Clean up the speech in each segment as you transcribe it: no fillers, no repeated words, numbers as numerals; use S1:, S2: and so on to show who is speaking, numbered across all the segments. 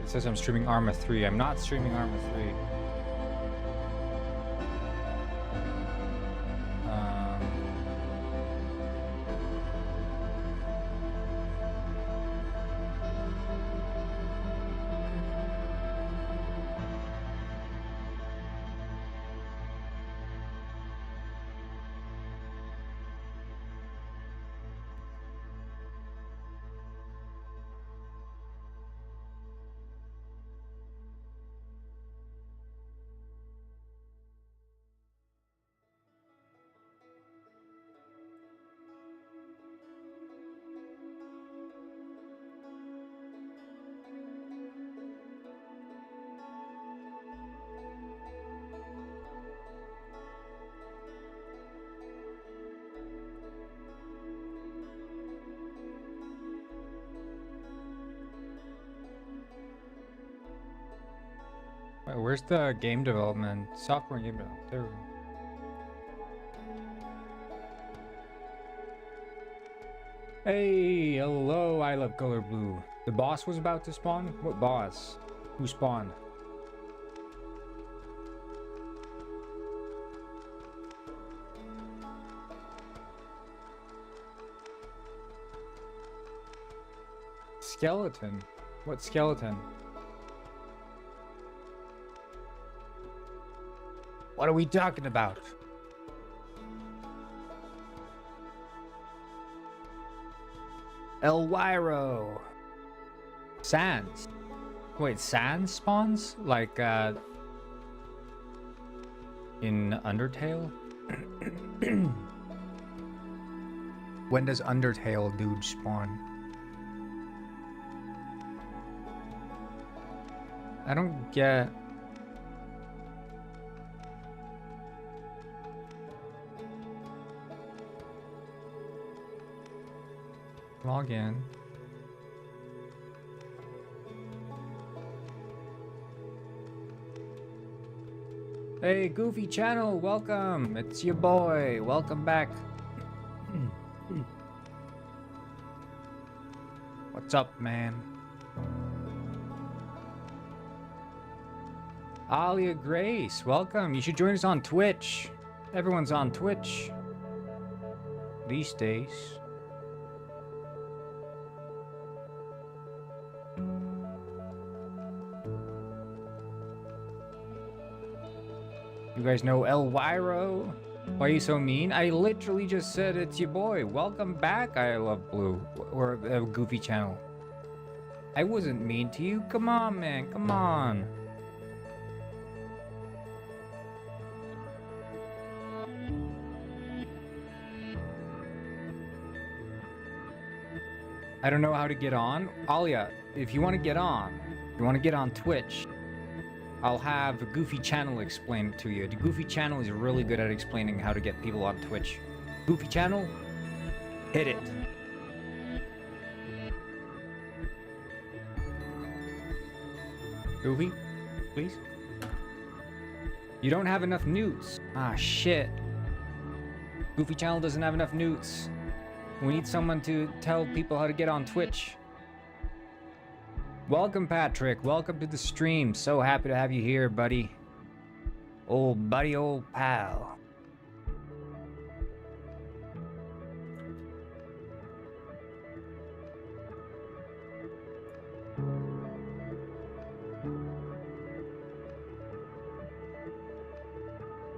S1: It says I'm streaming Arma 3. I'm not streaming Arma 3. Wait, where's the game development? Software and game development. There we go. Hey, hello, I love color blue. The boss was about to spawn? What boss? Who spawned? Skeleton? What skeleton? What are we talking about? Elwiro. Sans. Wait, Sans spawns? Like, in Undertale? When does Undertale dude spawn? I don't get... Log in. Hey, Goofy Channel, welcome. It's your boy. Welcome back. What's up, man? Alia Grace, welcome. You should join us on Twitch. Everyone's on Twitch these days. You guys know Elwiro? Why are you so mean? I literally just said it's your boy. Welcome back, I Love Blue. Or Goofy Channel. I wasn't mean to you. Come on, man. Come on. I don't know how to get on. Alia, if you want to get on, Twitch, I'll have a Goofy Channel explain it to you. The Goofy Channel is really good at explaining how to get people on Twitch. Goofy Channel, hit it. Goofy, please. You don't have enough newts. Ah, shit. Goofy Channel doesn't have enough newts. We need someone to tell people how to get on Twitch. Welcome, Patrick. Welcome to the stream. So happy to have you here, buddy. Old buddy, old pal.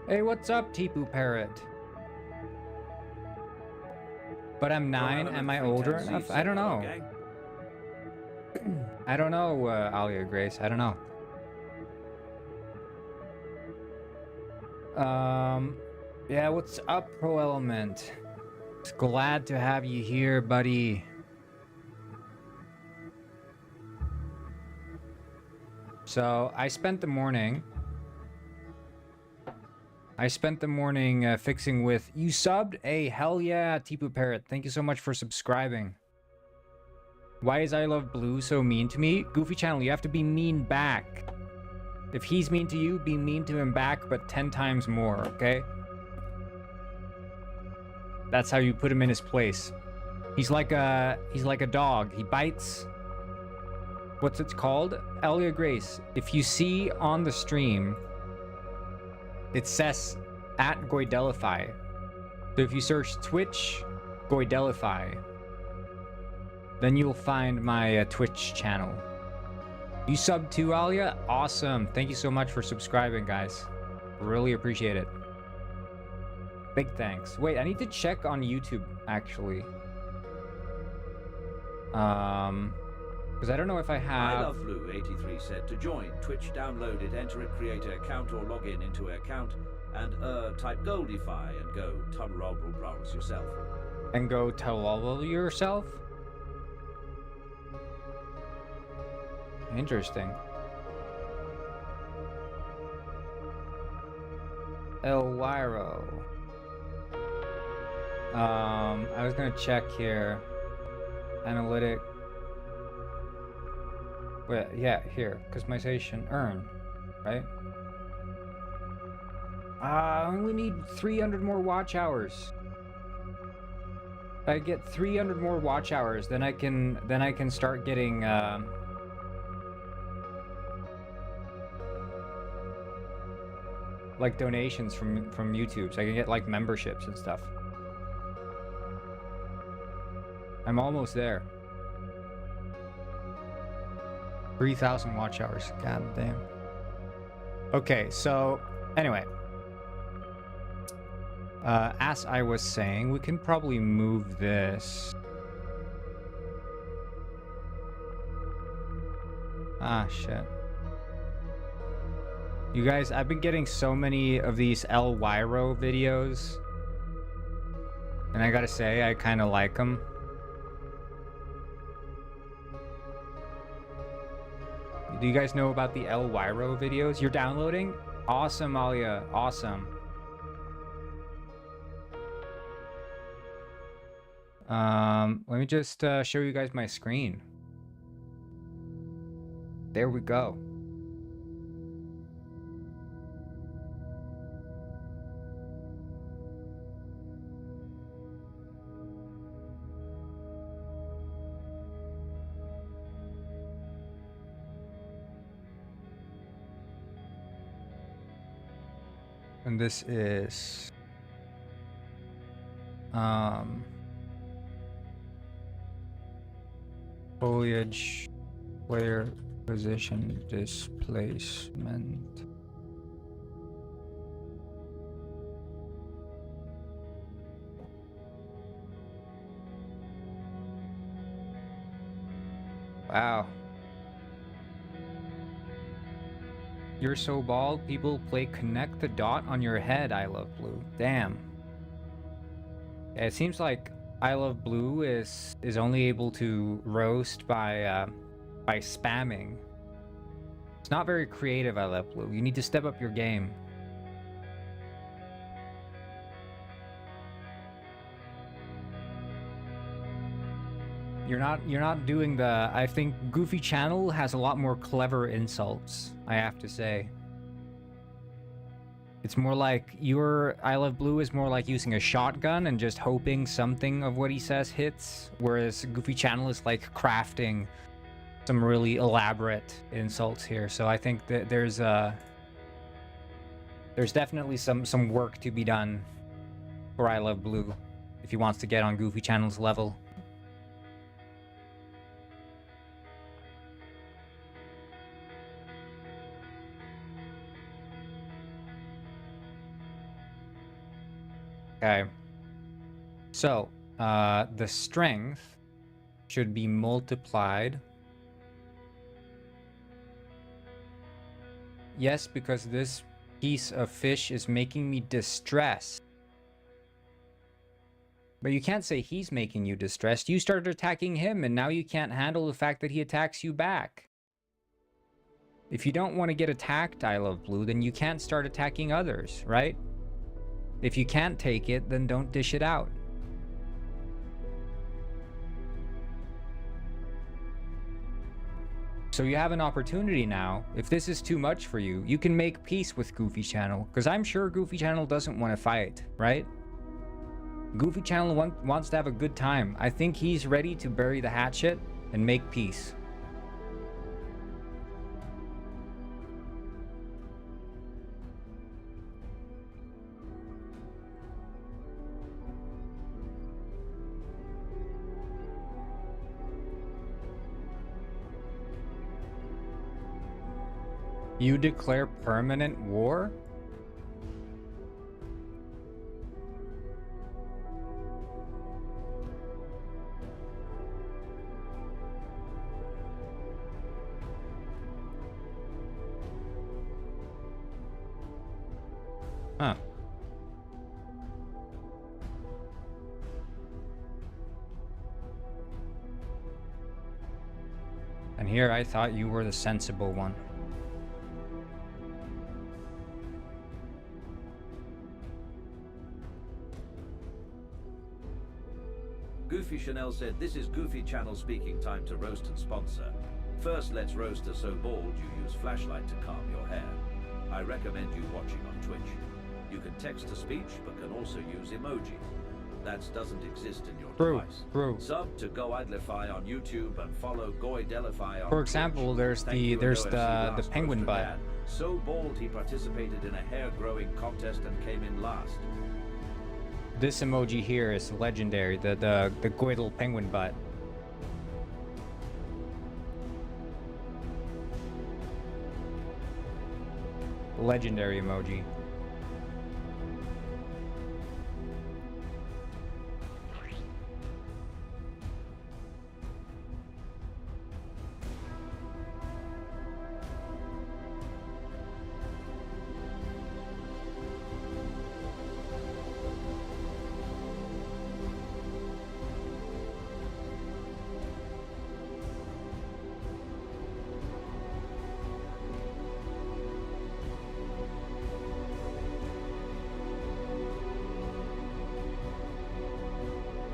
S1: Hey, what's up, Tipu Parrot? But I'm 9. Am I older enough? I don't know. I don't know, Alia Grace. I don't know. Yeah, what's up, Pro Element? It's glad to have you here, buddy. So I spent the morning fixing with you subbed a hell yeah, Tipu Parrot. Thank you so much for subscribing. Why is I Love Blue so mean to me? Goofy Channel, you have to be mean back. If he's mean to you, be mean to him back, but 10 times more, okay? That's how you put him in his place. He's like a dog. He bites. What's it called? Elia Grace. If you see on the stream, it says at Goidelify. So if you search Twitch Goidelify, then you'll find my Twitch channel. You sub too, Alia? Awesome. Thank you so much for subscribing, guys. Really appreciate it. Big thanks. Wait, I need to check on YouTube, actually. Because I don't know if I have...
S2: I Love Blue 83 said to join Twitch, download it, enter it, create an account or log in into an account, and type Goldify and go browse yourself.
S1: And go tell yourself? Interesting. Elwiro. I was gonna check here. Analytic. Wait, yeah, here. Customization, earn, right? I only need 300 more watch hours. If I get 300 more watch hours, then I can start getting like donations from YouTube, so I can get like memberships and stuff. I'm almost there. 3,000 watch hours. God damn. Okay, so anyway, as I was saying, we can probably move this. Ah, shit. You guys, I've been getting so many of these Elwiro videos, and I gotta say, I kind of like them. Do you guys know about the Elwiro videos? You're downloading? Awesome, Alia. Awesome. Let me just show you guys my screen. There we go. And this is foliage, player position, displacement. Wow. You're so bald, people play connect the dot on your head, I Love Blue. Damn. Yeah, it seems like I Love Blue is only able to roast by spamming. It's not very creative, I Love Blue. You need to step up your game. You're not doing the... I think Goofy Channel has a lot more clever insults, I have to say. It's more like your I Love Blue is more like using a shotgun and just hoping something of what he says hits, whereas Goofy Channel is like crafting some really elaborate insults here. So I think that there's definitely some work to be done for I Love Blue if he wants to get on Goofy Channel's level. Okay, so the strength should be multiplied. Yes, because this piece of fish is making me distressed. But you can't say he's making you distressed. You started attacking him, and now you can't handle the fact that he attacks you back. If you don't want to get attacked, I Love Blue, then you can't start attacking others, right? If you can't take it, then don't dish it out. So you have an opportunity now. If this is too much for you, you can make peace with Goofy Channel, because I'm sure Goofy Channel doesn't want to fight, right? Goofy Channel wants to have a good time. I think he's ready to bury the hatchet and make peace. You declare permanent war? Huh. And here I thought you were the sensible one.
S2: Goofy Chanel said, "This is Goofy Channel speaking. Time to roast and sponsor. First, let's roast a so bald you use flashlight to calm your hair. I recommend you watching on Twitch. You can text to speech, but can also use emoji. That doesn't exist in your device.
S1: True.
S2: Sub to Go Idlify on YouTube and follow Goidelify on
S1: For example,
S2: Twitch.
S1: there's the penguin butt.
S2: So bald he participated in a hair growing contest and came in last.
S1: This emoji here is legendary, the Goidel penguin butt. Legendary emoji.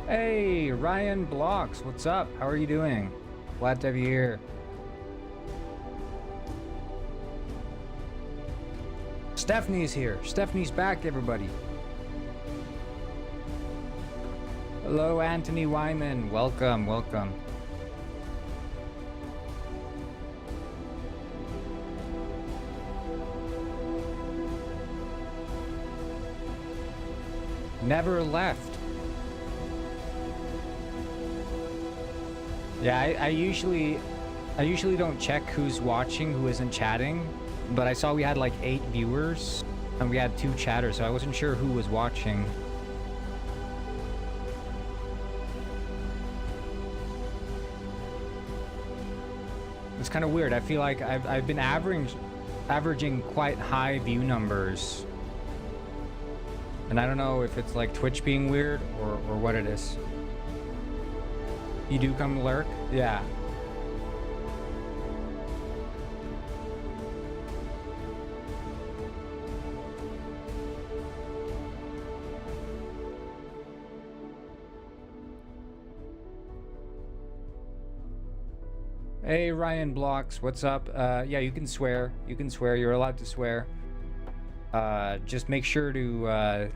S1: Hey, Ryan Blocks, what's up? How are you doing? Glad to have you here. Stephanie's here. Stephanie's back, everybody. Hello, Anthony Wyman. Welcome, welcome. Never left. Yeah, I usually don't check who's watching, who isn't chatting, but I saw we had like 8 viewers and we had 2 chatters, so I wasn't sure who was watching. It's kind of weird. I feel like I've been averaging quite high view numbers, and I don't know if it's like Twitch being weird or what it is. You do come lurk? Yeah. Hey, Ryan Blocks, what's up? Yeah, you can swear. You can swear. You're allowed to swear. Just make sure to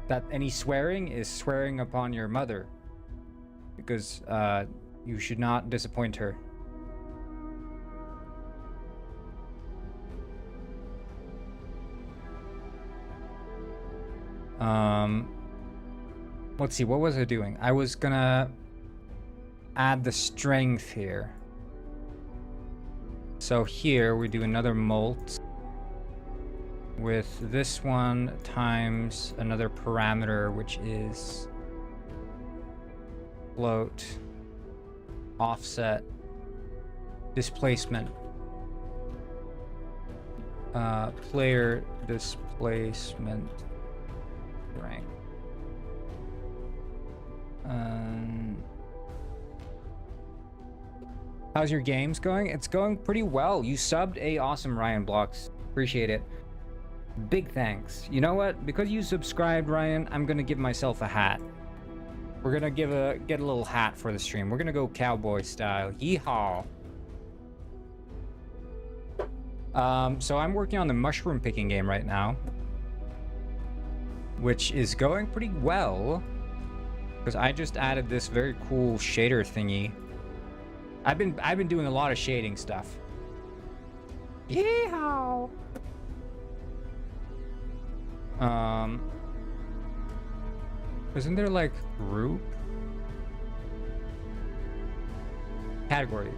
S1: that any swearing is swearing upon your mother, because you should not disappoint her. Let's see, what was I doing? I was gonna add the strength here. So here we do another molt with this one times another parameter, which is float, offset, displacement, player displacement rank. How's your games going? It's going pretty well. You subbed a awesome Ryan Blocks. Appreciate it. Big thanks. You know what? Because you subscribed, Ryan, I'm gonna give myself a hat. We're gonna get a little hat for the stream. We're gonna go cowboy style. Yeehaw. So I'm working on the mushroom picking game right now, which is going pretty well because I just added this very cool shader thingy. I've been doing a lot of shading stuff. Yeehaw. Isn't there like group category?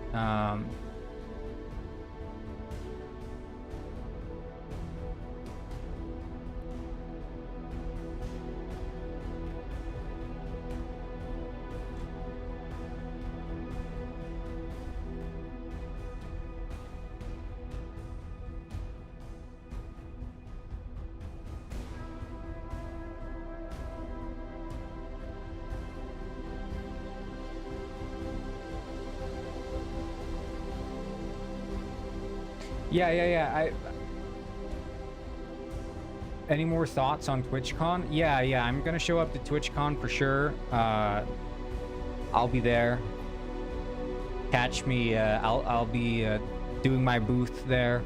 S1: Yeah. Any more thoughts on TwitchCon? Yeah, I'm gonna show up to TwitchCon for sure. I'll be there. Catch me. I'll be doing my booth there.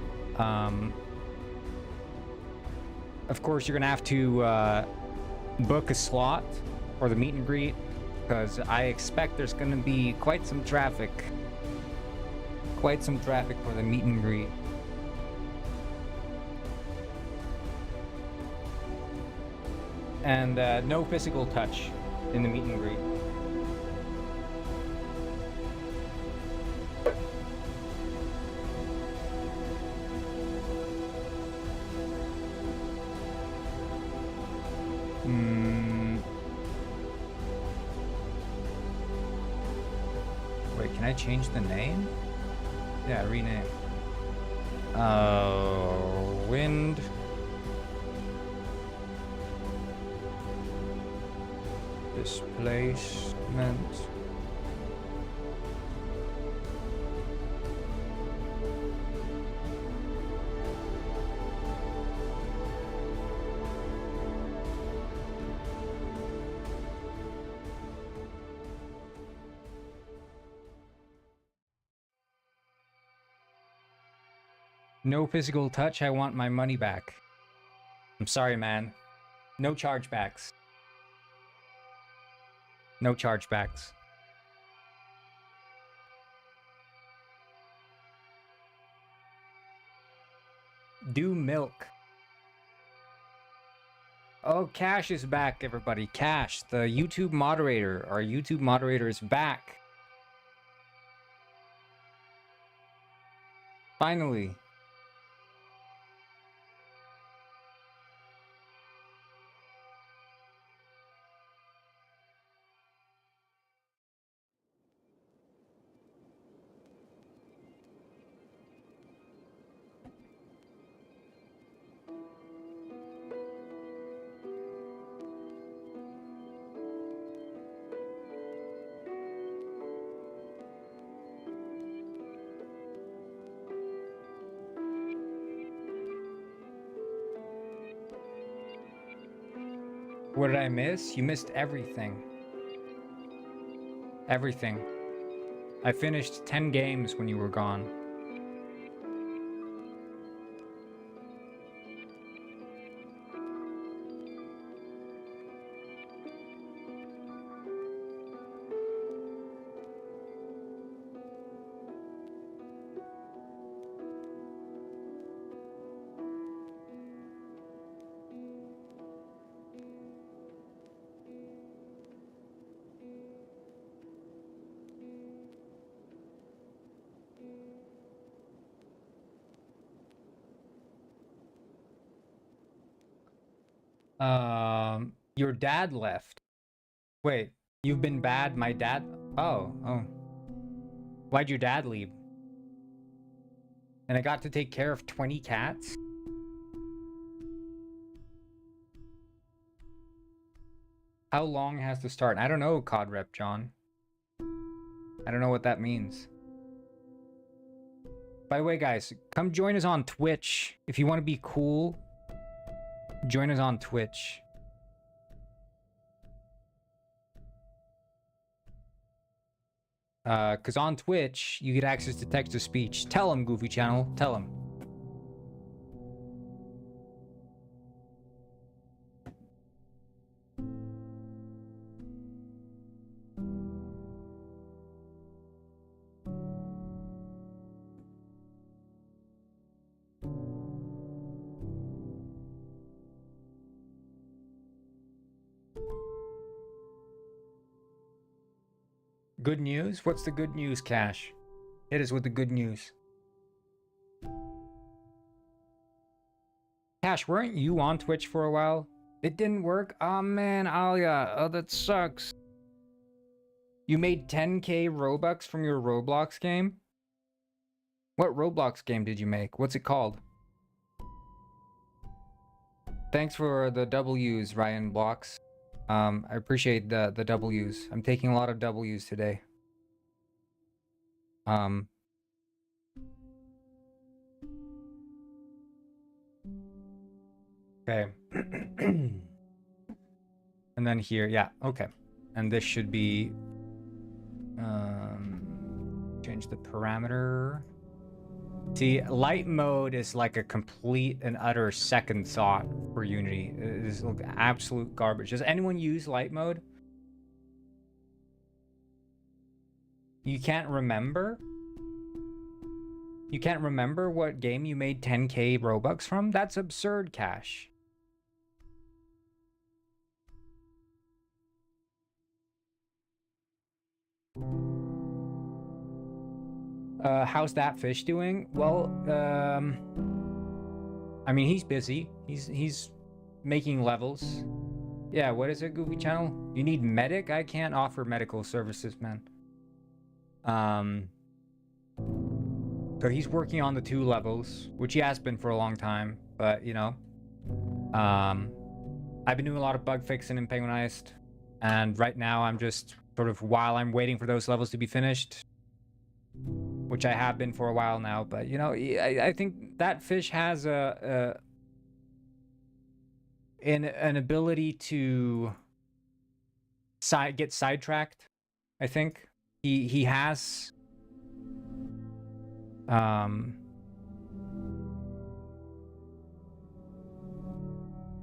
S1: Of course, you're gonna have to book a slot for the meet and greet because I expect there's gonna be quite some traffic. Quite some traffic for the meet and greet. And no physical touch in the meet and greet. Wait, can I change the name? Yeah, rename. Wind. Displacement. No physical touch, I want my money back. I'm sorry, man. No chargebacks. No chargebacks. Do milk. Oh, Cash is back, everybody. Cash, the YouTube moderator. Our YouTube moderator is back. Finally. What did I miss? You missed everything. Everything. I finished 10 games when you were gone. Your dad left. Wait, you've been bad, my dad? Oh. Why'd your dad leave? And I got to take care of 20 cats? How long has to start? I don't know, COD Rep John. I don't know what that means. By the way, guys, come join us on Twitch. If you want to be cool, join us on Twitch. Because on Twitch, you get access to text-to-speech. Tell them, Goofy Channel. Tell them. Good news? What's the good news, Cash? Hit us with the good news. Cash, weren't you on Twitch for a while? It didn't work? Oh man, Alia. Oh, that sucks. You made 10k Robux from your Roblox game? What Roblox game did you make? What's it called? Thanks for the W's, Ryan Blocks. I appreciate the W's. I'm taking a lot of W's today. Okay. And then here, yeah, okay. And this should be change the parameter. See, light mode is like a complete and utter second thought for Unity. It is like absolute garbage. Does anyone use light mode? You can't remember? You can't remember what game you made 10k Robux from? That's absurd, Cash. How's that fish doing? Well, I mean, he's busy. He's making levels. Yeah, what is it, Goofy Channel? You need medic? I can't offer medical services, man. So he's working on the 2 levels, which he has been for a long time, but you know, I've been doing a lot of bug fixing in Penguinized, and right now I'm just sort of, while I'm waiting for those levels to be finished, which I have been for a while now, but you know, I think that fish has an ability to get sidetracked. I think he has I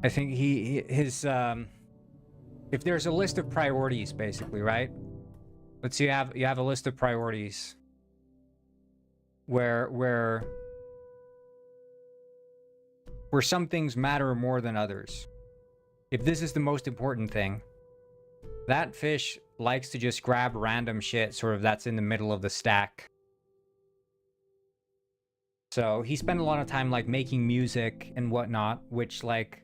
S1: think his if there's a list of priorities, basically, right? Let's say you have a list of priorities where some things matter more than others. If this is the most important thing, that fish likes to just grab random shit sort of that's in the middle of the stack. So he spent a lot of time like making music and whatnot, which like,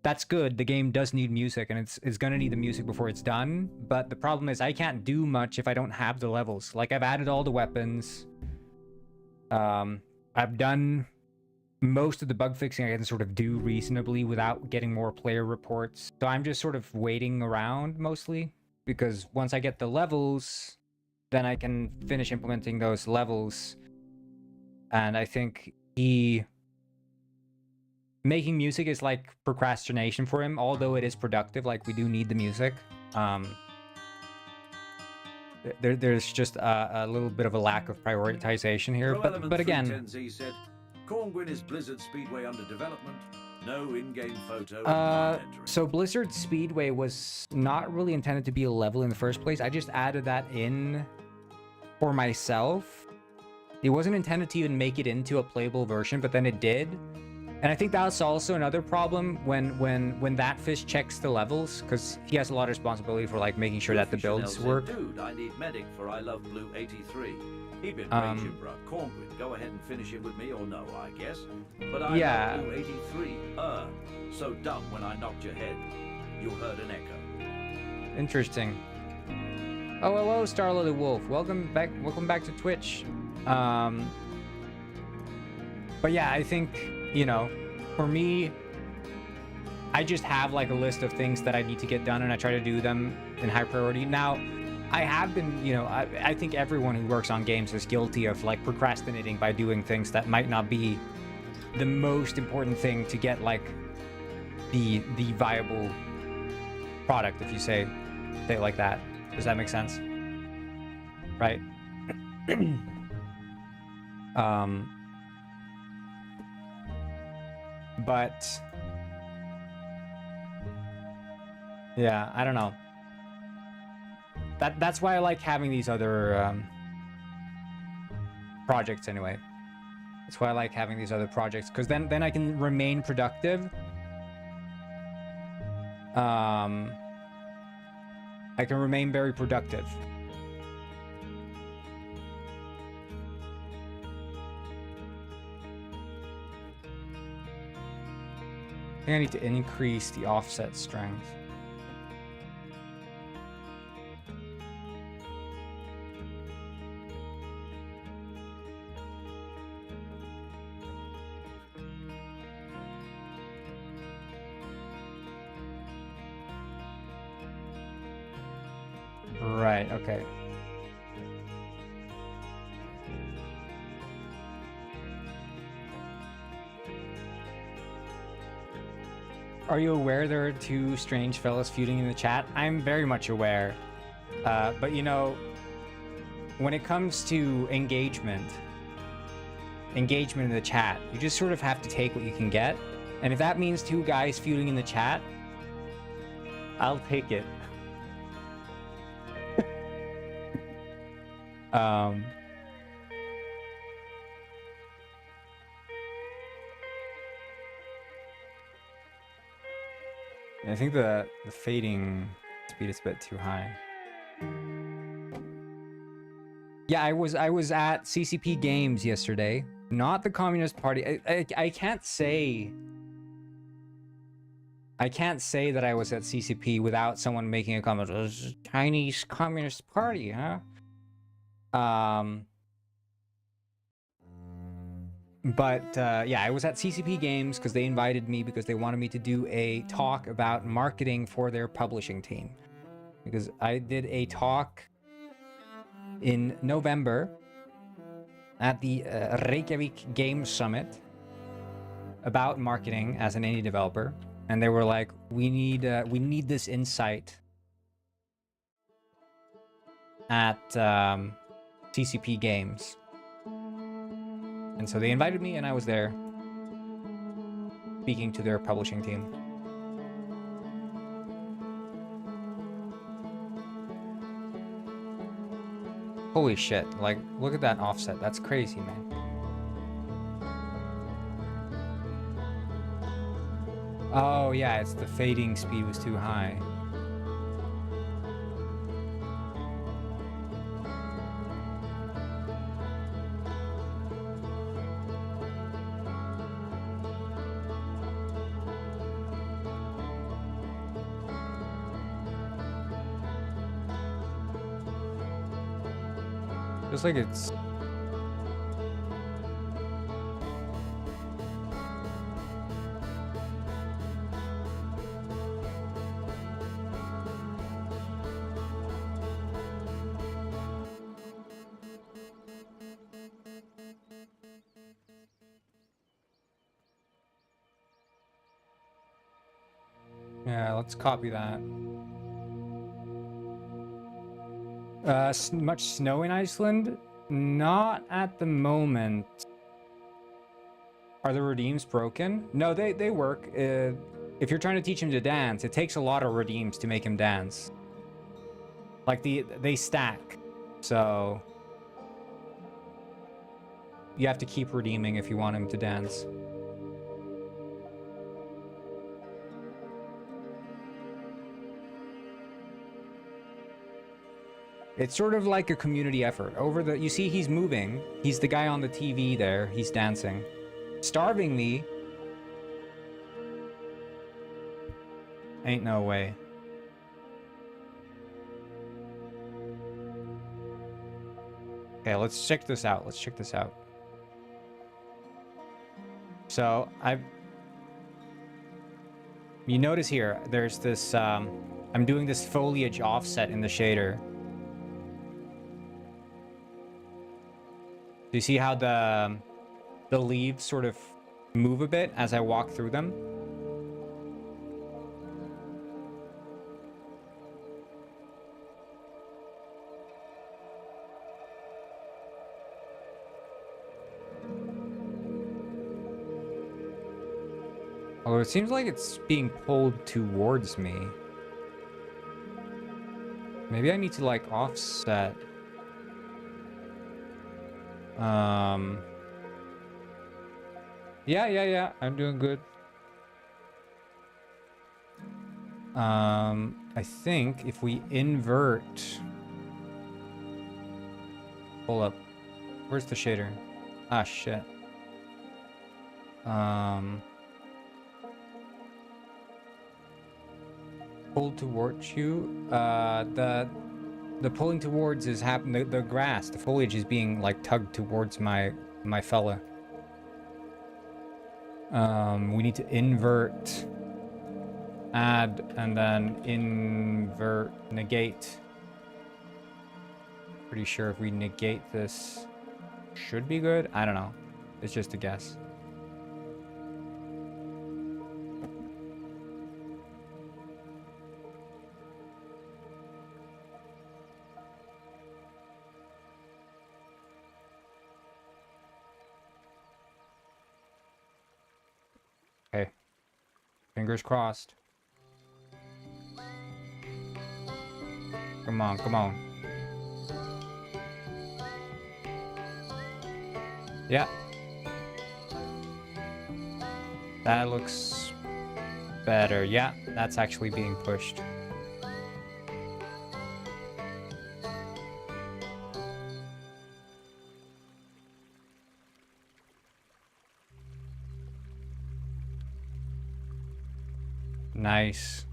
S1: that's good. The game does need music, and it's gonna need the music before it's done. But the problem is I can't do much if I don't have the levels. Like, I've added all the weapons. I've done most of the bug fixing I can sort of do reasonably without getting more player reports. So I'm just sort of waiting around mostly, because once I get the levels, then I can finish implementing those levels. And I think making music is like procrastination for him, although it is productive. Like, we do need the music. There's just a little bit of a lack of prioritization here. But again,
S2: said, Corngwin is Blizzard Speedway under development. No in-game photo.
S1: So Blizzard Speedway was not really intended to be a level in the first place. I just added that in for myself. It wasn't intended to even make it into a playable version, but then it did. And I think that's also another problem when that fish checks the levels, because he has a lot of responsibility for like making sure that the builds work.
S2: Dude, I need medic for I Love Blue 83. He been raging, bro. Cornwood, go ahead and finish it with me, or no, I guess. But I Love Blue 83. So dumb when I knocked your head. You heard an echo.
S1: Interesting. Oh, hello, Starla the Wolf. Welcome back to Twitch. But yeah, I think, you know, for me, I just have like a list of things that I need to get done, and I try to do them in high priority. Now, I have been, you know, I think everyone who works on games is guilty of like procrastinating by doing things that might not be the most important thing to get like the viable product, if you say it like that. Does that make sense? Right? But yeah, I don't know. That's why I like having these other projects anyway. That's why I like having these other projects, because then I can remain productive. I can remain very productive. I think I need to increase the offset strength. Right, okay. Are you aware there are two strange fellas feuding in the chat? I'm very much aware. But you know, when it comes to engagement in the chat, you just sort of have to take what you can get. And if that means two guys feuding in the chat, I'll take it. I think the fading speed is a bit too high. Yeah, I was at CCP Games yesterday, not the Communist Party. I can't say that I was at CCP without someone making a comment. Oh, this is Chinese Communist Party, huh? But yeah, I was at CCP Games because they invited me because they wanted me to do a talk about marketing for their publishing team. Because I did a talk in November at the Reykjavik Game Summit about marketing as an indie developer, and they were like, we need this insight at CCP Games. And so they invited me, and I was there speaking to their publishing team. Holy shit, like, look at that offset. That's crazy, man. Oh, yeah, it's the fading speed was too high. Feels like it's... Yeah, let's copy that. Much snow in Iceland? Not at the moment. Are the redeems broken? No, they work. If you're trying to teach him to dance, it takes a lot of redeems to make him dance. Like they stack, so you have to keep redeeming if you want him to dance. It's sort of like a community effort. You see he's moving. He's the guy on the TV there. He's dancing. Starving me? Ain't no way. Okay, let's check this out. So, you notice here, there's this, I'm doing this foliage offset in the shader. Do you see how the leaves sort of move a bit as I walk through them? Oh, it seems like it's being pulled towards me. Maybe I need to like offset. Yeah. I'm doing good. I think if we invert. Pull up. Where's the shader? Ah, shit. Pull towards you. The pulling towards is happening. The grass, the foliage is being like tugged towards my fella. We need to invert, add, and then invert, negate. Pretty sure if we negate this, should be good. I don't know. It's just a guess. Okay. Fingers crossed. Come on, come on. Yeah. That looks better. Yeah, that's actually being pushed. Nice.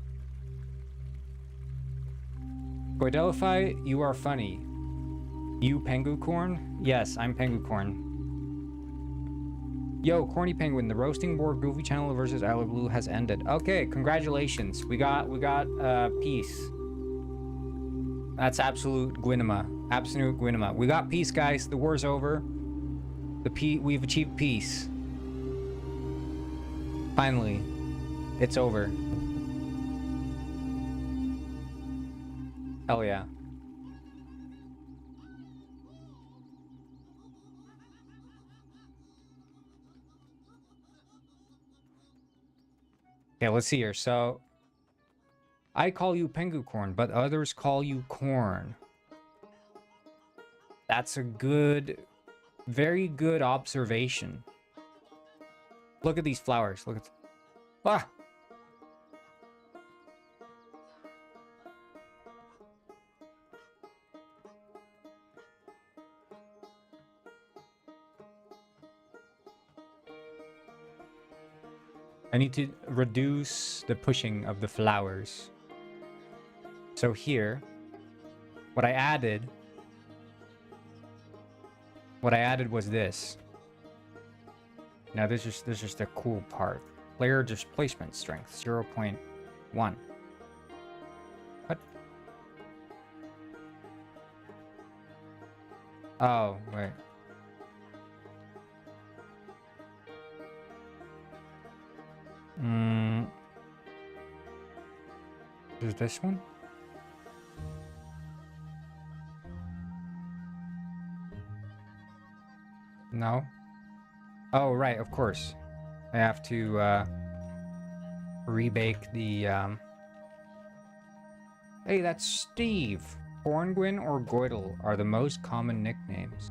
S1: Goidelify, you are funny. You Pengucorn? Yes, I'm Pengucorn. Yo, Corny Penguin, the roasting war Goofy Channel versus Isle of Blue has ended. Okay, congratulations. We got peace. That's absolute Gwynema. Absolute Gwynema. We got peace, guys. The war's over. We've achieved peace. Finally. It's over. Hell yeah. Okay, let's see here. So, I call you Pengucorn, but others call you Corn. That's a good, very good observation. Look at these flowers. Look at... Ah! I need to reduce the pushing of the flowers. So here, what I added was this. Now this is just a cool part. Player displacement strength 0.1. What? Oh, wait. Is this one? No. Oh, right, of course. I have to rebake the Hey, that's Steve. Corngwin or Goidel are the most common nicknames.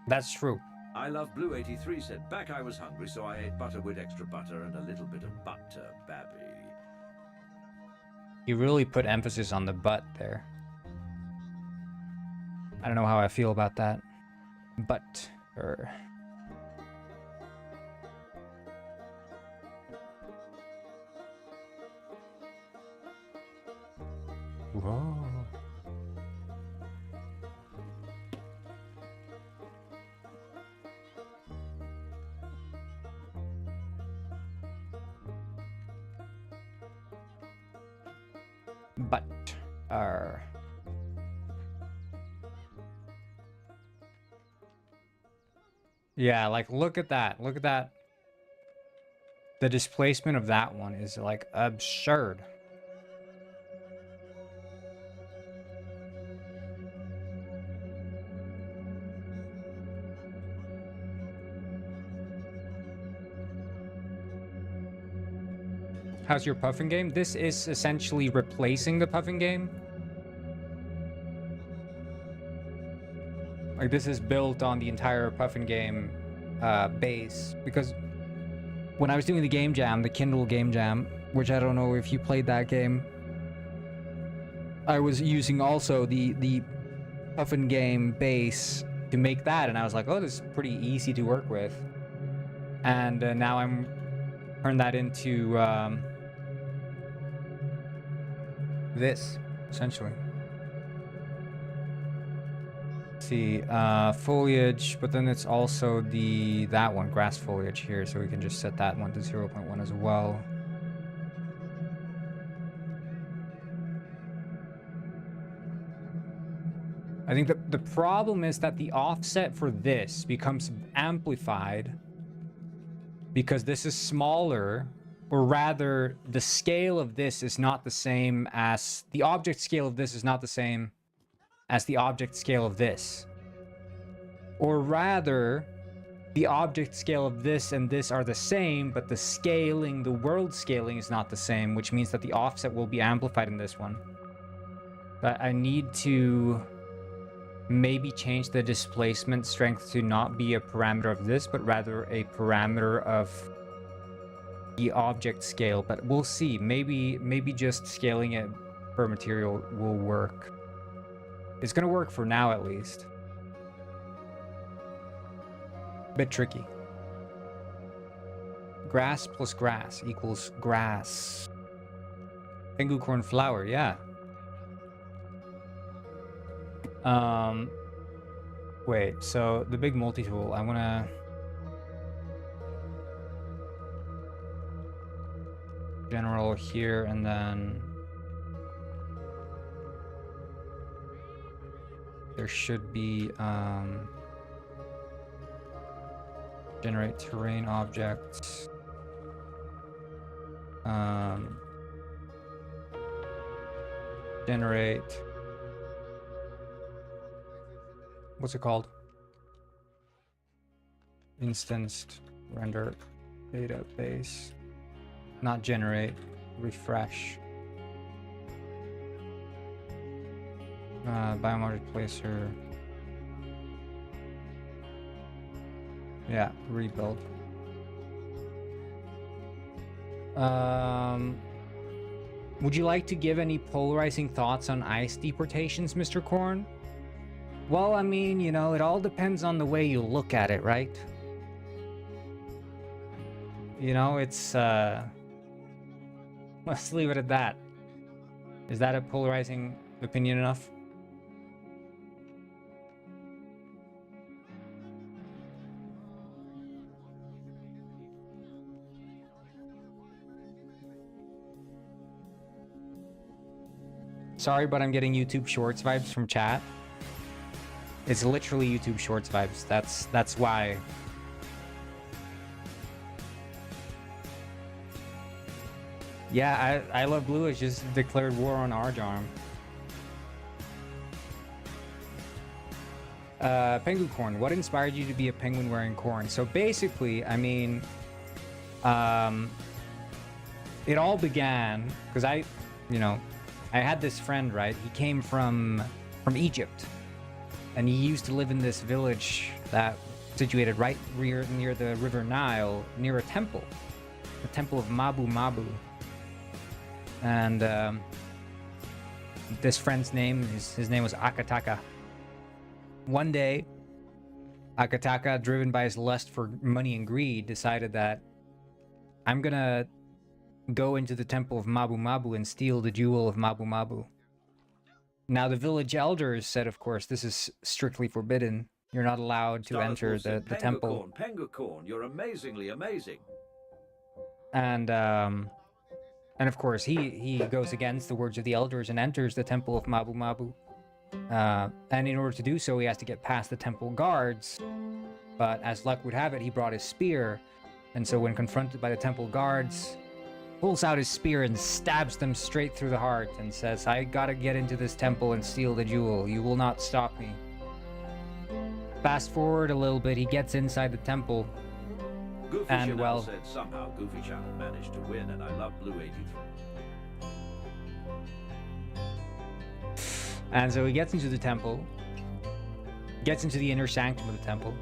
S1: That's true.
S2: I love Blue 83 said, back I was hungry, so I ate butter with extra butter and a little bit of butter, babby.
S1: You really put emphasis on the butt there. I don't know how I feel about that. Butter. Whoa. Butter. Yeah, like look at that. Look at that. The displacement of that one is like absurd. How's your puffin game? This is essentially replacing the puffin game. Like this is built on the entire puffin game base, because when I was doing the game jam, the Kindle game jam, which I don't know if you played that game, I was using also the puffin game base to make that, and I was like, oh, this is pretty easy to work with. And now I'm turning that into this, essentially. Let's see, foliage, but then it's also that one, grass foliage here, so we can just set that one to 0.1 as well. I think the problem is that the offset for this becomes amplified because this is smaller, or rather the scale of this is not the same as the object scale of this is not the same as the object scale of this. Or rather, the object scale of this and this are the same, but the scaling, the world scaling is not the same, which means that the offset will be amplified in this one. But I need to maybe change the displacement strength to not be a parameter of this, but rather a parameter of the object scale. But we'll see. Maybe just scaling it per material will work. It's gonna work for now, at least. Bit tricky. Grass plus grass equals grass. Pengu corn flower, yeah. Wait, so the big multi-tool, I wanna... general here, and then... there should be, generate terrain objects. Generate... what's it called? Instanced render database. Not generate, refresh. Biomodic placer. Yeah, rebuild. Would you like to give any polarizing thoughts on ice deportations, Mr. Korn? Well, I mean, you know, it all depends on the way you look at it, right? You know, it's, let's leave it at that. Is that a polarizing opinion enough? Sorry, but I'm getting YouTube Shorts vibes from chat. It's literally YouTube Shorts vibes. That's why. Yeah, I Love Blue has just declared war on Arjarm. Penguin corn. What inspired you to be a penguin wearing corn? So basically, I mean, it all began because I had this friend, right? He came from Egypt, and he used to live in this village that situated right near the River Nile, near a temple, the temple of Mabu Mabu. And this friend's name, his name was Akataka. One day, Akataka, driven by his lust for money and greed, decided that I'm gonna go into the temple of Mabu Mabu and steal the jewel of Mabu Mabu. Now, the village elders said, of course, this is strictly forbidden. You're not allowed to enter the temple.
S2: Pengucorn, you're amazingly amazing.
S1: And of course, he goes against the words of the elders and enters the temple of Mabu Mabu. And in order to do so, he has to get past the temple guards. But as luck would have it, he brought his spear, and so when confronted by the temple guards, pulls out his spear and stabs them straight through the heart and says, "I gotta get into this temple and steal the jewel. You will not stop me." Fast forward a little bit, he gets inside the temple,
S2: Goofy
S1: and
S2: Chanel
S1: well,
S2: said somehow Goofy Channel managed to win, and I love Blue 83.
S1: and so he gets into the temple, gets into the inner sanctum of the temple,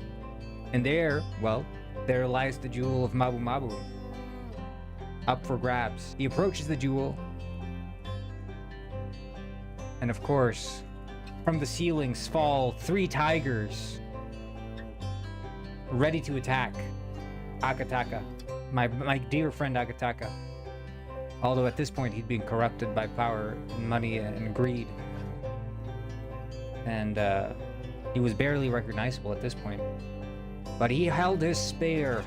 S1: and there, well, there lies the jewel of Mabu Mabu, up for grabs. He approaches the jewel, and of course, from the ceilings fall 3 tigers, ready to attack Akataka, my dear friend Akataka. Although at this point he'd been corrupted by power, and money, and greed, and he was barely recognizable at this point. But he held his spear,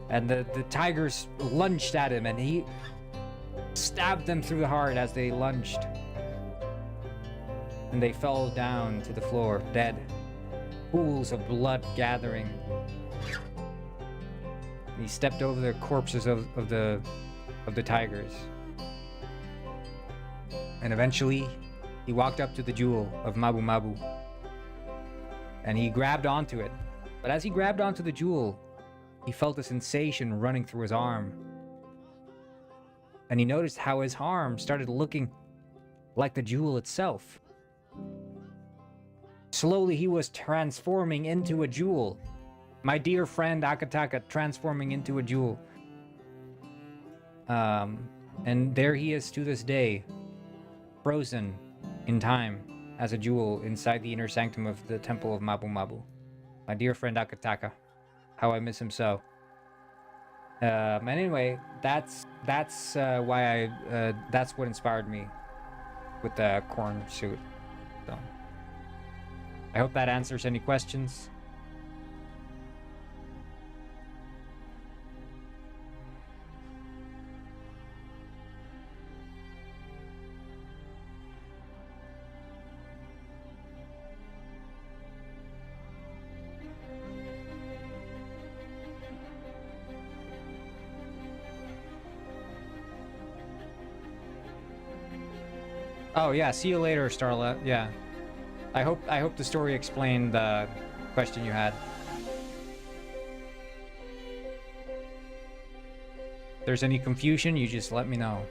S1: and the tigers lunged at him, and he stabbed them through the heart as they lunged. And they fell down to the floor, dead. Pools of blood gathering. And he stepped over the corpses of the tigers. And eventually, he walked up to the jewel of Mabu Mabu. And he grabbed onto it. But as he grabbed onto the jewel, he felt a sensation running through his arm. And he noticed how his arm started looking like the jewel itself. Slowly, he was transforming into a jewel. My dear friend Akataka transforming into a jewel. And there he is to this day, frozen in time as a jewel inside the inner sanctum of the temple of Mabu Mabu. My dear friend Akataka. How I miss him so. And anyway, that's why that's what inspired me with the corn suit. So I hope that answers any questions. Oh yeah, see you later, Starlet. Yeah. I hope the story explained the question you had. If there's any confusion, you just let me know.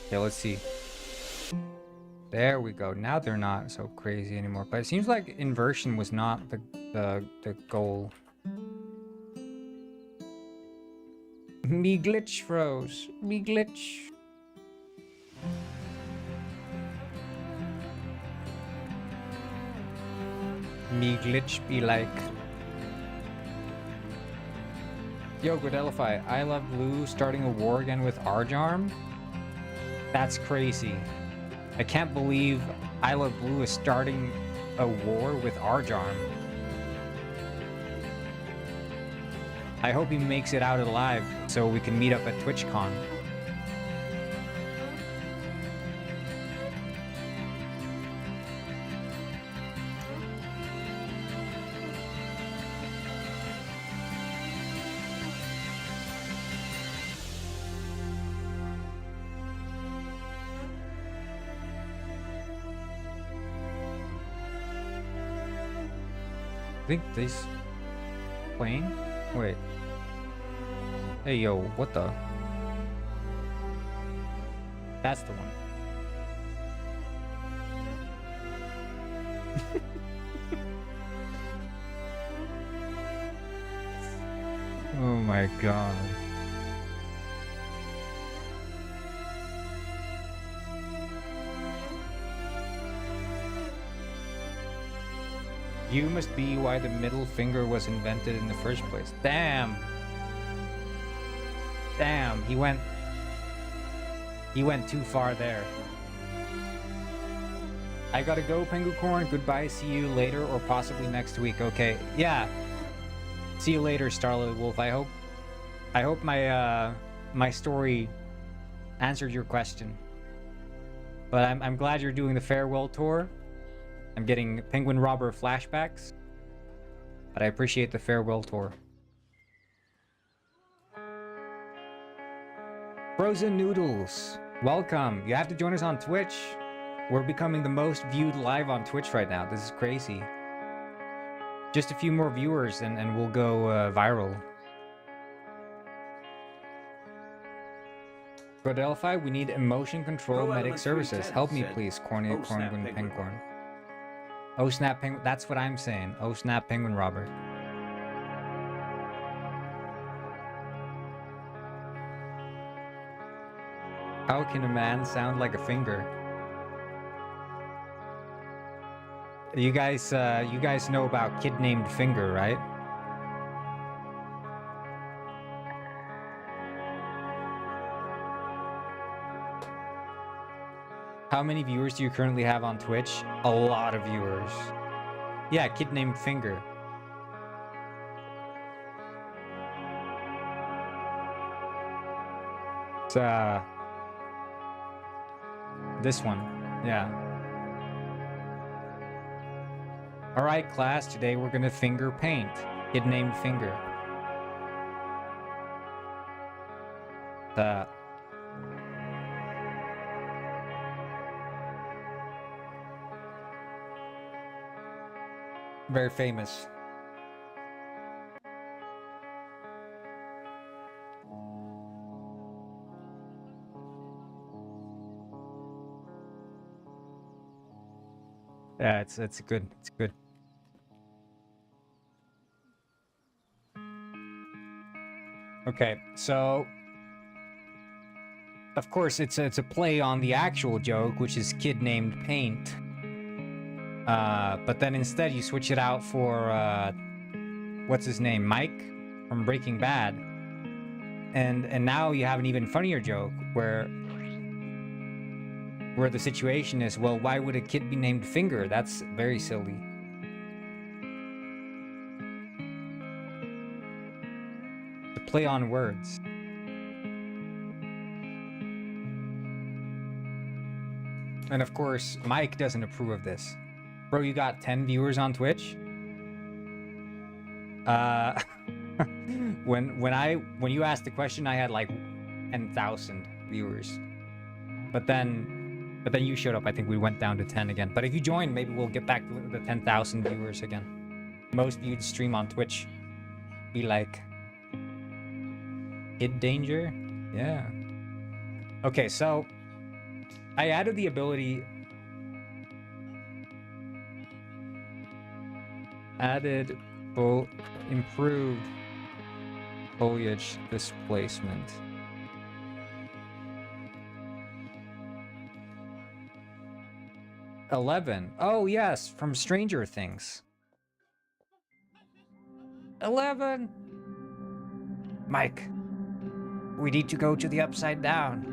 S1: Okay, let's see. There we go. Now they're not so crazy anymore. But it seems like inversion was not the goal. Me glitch froze. Me glitch. Me glitch be like. Yo, Godelify, I Love Blue starting a war again with Arjarm? That's crazy. I can't believe I Love Blue is starting a war with Arjarm. I hope he makes it out alive so we can meet up at TwitchCon. I think this plane? Wait. Hey yo, what the? That's the one. Oh my god. You must be why the middle finger was invented in the first place. Damn. Damn, he went too far there. I gotta go, Pengucorn. Goodbye, see you later or possibly next week. Okay, yeah. See you later, Starlit Wolf. I hope my story answered your question. But I'm glad you're doing the farewell tour. I'm getting Penguin Robber flashbacks. but I appreciate the farewell tour. Frozen Noodles, welcome. You have to join us on Twitch. We're becoming the most viewed live on Twitch right now. This is crazy. Just a few more viewers and we'll go viral. Prodelphi, we need emotion control medic services. Help me please, corny penguin. Oh snap penguin, that's what I'm saying. Oh snap penguin Robert. How can a man sound like a finger? You guys know about Kid Named Finger, right? How many viewers do you currently have on Twitch? A lot of viewers. Yeah, Kid Named Finger. It's this one. Yeah. All right, class, today we're gonna finger paint. Kid Named Finger. Very famous. Yeah, it's good. It's good. Okay, so of course it's a play on the actual joke, which is Kid Named Paint. But then instead you switch it out for what's his name, Mike from Breaking Bad, and now you have an even funnier joke where the situation is, well, why would a kid be named Finger? That's very silly. The play on words. And of course, Mike doesn't approve of this. Bro, you got 10 viewers on Twitch? When you asked the question, I had like 10,000 viewers. But then you showed up. I think we went down to 10 again. But if you join, maybe we'll get back to the 10,000 viewers again. Most viewed stream on Twitch. Be like Kid Danger? Yeah. Okay, so I added the ability. Added improved foliage displacement. $11. Oh yes, from Stranger Things. 11. Mike, we need to go to the Upside Down.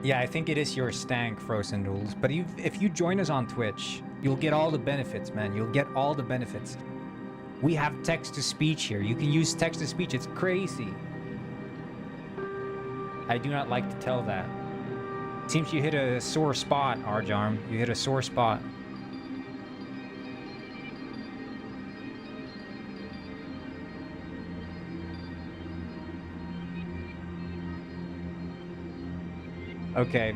S1: Yeah, I think it is your stank, Frozen Noodles. But if you join us on Twitch, you'll get all the benefits, man. You'll get all the benefits. We have text-to-speech here. You can use text-to-speech. It's crazy. I do not like to tell that. Seems you hit a sore spot, Arjarm. You hit a sore spot. Okay.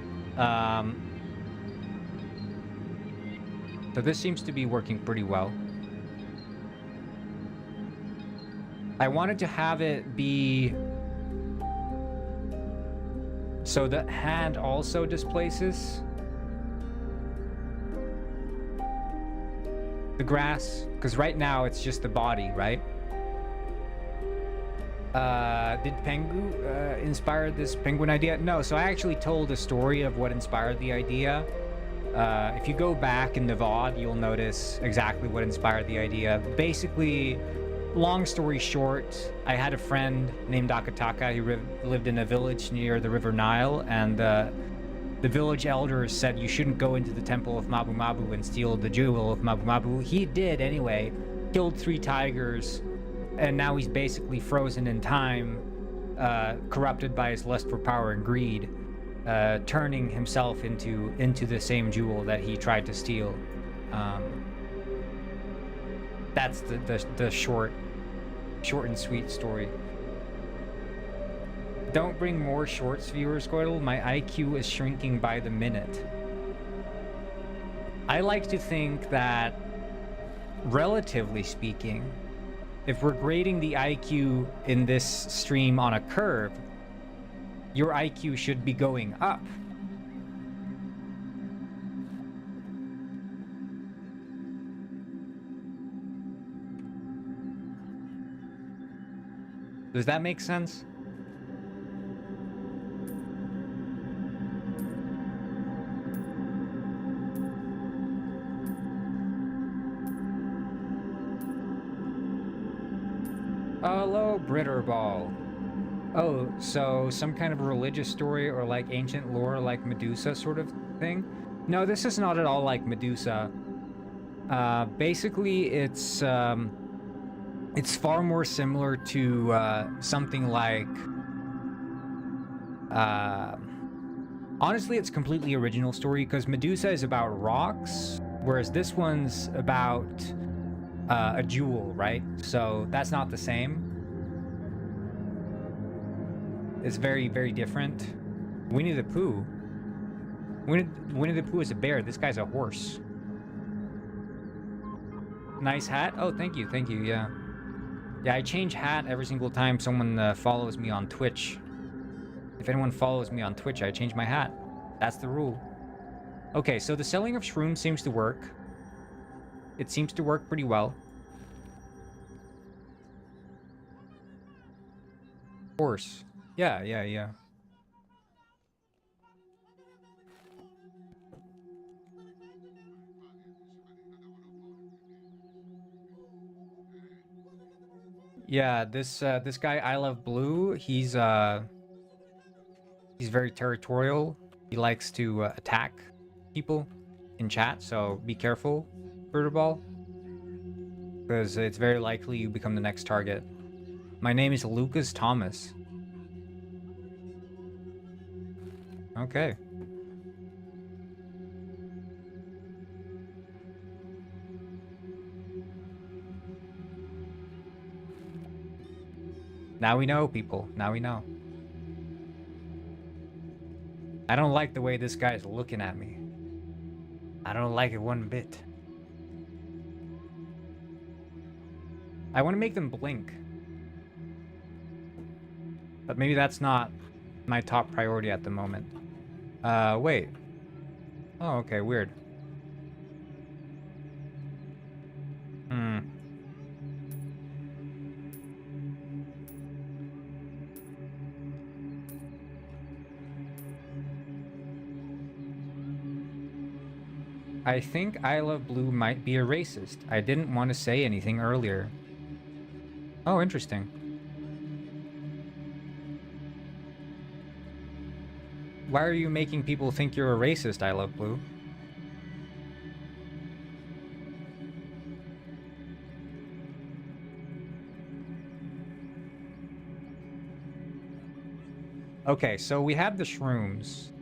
S1: So this seems to be working pretty well. I wanted to have it be so the hand also displaces the grass, because right now it's just the body, right? Did Pengu inspire this penguin idea? No, so I actually told a story of what inspired the idea. If you go back in the VOD, you'll notice exactly what inspired the idea. Basically, long story short, I had a friend named Akataka who lived in a village near the River Nile, and the village elders said you shouldn't go into the temple of Mabu Mabu and steal the jewel of Mabu Mabu. He did anyway, killed 3 tigers, and now he's basically frozen in time, corrupted by his lust for power and greed. turning himself into the same jewel that he tried to steal. That's the short and sweet story. Don't bring more shorts, viewer Squirtle. My IQ is shrinking by the minute. I like to think that, relatively speaking, if we're grading the IQ in this stream on a curve, your IQ should be going up. Does that make sense? Hello, Britterball. Oh, so some kind of religious story or like ancient lore like Medusa sort of thing? No, this is not at all like Medusa. Basically, it's far more similar to something like... honestly, it's completely original story because Medusa is about rocks, whereas this one's about a jewel, right? So that's not the same. It's very, very different. Winnie the Pooh. Winnie the Pooh is a bear. This guy's a horse. Nice hat. Oh, thank you. Thank you. Yeah. Yeah, I change hat every single time someone follows me on Twitch. If anyone follows me on Twitch, I change my hat. That's the rule. Okay, so the selling of shrooms seems to work. It seems to work pretty well. Horse. Yeah, yeah, yeah. Yeah, this guy I Love Blue, he's very territorial. He likes to attack people in chat, so be careful, Ball, because it's very likely you become the next target. My name is Lucas Thomas. Okay. Now we know, people. Now we know. I don't like the way this guy's looking at me. I don't like it one bit. I want to make them blink. But maybe that's not my top priority at the moment. Wait. Oh, okay, weird. I think I Love Blue might be a racist. I didn't want to say anything earlier. Oh, interesting. Why are you making people think you're a racist, I Love Blue? Okay, so we have the shrooms.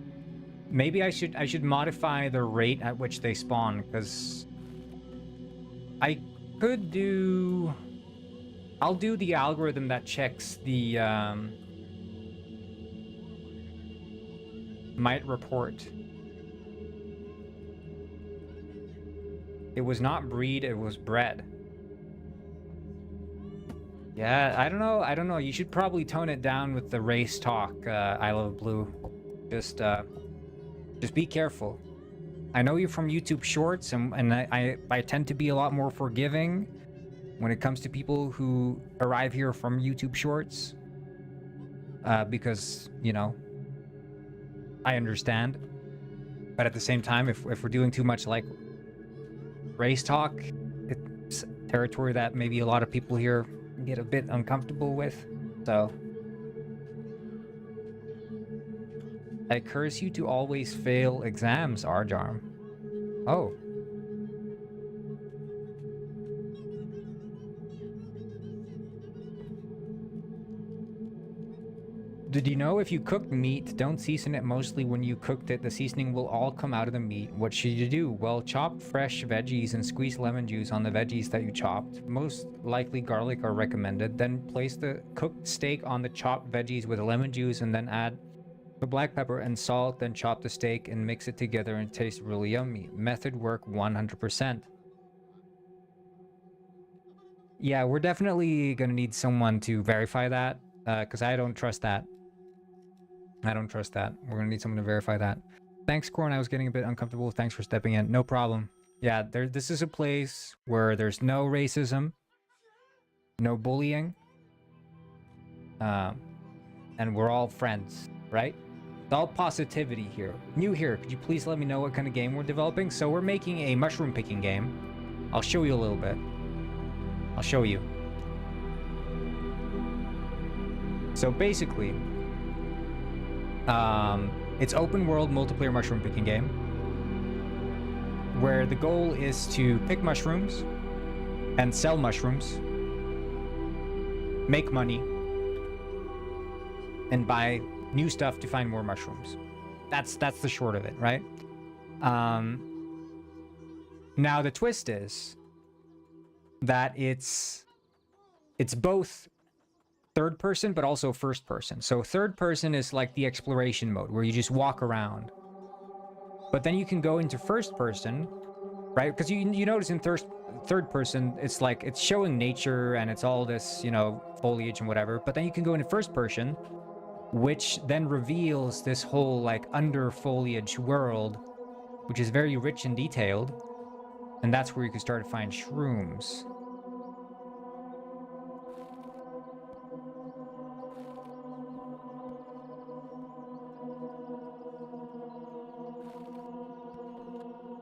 S1: Maybe I should modify the rate at which they spawn, because I could do... I'll do the algorithm that checks the might report. It was not breed, it was bred. Yeah, I don't know. You should probably tone it down with the race talk, I Love Blue. Just be careful. I know you're from YouTube Shorts, and I tend to be a lot more forgiving when it comes to people who arrive here from YouTube Shorts. Because, you know, I understand. But at the same time, if we're doing too much, like, race talk, it's territory that maybe a lot of people here get a bit uncomfortable with. So... I curse you to always fail exams, Arjarm. Oh. Did you know if you cooked meat, don't season it mostly when you cooked it, the seasoning will all come out of the meat? What should you do? Well, chop fresh veggies and squeeze lemon juice on the veggies that you chopped. Most likely garlic are recommended. Then place the cooked steak on the chopped veggies with lemon juice and then add the black pepper and salt. Then chop the steak and mix it together and taste really yummy. Method work 100%. Yeah, we're definitely gonna need someone to verify that, because I don't trust that. I don't trust that. We're gonna need someone to verify that. Thanks, Corn. I was getting a bit uncomfortable. Thanks for stepping in. No problem. Yeah, this is a place where there's no racism, no bullying, and we're all friends, right? It's all positivity here. New here, could you please let me know what kind of game we're developing? So we're making a mushroom picking game. I'll show you a little bit. I'll show you. So basically, it's open world multiplayer mushroom picking game where the goal is to pick mushrooms and sell mushrooms, make money, and buy new stuff to find more mushrooms. That's the short of it, right? Now the twist is that it's both third person but also first person. So third person is like the exploration mode where you just walk around, but then you can go into first person, right? Because you notice in third person it's like it's showing nature and it's all this, you know, foliage and whatever, but then you can go into first person, which then reveals this whole like under foliage world, which is very rich and detailed, and that's where you can start to find shrooms.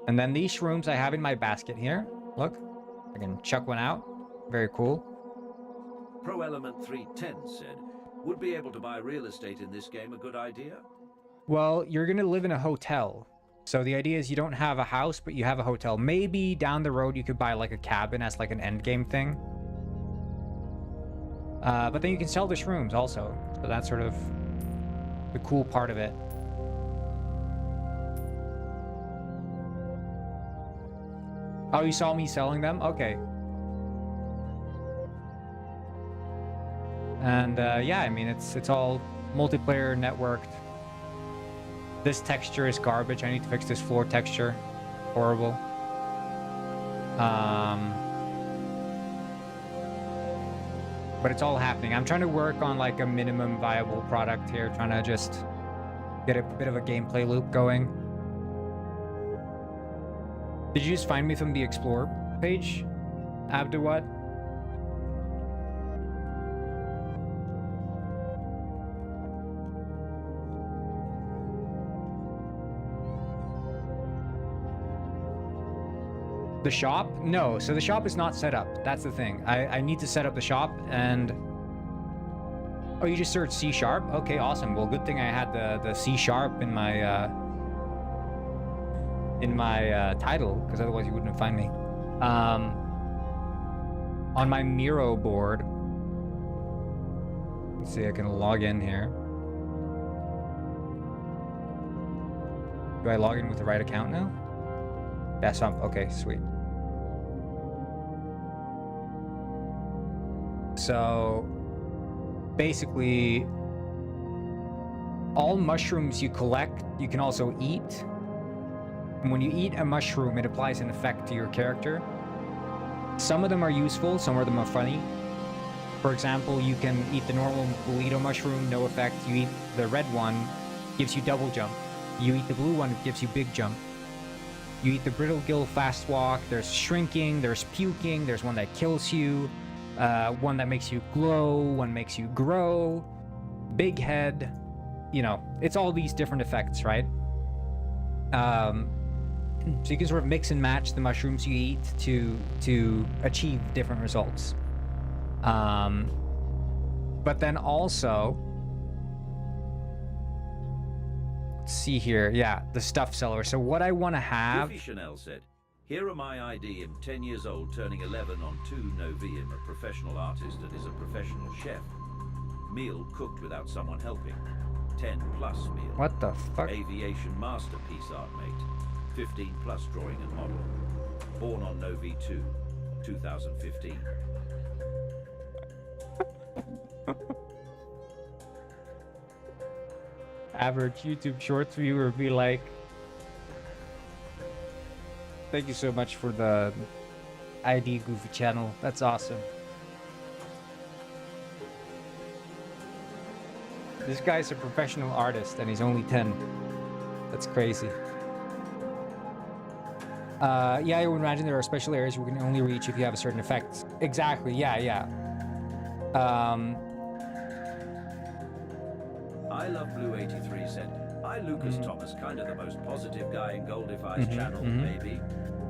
S1: And then these shrooms I have in my basket here. Look, I can chuck one out. Very cool.
S2: Pro Element 310 said, would be able to buy real estate in this game a good idea?
S1: Well, you're going to live in a hotel. So the idea is you don't have a house, but you have a hotel. Maybe down the road you could buy like a cabin as like an end game thing. But then you can sell the shrooms also. So that's sort of the cool part of it. Oh, you saw me selling them? Okay. And yeah, I mean, it's all multiplayer networked. This texture is garbage. I need to fix this floor texture. Horrible. But it's all happening. I'm trying to work on like a minimum viable product here, trying to just get a bit of a gameplay loop going. Did you just find me from the Explore page, Abduwat? The shop? No, so the shop is not set up. That's the thing. I need to set up the shop and... Oh, you just searched C#? Okay, awesome. Well, good thing I had the C# in my title, because otherwise you wouldn't find me. On my Miro board, let's see, I can log in here. Do I log in with the right account now? That's okay, sweet. So basically, all mushrooms you collect, you can also eat. And when you eat a mushroom, it applies an effect to your character. Some of them are useful, some of them are funny. For example, you can eat the normal burrito mushroom, no effect. You eat the red one, gives you double jump. You eat the blue one, it gives you big jump. You eat the brittle gill fast walk, there's shrinking, there's puking, there's one that kills you, one that makes you glow, one makes you grow, big head, you know, it's all these different effects, right? So you can sort of mix and match the mushrooms you eat to achieve different results. But then also, let's see here, yeah, the stuff seller. So what I want to have...
S2: Goofy Chanel said, here are my ID. I'm 10 years old, turning 11 on 2 Novium, a professional artist and is a professional chef. Meal cooked without someone helping. 10 plus meal.
S1: What the fuck?
S2: Aviation masterpiece art mate. 15 plus drawing and model. Born on Novi 2, 2015.
S1: Average YouTube Shorts viewer be like, thank you so much for the ID Goofy channel. That's awesome. This guy's a professional artist and he's only 10. That's crazy. Yeah, I would imagine there are special areas we can only reach if you have a certain effect. Exactly, yeah.
S2: I Love Blue 83 said, "Hi Lucas Thomas, kind of the most positive guy in Goldify's channel, maybe.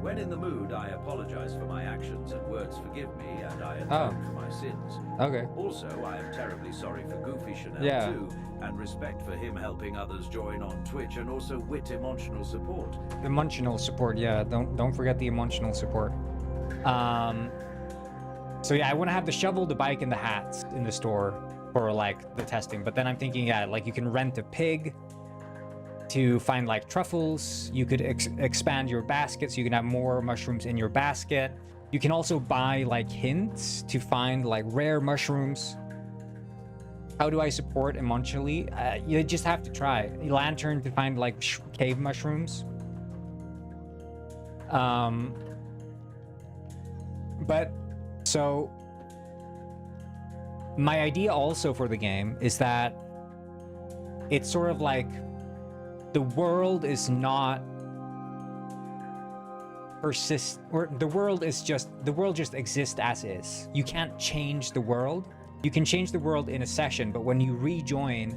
S2: When in the mood, I apologize for my actions and words forgive me, and I atone for my sins.
S1: Okay.
S2: Also, I am terribly sorry for Goofy Chanel too, and respect for him helping others join on Twitch, and also wit emotional support."
S1: Emotional support, yeah. Don't forget the emotional support. So yeah, I want to have the shovel, the bike, and the hats in the store for like the testing. But then I'm thinking, yeah, like you can rent a pig to find like truffles. You could expand your basket so you can have more mushrooms in your basket. You can also buy like hints to find like rare mushrooms. How do I support emotionally? You just have to try. Lantern to find like cave mushrooms. But so my idea also for the game is that it's sort of like the world is not the world just exists as is. You can't change the world. You can change the world in a session, but when you rejoin,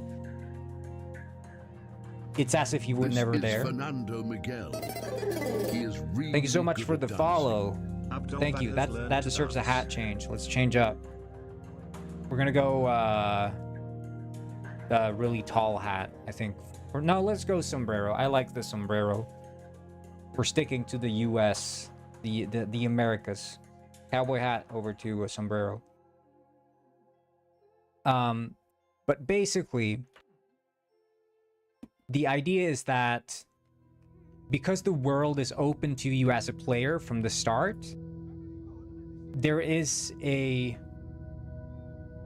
S1: it's as if you were never there.
S3: Fernando Miguel. He is really
S1: Thank you so much for the follow.
S3: Abdul
S1: Thank you. That deserves a hat change. Let's change up. We're gonna go the really tall hat, I think. Or no, let's go sombrero. I like the sombrero. We're sticking to the US, the Americas. Cowboy hat over to a sombrero. But basically, the idea is that because the world is open to you as a player from the start, there is a,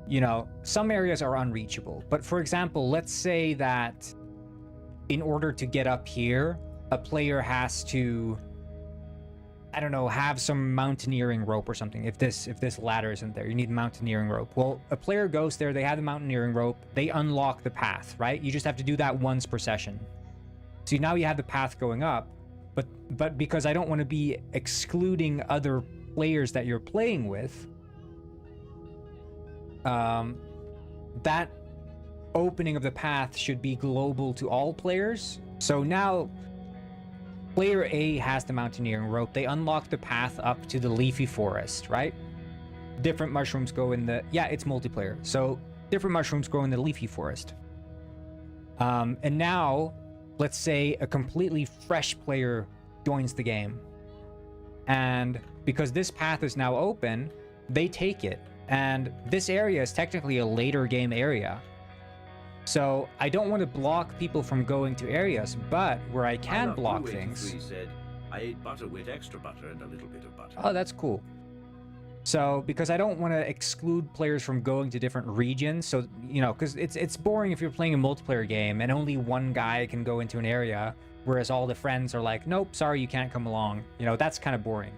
S1: you know, some areas are unreachable. But for example, let's say that in order to get up here, a player has to, I don't know, have some mountaineering rope or something. If this ladder isn't there, you need mountaineering rope. Well, a player goes there, they have the mountaineering rope, they unlock the path, right? You just have to do that once per session. So now you have the path going up, but because I don't want to be excluding other players that you're playing with, that opening of the path should be global to all players. So now player A has the mountaineering rope. They unlock the path up to the leafy forest, right? Different mushrooms go in the... Yeah, it's multiplayer. So different mushrooms grow in the leafy forest. And now, let's say a completely fresh player joins the game. And because this path is now open, they take it. And this area is technically a later game area. So I don't want to block people from going to areas, but where I can block things...
S2: Said, "I ate butter with extra butter and a little bit of butter."
S1: Oh, that's cool. So, because I don't want to exclude players from going to different regions, so, you know, because it's boring if you're playing a multiplayer game and only one guy can go into an area, whereas all the friends are like, nope, sorry, you can't come along. You know, that's kind of boring.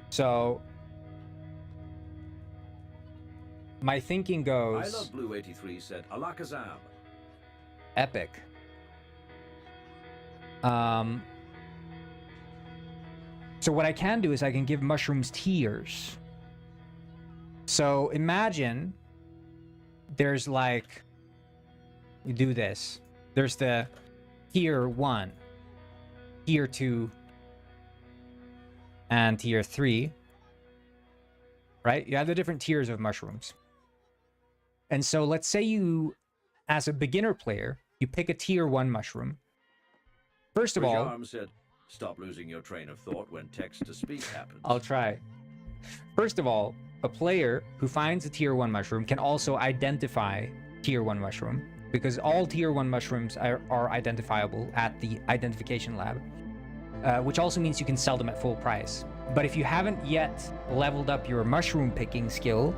S1: So... my thinking goes...
S2: I Love Blue 83 said, "Alakazam."
S1: Epic. So what I can do is I can give mushrooms tiers. So imagine there's like... you do this. There's the tier 1, tier 2, and tier 3. Right? You have the different tiers of mushrooms. And so let's say you, as a beginner player, you pick a tier 1 mushroom. First of all...
S2: Arm said, "Stop losing your train of thought when text to speak happens."
S1: I'll try. First of all, a player who finds a tier 1 mushroom can also identify tier 1 mushroom, because all tier 1 mushrooms are identifiable at the identification lab, which also means you can sell them at full price. But if you haven't yet leveled up your mushroom picking skill,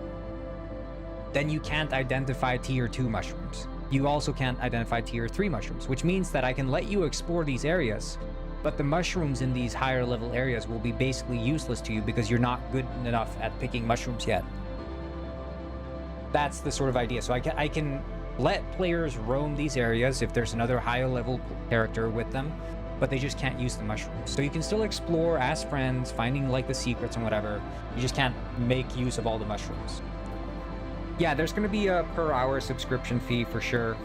S1: then you can't identify tier 2 mushrooms. You also can't identify tier 3 mushrooms, which means that I can let you explore these areas, but the mushrooms in these higher level areas will be basically useless to you because you're not good enough at picking mushrooms yet. That's the sort of idea. So I can let players roam these areas if there's another higher level character with them, but they just can't use the mushrooms. So you can still explore as friends, finding like the secrets and whatever. You just can't make use of all the mushrooms. Yeah, there's going to be a per hour subscription fee for sure.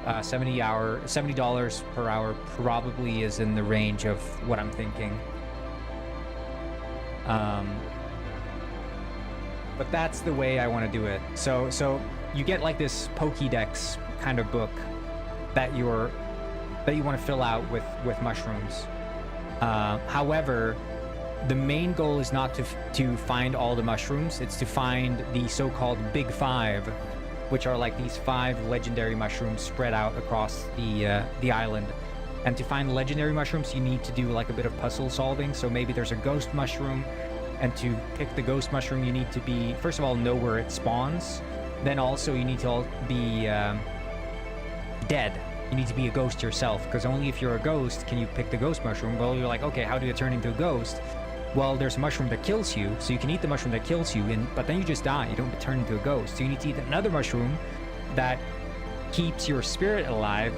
S1: $70 per hour probably is in the range of what I'm thinking. But that's the way I want to do it. So you get like this Pokédex kind of book that you want to fill out with mushrooms. However, the main goal is not to find all the mushrooms. It's to find the so-called Big Five, which are like these 5 legendary mushrooms spread out across the island. And to find legendary mushrooms, you need to do like a bit of puzzle solving. So maybe there's a ghost mushroom, and to pick the ghost mushroom, you need to be, first of all, know where it spawns. Then also you need to be dead. You need to be a ghost yourself, because only if you're a ghost can you pick the ghost mushroom. Well, you're like, okay, how do you turn into a ghost? Well, there's a mushroom that kills you, so you can eat the mushroom that kills you, but then you just die. You don't turn into a ghost. So you need to eat another mushroom that keeps your spirit alive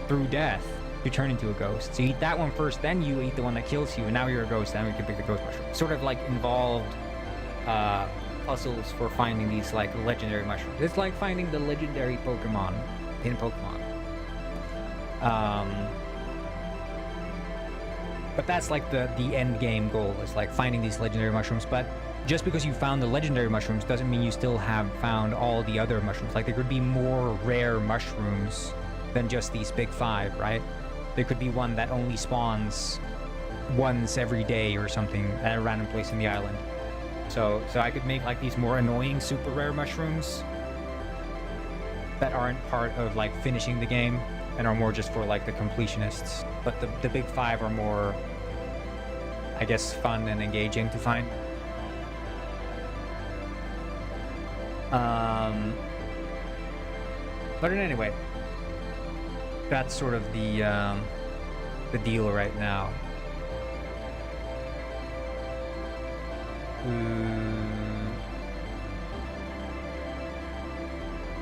S1: through death to turn into a ghost. So you eat that one first, then you eat the one that kills you, and now you're a ghost, then we can pick the ghost mushroom. Sort of like involved puzzles for finding these like legendary mushrooms. It's like finding the legendary Pokemon in Pokemon. But that's like the end game goal, is like finding these legendary mushrooms. But just because you found the legendary mushrooms doesn't mean you still have found all the other mushrooms. Like there could be more rare mushrooms than just these Big Five, right? There could be one that only spawns once every day or something at a random place in the island. So I could make like these more annoying super rare mushrooms that aren't part of like finishing the game and are more just for like the completionists. But the Big Five are more, I guess, fun and engaging to find. But in any way, that's sort of the deal right now.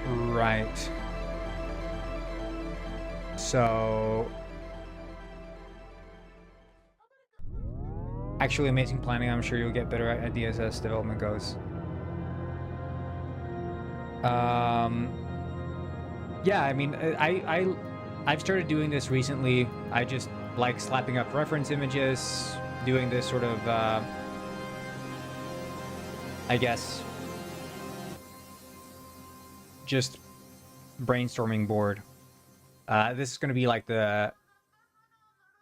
S1: Right. So, actually amazing planning. I'm sure you'll get better ideas as development goes. Yeah, I mean, I've started doing this recently. I just like slapping up reference images, doing this sort of, I guess, just brainstorming board. This is going to be like the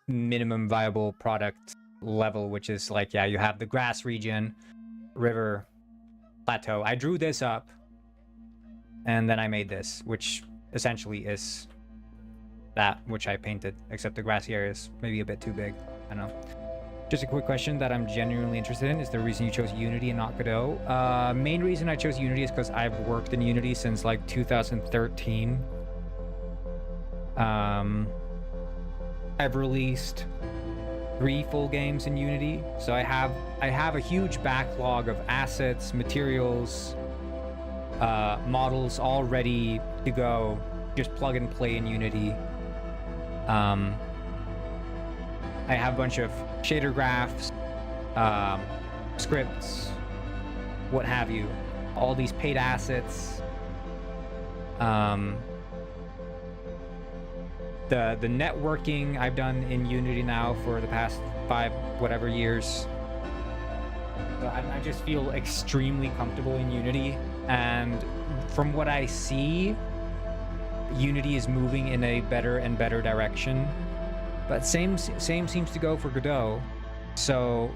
S1: minimum viable product level, which is like, yeah, you have the grass region, river, plateau. I drew this up, and then I made this, which essentially is that which I painted, except the grassy area is maybe a bit too big. I don't know. Just a quick question that I'm genuinely interested in is the reason you chose Unity and not Godot. Main reason I chose Unity is because I've worked in Unity since like 2013. I've released 3 full games in Unity, so I have a huge backlog of assets, materials, models all ready to go. Just plug and play in Unity. I have a bunch of shader graphs, scripts, what have you, all these paid assets. The networking I've done in Unity now for the past 5 whatever years. So I just feel extremely comfortable in Unity, and from what I see, Unity is moving in a better and better direction. But same seems to go for Godot. So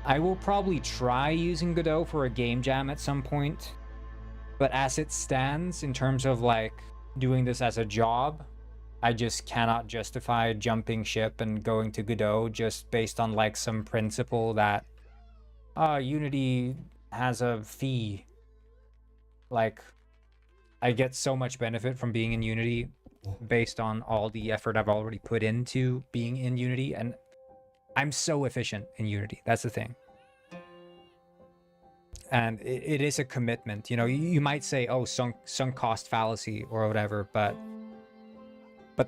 S1: I will probably try using Godot for a game jam at some point, but as it stands, in terms of like doing this as a job, I just cannot justify jumping ship and going to Godot just based on like some principle that Unity has a fee. Like, I get so much benefit from being in Unity based on all the effort I've already put into being in Unity, and I'm so efficient in Unity. That's the thing. And it is a commitment. You know, you might say, oh, sunk cost fallacy or whatever, but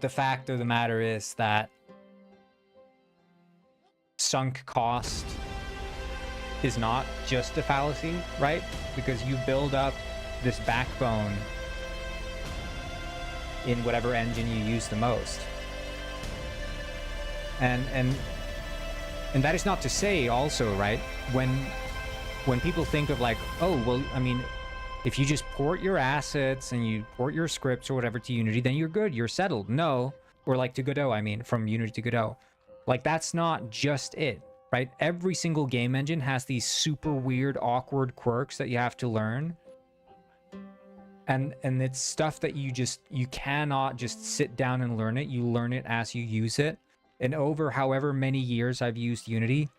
S1: the fact of the matter is that sunk cost is not just a fallacy, right? Because you build up this backbone in whatever engine you use the most. And that is not to say also, right, when people think of like, oh, well, I mean, if you just port your assets and you port your scripts or whatever to Unity, then you're good, you're settled. No, or like to Godot, I mean, from Unity to Godot. Like, that's not just it, right? Every single game engine has these super weird, awkward quirks that you have to learn. And it's stuff that you cannot just sit down and learn it. You learn it as you use it. And over however many years I've used Unity,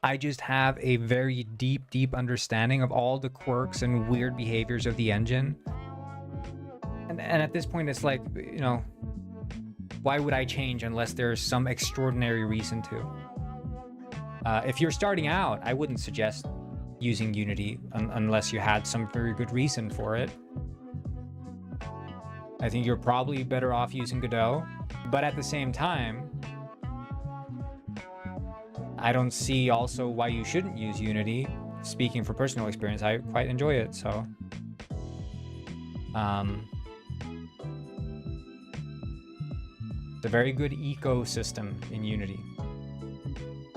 S1: I just have a very deep understanding of all the quirks and weird behaviors of the engine. And at this point, it's like, you know, why would I change unless there's some extraordinary reason to? If you're starting out, I wouldn't suggest using Unity unless you had some very good reason for it. I think you're probably better off using Godot, but at the same time, I don't see also why you shouldn't use Unity. Speaking from personal experience, I quite enjoy it, so. It's a very good ecosystem in Unity.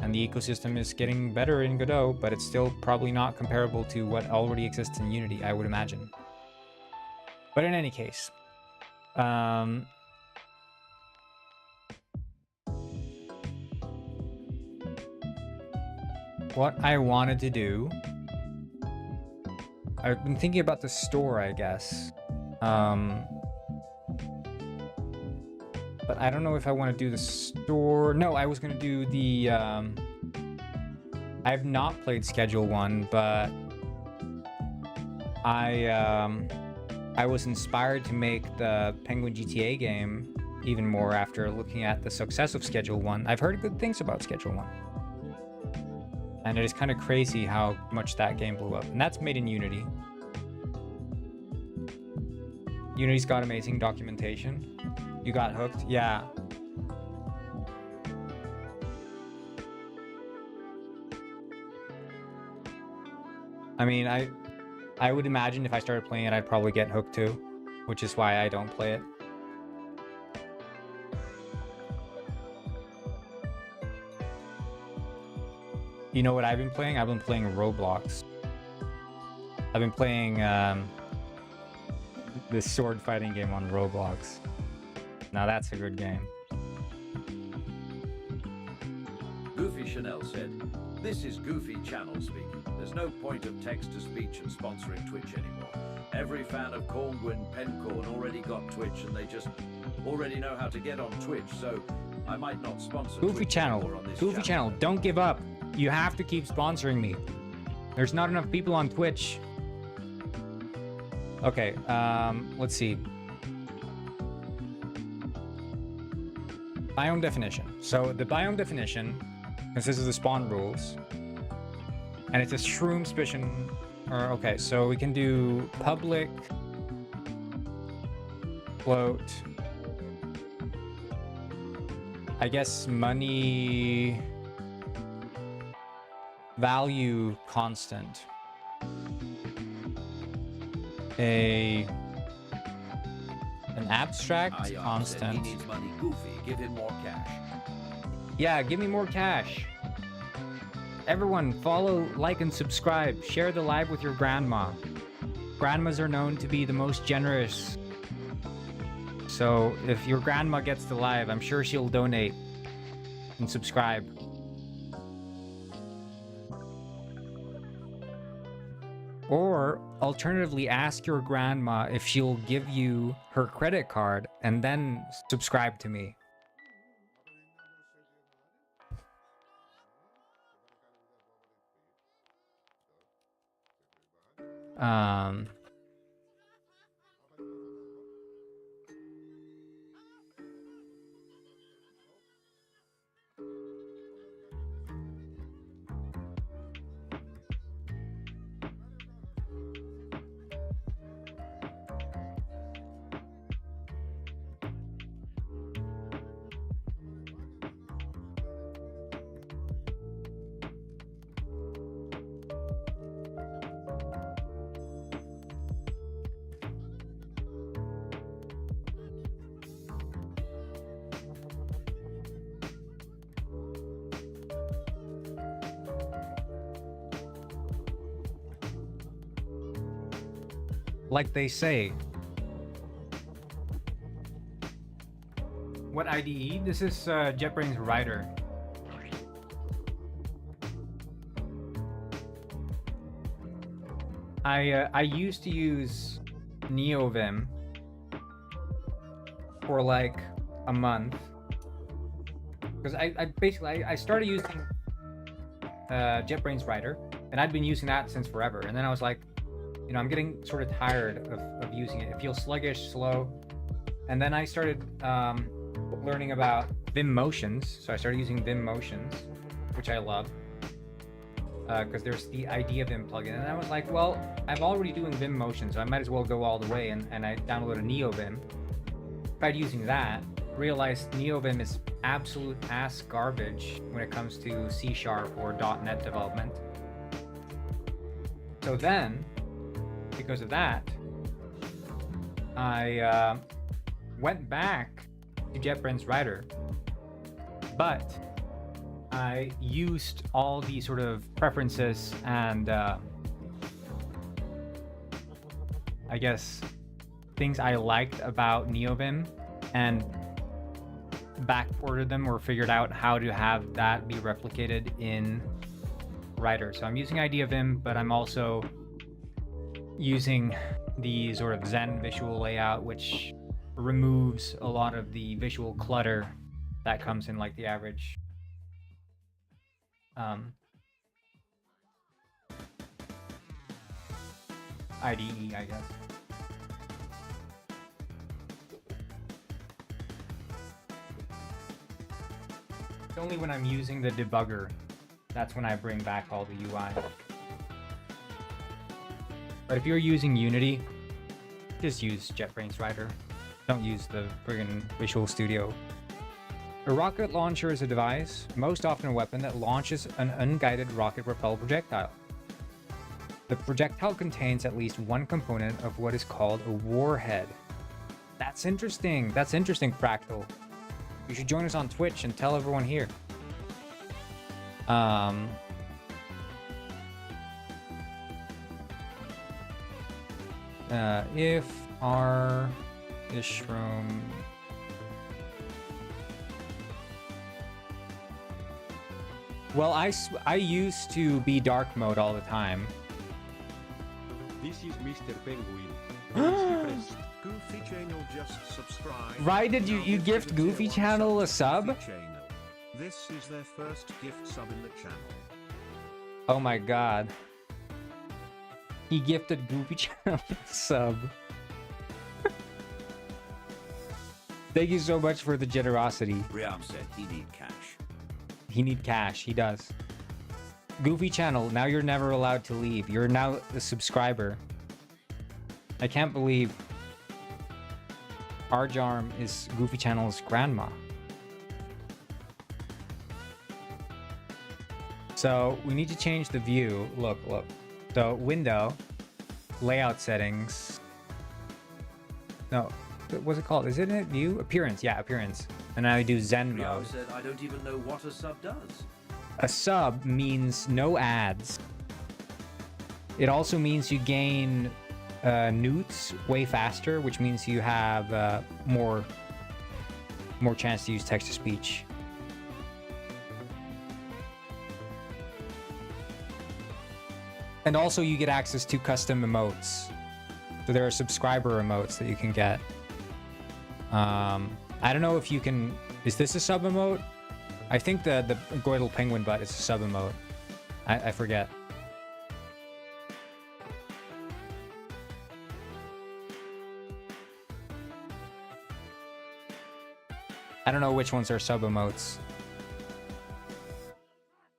S1: And the ecosystem is getting better in Godot, but it's still probably not comparable to what already exists in Unity, I would imagine. But in any case, what I wanted to do, I've been thinking about the store, I guess. But I don't know if I want to do the store. No, I was going to do the... I've not played Schedule 1, but I was inspired to make the Penguin GTA game even more after looking at the success of Schedule 1. I've heard good things about Schedule 1. And it is kind of crazy how much that game blew up. And that's made in Unity. Unity's got amazing documentation. You got hooked? Yeah. I mean, I would imagine if I started playing it, I'd probably get hooked too, which is why I don't play it. You know what I've been playing? I've been playing Roblox. I've been playing this sword fighting game on Roblox. Now that's a good game.
S2: Goofy Chanel said, "This is Goofy Channel speaking. There's no point of text-to-speech and sponsoring Twitch anymore. Every fan of Corngwyn Pencorn already got Twitch and they just already know how to get on Twitch, so I might not sponsor
S1: Goofy
S2: Twitch
S1: Channel.
S2: anymore on this
S1: Goofy Channel, don't give up. You have to keep sponsoring me. There's not enough people on Twitch." Okay, let's see. Biome definition. So the biome definition consists of the spawn rules. And it's a shroom suspicion. Or okay, so we can do public float. I guess money value constant. An abstract constant.
S2: He needs money. Goofy, give him more cash.
S1: Yeah, give me more cash. Everyone, follow, like, and subscribe. Share the live with your grandma. Grandmas are known to be the most generous. So if your grandma gets the live, I'm sure she'll donate and subscribe. Or alternatively, ask your grandma if she'll give you her credit card and then subscribe to me. Like they say. What IDE? This is JetBrains Writer. I used to use NeoVim for like a month because I basically started using JetBrains Writer, and I'd been using that since forever. And then I was like, you know, I'm getting sort of tired of using it. It feels sluggish, slow. And then I started learning about Vim Motions. So I started using Vim Motions, which I love. Because there's the IdeaVim plugin. And I was like, well, I'm already doing Vim Motion, so I might as well go all the way. And I downloaded NeoVim. Tried using that. Realized NeoVim is absolute ass garbage when it comes to C# or .NET development. So then, because of that, I went back to JetBrains Writer, but I used all the sort of preferences and I guess things I liked about NeoVim and backported them or figured out how to have that be replicated in Writer. So I'm using IdeaVim, but I'm also using the sort of Zen visual layout, which removes a lot of the visual clutter that comes in like the average IDE, I guess. It's only when I'm using the debugger, that's when I bring back all the UI. But if you're using Unity, just use JetBrains Writer. Don't use the friggin' Visual Studio. A rocket launcher is a device, most often a weapon, that launches an unguided rocket-propelled projectile. The projectile contains at least one component of what is called a warhead. That's interesting. That's interesting, Fractal. You should join us on Twitch and tell everyone here. If our Ishroom... Well, I used to be dark mode all the time.
S4: This is Mr. Penguin.
S5: Goofy Channel just subscribed.
S1: Right, did you gift Goofy Channel a sub?
S5: This is their first gift sub in the channel.
S1: Oh my god. He gifted Goofy Channel a sub. Thank you so much for the generosity.
S2: Riam said he need cash.
S1: He need cash, he does. Goofy Channel, now you're never allowed to leave. You're now a subscriber. I can't believe Arjarm is Goofy Channel's grandma. So we need to change the view. Look. So window, layout settings. No, what's it called? Is it in view? Appearance, yeah, appearance. And now I do Zen
S2: Riam
S1: mode.
S2: said, I don't even know what a sub does.
S1: A sub means no ads. It also means you gain newts way faster, which means you have more chance to use text-to-speech. And also you get access to custom emotes. So there are subscriber emotes that you can get. I don't know if you can... Is this a sub emote? I think the Goidal Penguin butt is a sub emote. I forget. I don't know which ones are sub emotes.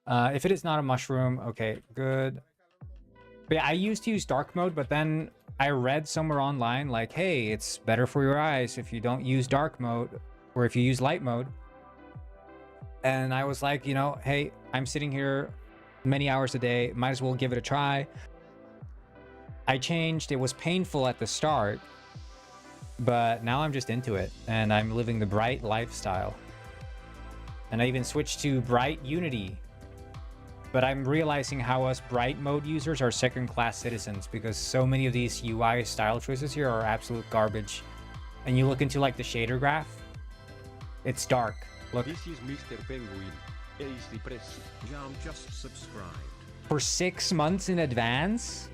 S1: If it is not a mushroom, okay, good. But yeah, I used to use dark mode, but then I read somewhere online like, hey, it's better for your eyes if you don't use dark mode or if you use light mode. And I was like, you know, hey, I'm sitting here many hours a day, might as well give it a try. I changed. It was painful at the start, but now I'm just into it and I'm living the bright lifestyle. And I even switched to bright Unity. But I'm realizing how us bright mode users are second-class citizens because so many of these UI style choices here are absolute garbage. And you look into like the shader graph, it's dark. Look,
S4: This is Mr. Penguin. He is depressed.
S5: Jam just subscribed.
S1: for 6 months in advance?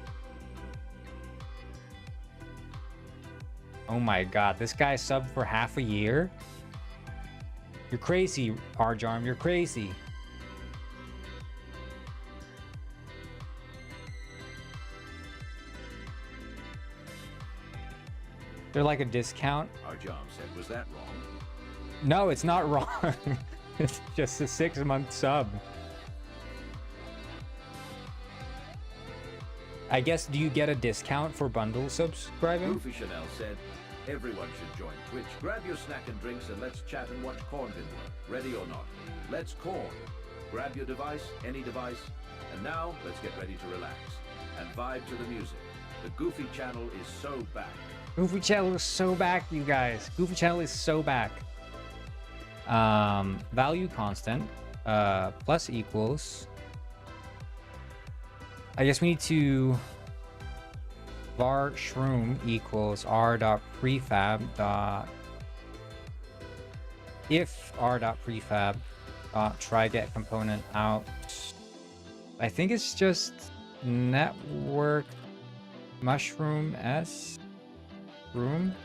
S1: Oh my god, this guy subbed for half a year? You're crazy, Arjarm, you're crazy. They're like a discount.
S2: Arjam said, was that wrong?
S1: No, it's not wrong. It's just a 6-month sub. I guess, do you get a discount for bundle subscribing?
S2: Goofy Chanel said, everyone should join Twitch. Grab your snack and drinks and let's chat and watch Corn Bingo. Ready or not? Let's Corn. Grab your device, any device. And now, let's get ready to relax and vibe to the music. The Goofy channel is so back.
S1: Goofy channel is so back, you guys. Goofy channel is so back. Value constant. Plus equals. I guess we need to var shroom equals r.prefab dot if r.prefab dot try get component out. I think it's just network mushroom s room.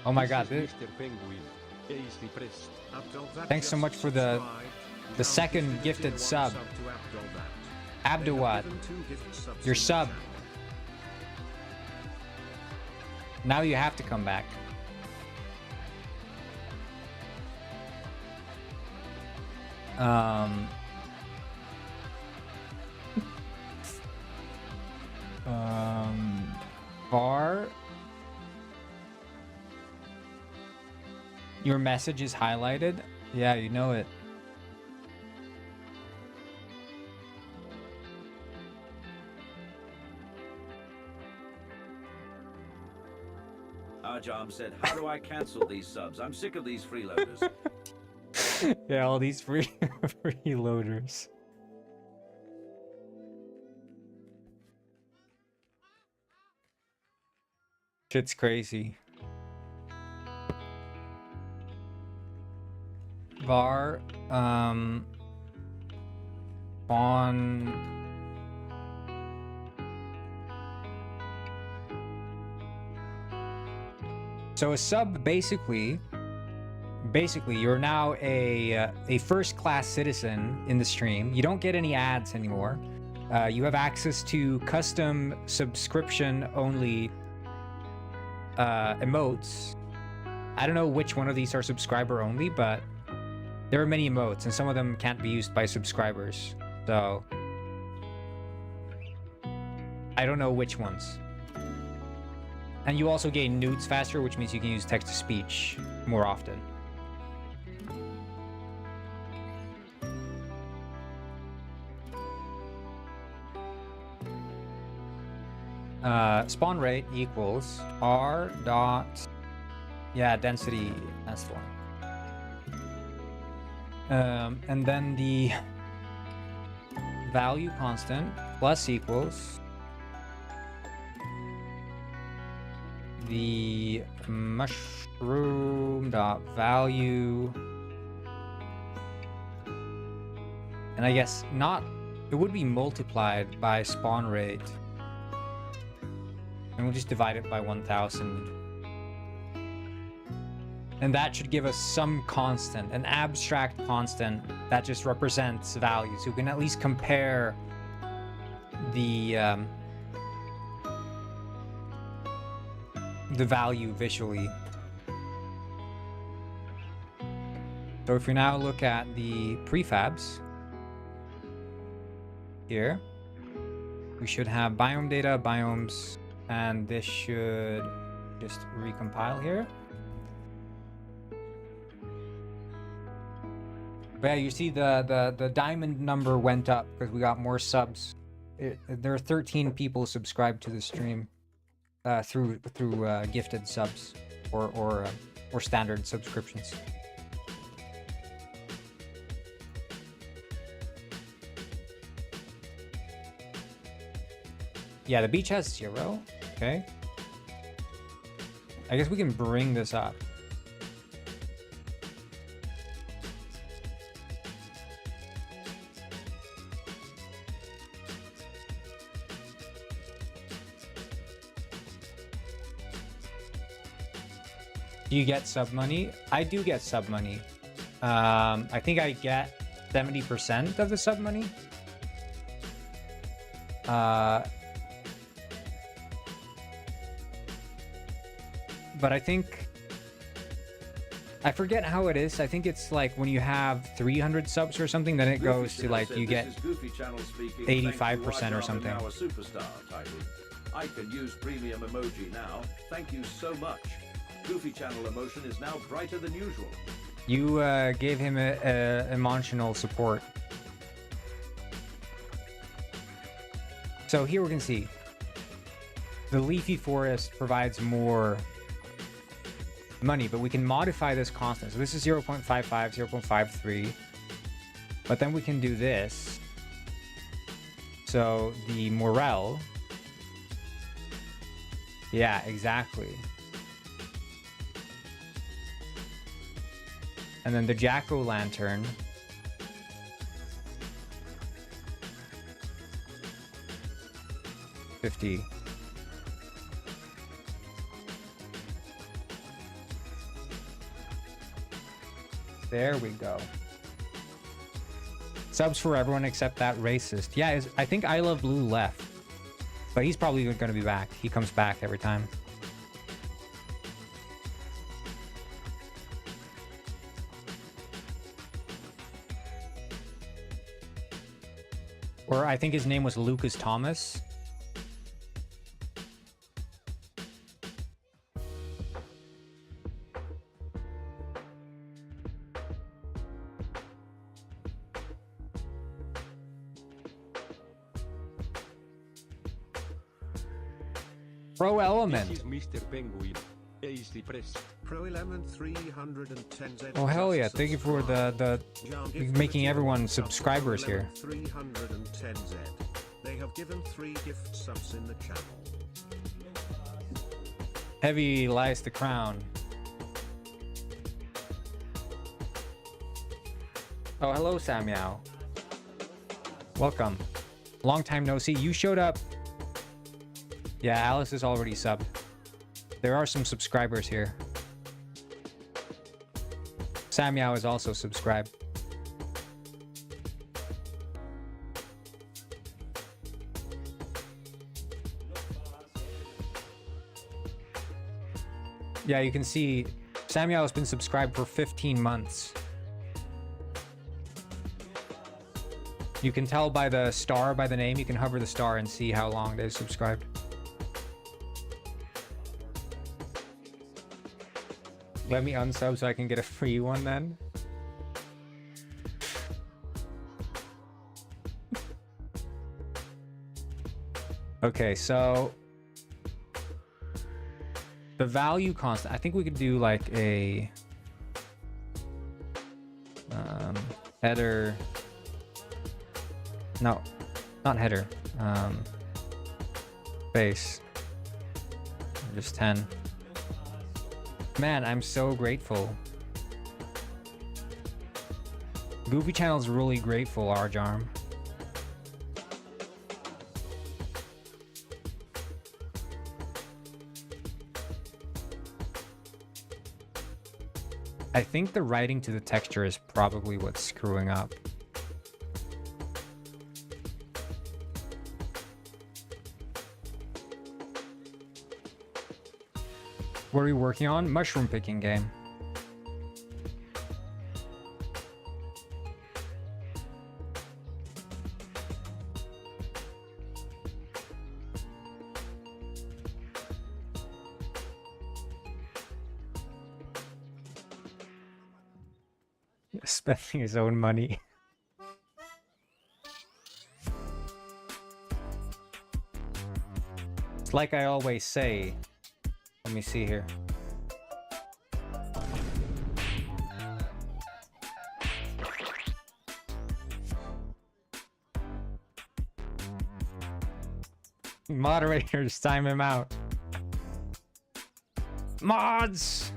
S1: Oh my god,
S4: This is Mr. Penguin. He is depressed.
S1: Thanks so much for the second gifted sub. Abdulwad, your sub. Now you have to come back. Var. Your message is highlighted? Yeah, you know it.
S2: Arjam said, how do I cancel these subs? I'm sick of these freeloaders.
S1: Yeah, all these freeloaders. Shit's crazy. Var, on. So a sub basically you're now a first-class citizen in the stream. You don't get any ads anymore. You have access to custom subscription-only emotes. I don't know which one of these are subscriber-only, but there are many emotes, and some of them can't be used by subscribers. So I don't know which ones. And you also gain nudes faster, which means you can use text-to-speech more often. Spawn rate equals r dot... Yeah, density, that's the one. And then the value constant plus equals the mushroom dot value, and I guess not, it would be multiplied by spawn rate, and we'll just divide it by 1000, and that should give us some constant, an abstract constant that just represents values, so we can at least compare the value visually. So if we now look at the prefabs here, we should have biome data, biomes, and this should just recompile here. But yeah, you see the diamond number went up because we got more subs. There are 13 people subscribed to the stream through gifted subs or standard subscriptions. Yeah, the beach has 0. Okay. I guess we can bring this up. Do you get sub money? I do get sub money. I think I get 70% of the sub money. But I think, I forget how it is. I think it's like when you have 300 subs or something, then it goes to like you get 85% or something.
S2: Now a superstar title. I can use premium emoji now. Thank you so much. Goofy Channel emotion is now brighter than usual.
S1: You gave him a emotional support. So here we can see the leafy forest provides more money, but we can modify this constant. So this is 0.55, 0.53, but then we can do this. So the morel, yeah, exactly. And then the jack-o'-lantern, $50. There we go. Subs for everyone except that racist. Yeah, I think I Love Blue left, but he's probably going to be back. He comes back every time. Or I think his name was Lucas Thomas. Pro Element.
S4: This is Mr. Penguin. Ace depressed.
S5: Pro Element 310Z.
S1: Oh hell yeah! Thank you for the making everyone subscribers here.
S5: 310Z. They have given 3 gift subs in the channel.
S1: Heavy lies the crown. Oh hello Samyao. Welcome. Long time no see. You showed up. Yeah, Alice is already subbed. There are some subscribers here. Samyao is also subscribed. Yeah, you can see Samyao has been subscribed for 15 months. You can tell by the star, by the name, you can hover the star and see how long they've subscribed. Let me unsub so I can get a free one then. Okay, so the value constant, I think we could do like a header. No, Not header. Base. Just 10. Man, I'm so grateful. Goofy Channel's really grateful, Arjarm. I think the writing to the texture is probably what's screwing up. What are you working on? Mushroom picking game. Spending his own money. It's like I always say. Let me see here. Moderators, time him out. Mods!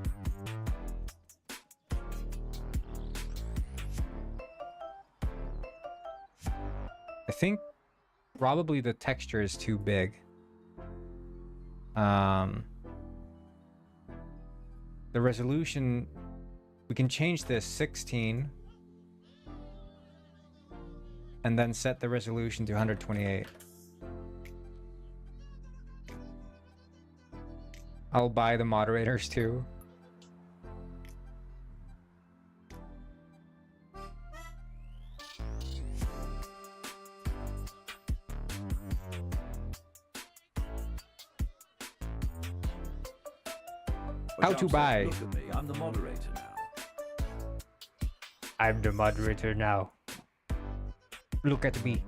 S1: I think probably the texture is too big. The resolution, we can change this 16 and then set the resolution to 128. I'll buy the moderators too. How to buy?
S2: Look at me, I'm the moderator now.
S1: I'm the moderator now. Look at me.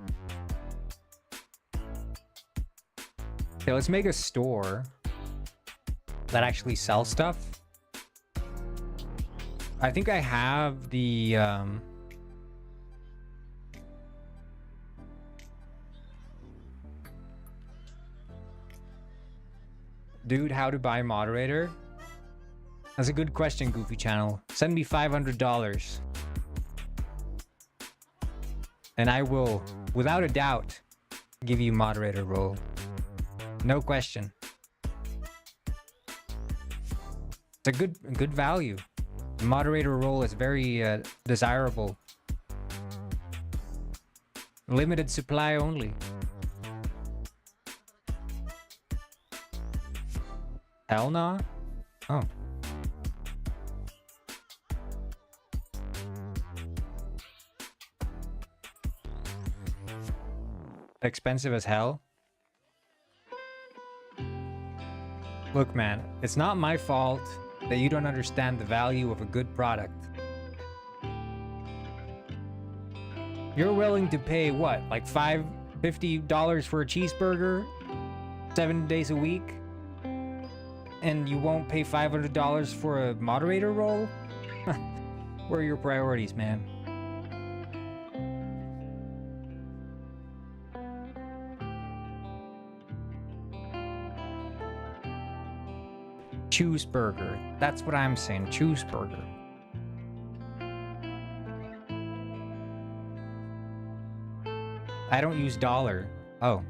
S1: Okay, let's make a store that actually sells stuff. I think I have the dude, how to buy moderator? That's a good question, Goofy Channel. Send me $500. And I will, without a doubt, give you moderator role. No question. It's a good value. The moderator role is very desirable. Limited supply only. Hell nah? Oh. Expensive as hell. Look, man, it's not my fault that you don't understand the value of a good product. You're willing to pay what, like $50 for a cheeseburger 7 days a week? And you won't pay $500 for a moderator role? Where are your priorities, man? Cheeseburger. That's what I'm saying. Cheeseburger. I don't use dollar. Oh.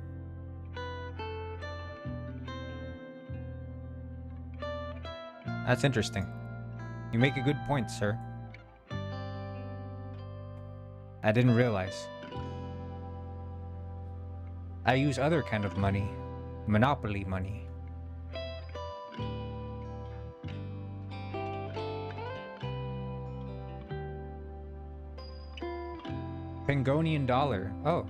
S1: That's interesting. You make a good point, sir. I didn't realize. I use other kind of money. Monopoly money. Pangonian dollar. Oh.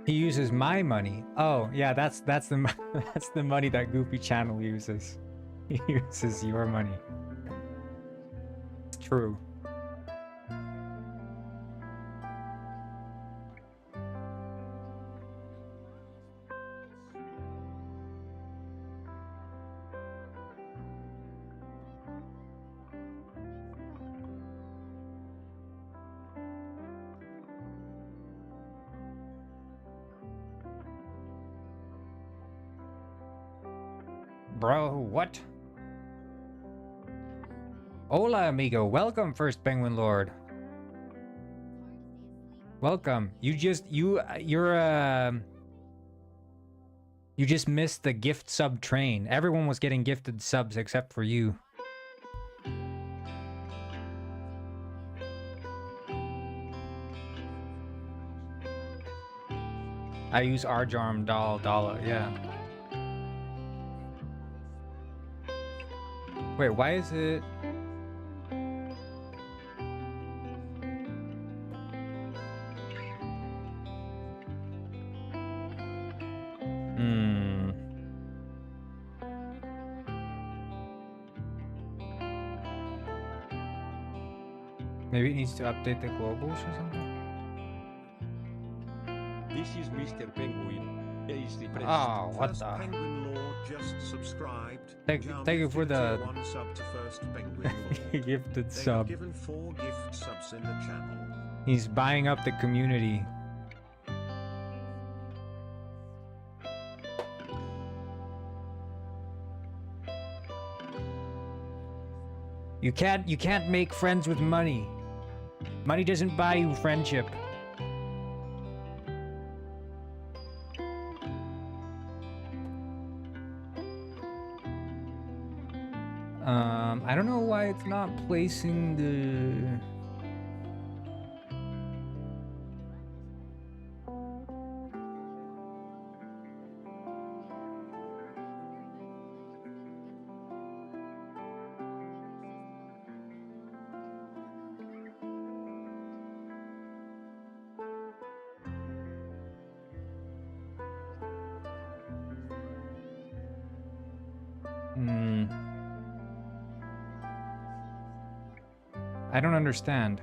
S1: He uses my money. Oh, yeah, that's the that's the money that Goofy Channel uses. He uses your money. That's true. Bro, what? Hola, amigo. Welcome, First Penguin Lord. Welcome. You just missed the gift sub train. Everyone was getting gifted subs except for you. I use Arjarm Dala, yeah. Wait, why is it? Maybe it needs to update the globals or something?
S4: This is Mr. Penguin. Is the president.
S1: Oh, what
S5: First
S1: the?
S5: Penguin Lord just subscribed.
S1: Thank
S5: Jam
S1: you for the
S5: 51 sub to First Penguin Lord.
S1: gifted
S5: They have
S1: sub.
S5: given 4 gift subs in the channel.
S1: He's buying up the community. You can't make friends with money. Money doesn't buy you friendship. I don't know why it's not placing the... I don't understand.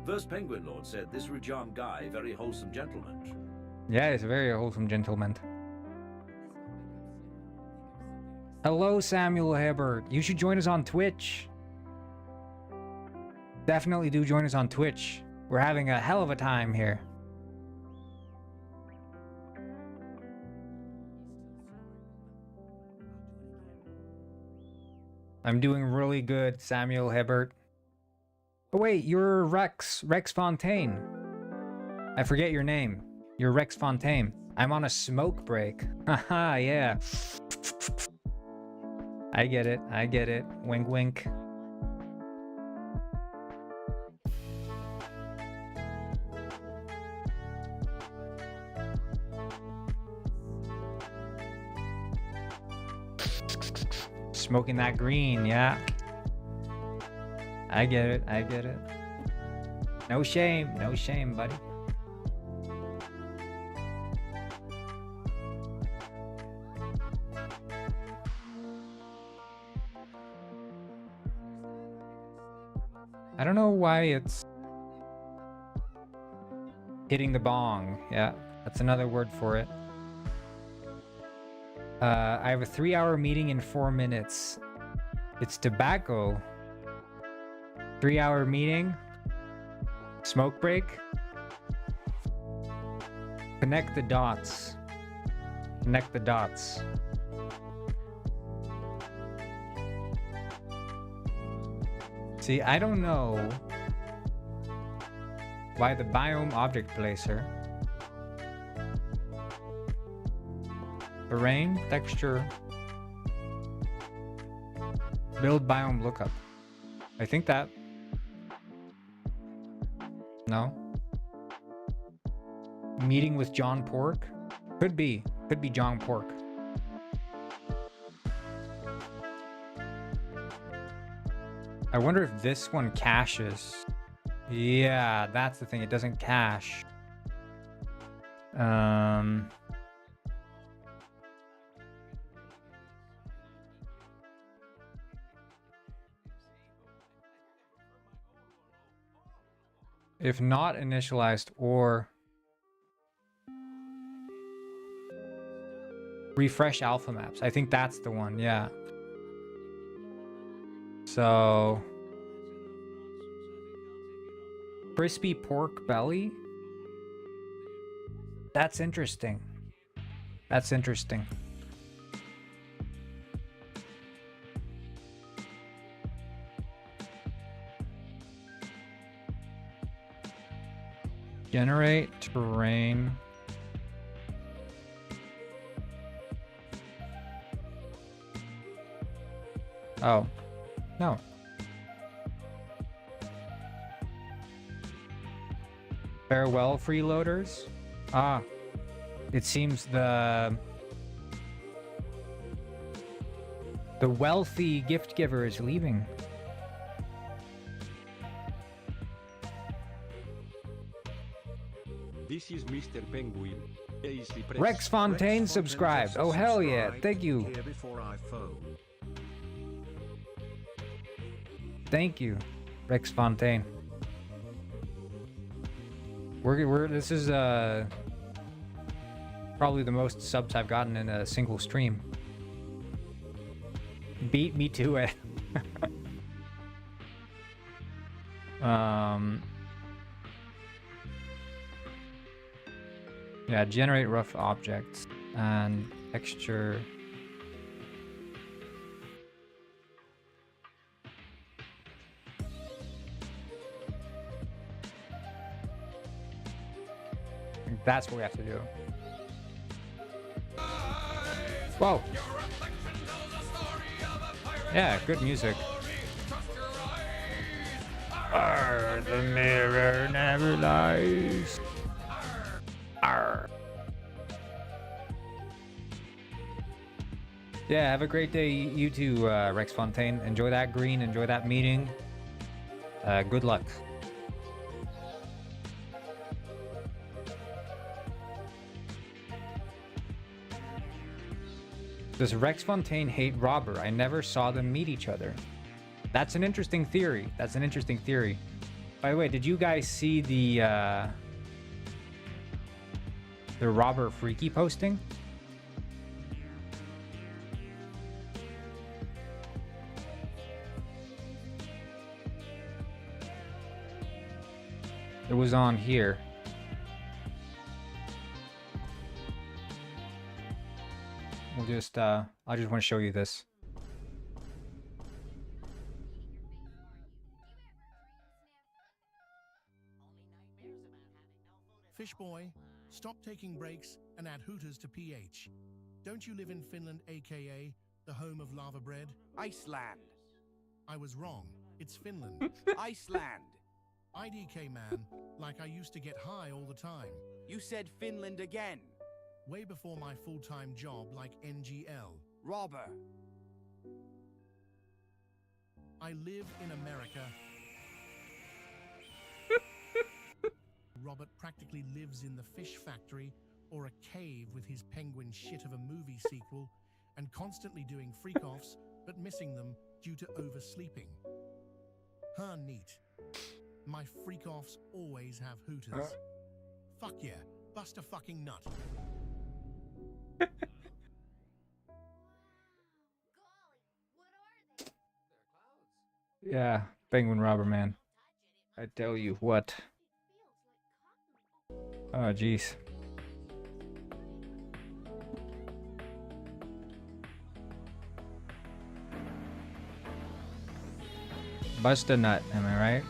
S2: First Penguin Lord said this Rajam guy, very wholesome gentleman.
S1: Yeah, he's a very wholesome gentleman. Hello, Samuel Hebert. You should join us on Twitch. Definitely do join us on Twitch. We're having a hell of a time here. I'm doing really good, Samuel Hebert. Oh wait, you're Rex Fontaine. I forget your name. You're Rex Fontaine. I'm on a smoke break. Haha, yeah. I get it. Wink wink. Smoking that green, yeah. I get it. No shame, buddy. I don't know why it's hitting the bong. Yeah, that's another word for it. I have a 3-hour meeting in 4 minutes. It's tobacco. 3-hour meeting. Smoke break. Connect the dots. Connect the dots. See, I don't know why the biome object placer, terrain, texture, build biome lookup. I think that, no. Meeting with John Pork? Could be John Pork. I wonder if this one caches. Yeah, that's the thing. It doesn't cache. If not initialized or refresh alpha maps. I think that's the one, yeah. So crispy pork belly. That's interesting. That's interesting. Generate terrain. Oh, no. Farewell, freeloaders. Ah, it seems the wealthy gift giver is leaving.
S4: This is Mr. Penguin. Is the
S1: Rex
S5: Rex
S1: Fontaine
S5: Fontaine
S1: subscribed.
S5: just
S1: Oh hell yeah!
S5: subscribed.
S1: Thank you,
S5: Here before I phone.
S1: thank you, Rex Fontaine. We're this is probably the most subs I've gotten in a single stream. Beat me to it. Yeah, generate rough objects and texture. I think that's what we have to do. Whoa. Yeah, good music. Arr, the mirror never lies. Arr. Yeah, have a great day, you too, Rex Fontaine. Enjoy that green, enjoy that meeting. Good luck. Does Rex Fontaine hate Robber? I never saw them meet each other. That's an interesting theory. That's an interesting theory. By the way, did you guys see the Robber Freaky posting? It was on here. We'll just I just want to show you this.
S6: Fish boy, stop taking breaks and add Hooters to PH. Don't you live in Finland, aka the home of lava bread?
S7: Iceland.
S6: I was wrong. It's Finland.
S7: Iceland.
S6: IDK man, like I used to get high all the time.
S7: You said Finland again.
S6: Way before my full-time job like NGL.
S7: Robber.
S6: I live in America. Robert practically lives in the fish factory or a cave with his penguin shit of a movie sequel and constantly doing freak-offs but missing them due to oversleeping. Huh, neat. My freak-offs always have Hooters. Fuck yeah, bust a fucking nut.
S1: Yeah, Penguin Robber, man. I tell you what. Oh, jeez. Bust a nut, am I right?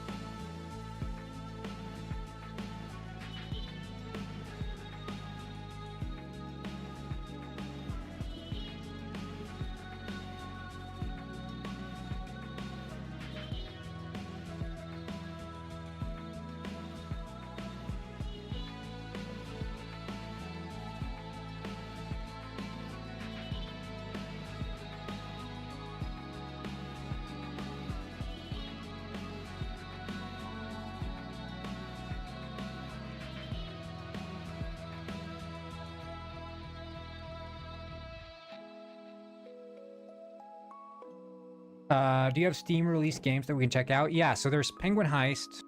S1: Do you have Steam released games that we can check out? Yeah, so there's Penguin Heist.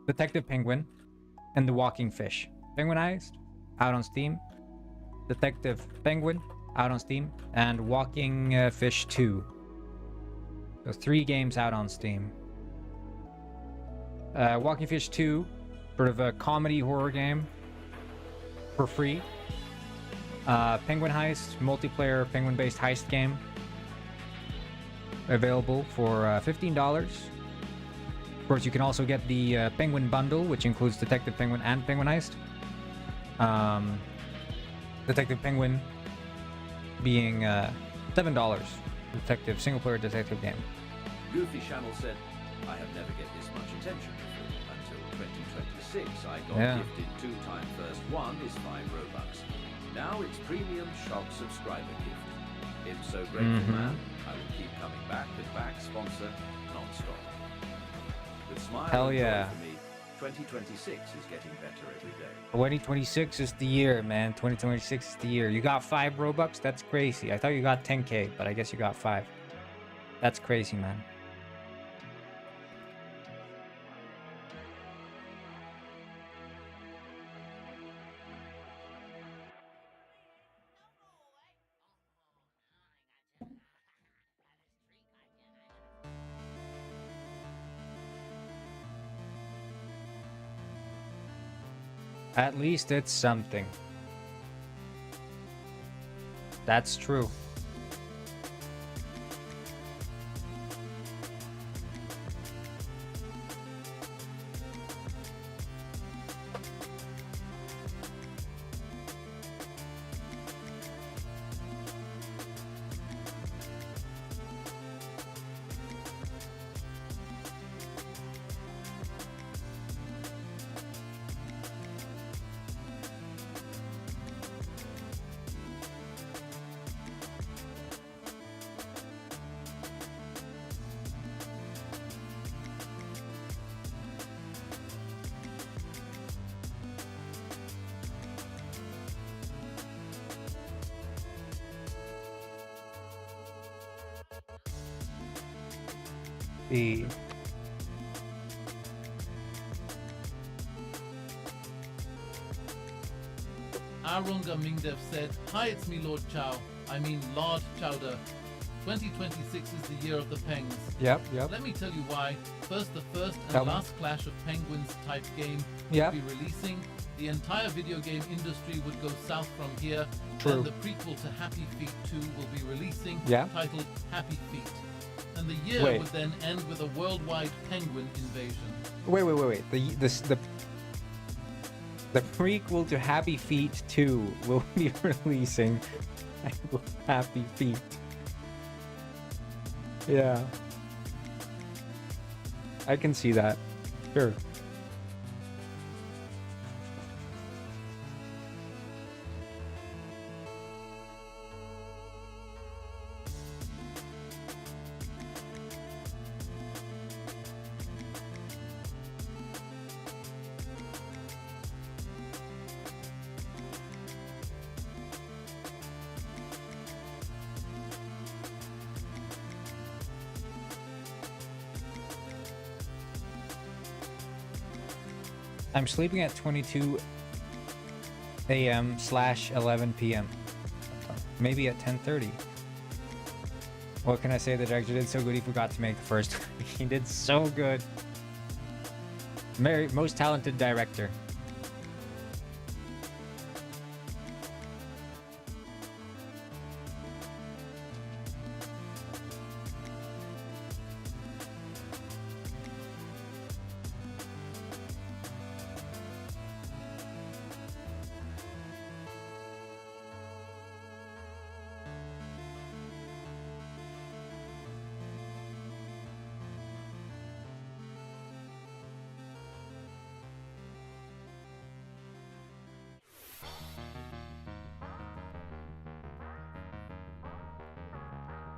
S1: Detective Penguin, and The Walking Fish. Penguin Heist, out on Steam. Detective Penguin, out on Steam. And Walking Fish 2. So 3 games out on Steam. Walking Fish 2, sort of a comedy horror game for free. Penguin Heist, multiplayer penguin-based heist game. Available for $15. Of course, you can also get the Penguin Bundle, which includes Detective Penguin and Penguin Heist. Detective Penguin being $7. Detective single-player detective game.
S2: Goofy Channel said, I have never get this much attention before. Until 2026, I got gifted 2 times first. 1 is 5 Robux. Now it's premium shop subscriber gift. I'm so grateful, man. I will keep coming back and back, sponsor, non-stop. With smile
S1: Hell
S2: and joy
S1: yeah.
S2: for me, 2026 is getting better every day.
S1: 2026 is the year, man. 2026 is the year. You got 5 Robux? That's crazy. I thought you got 10k, but I guess you got 5. That's crazy, man. At least it's something. That's true. The
S8: GameDev said, "Hi, it's me, Lord Chow. I mean, Lord Chowder. 2026 is the year of the pengs.
S1: Yep.
S8: Let me tell you why. First, the first and
S1: Tell me.
S8: last Clash of Penguins type game
S1: Yep.
S8: would be releasing. The entire video game industry would go south from here.
S1: True.
S8: Then the prequel to Happy Feet 2 will be releasing,
S1: Yeah.
S8: titled Happy Feet. And the year
S1: Wait.
S8: would then end with a worldwide penguin invasion.
S1: Wait. The prequel to Happy Feet 2 will be releasing. Happy Feet. Yeah. I can see that. Sure. I'm sleeping at 22 a.m. / 11 p.m. Maybe at 10:30. What can I say? The director did so good he forgot to make the first. He did so good. Most talented director.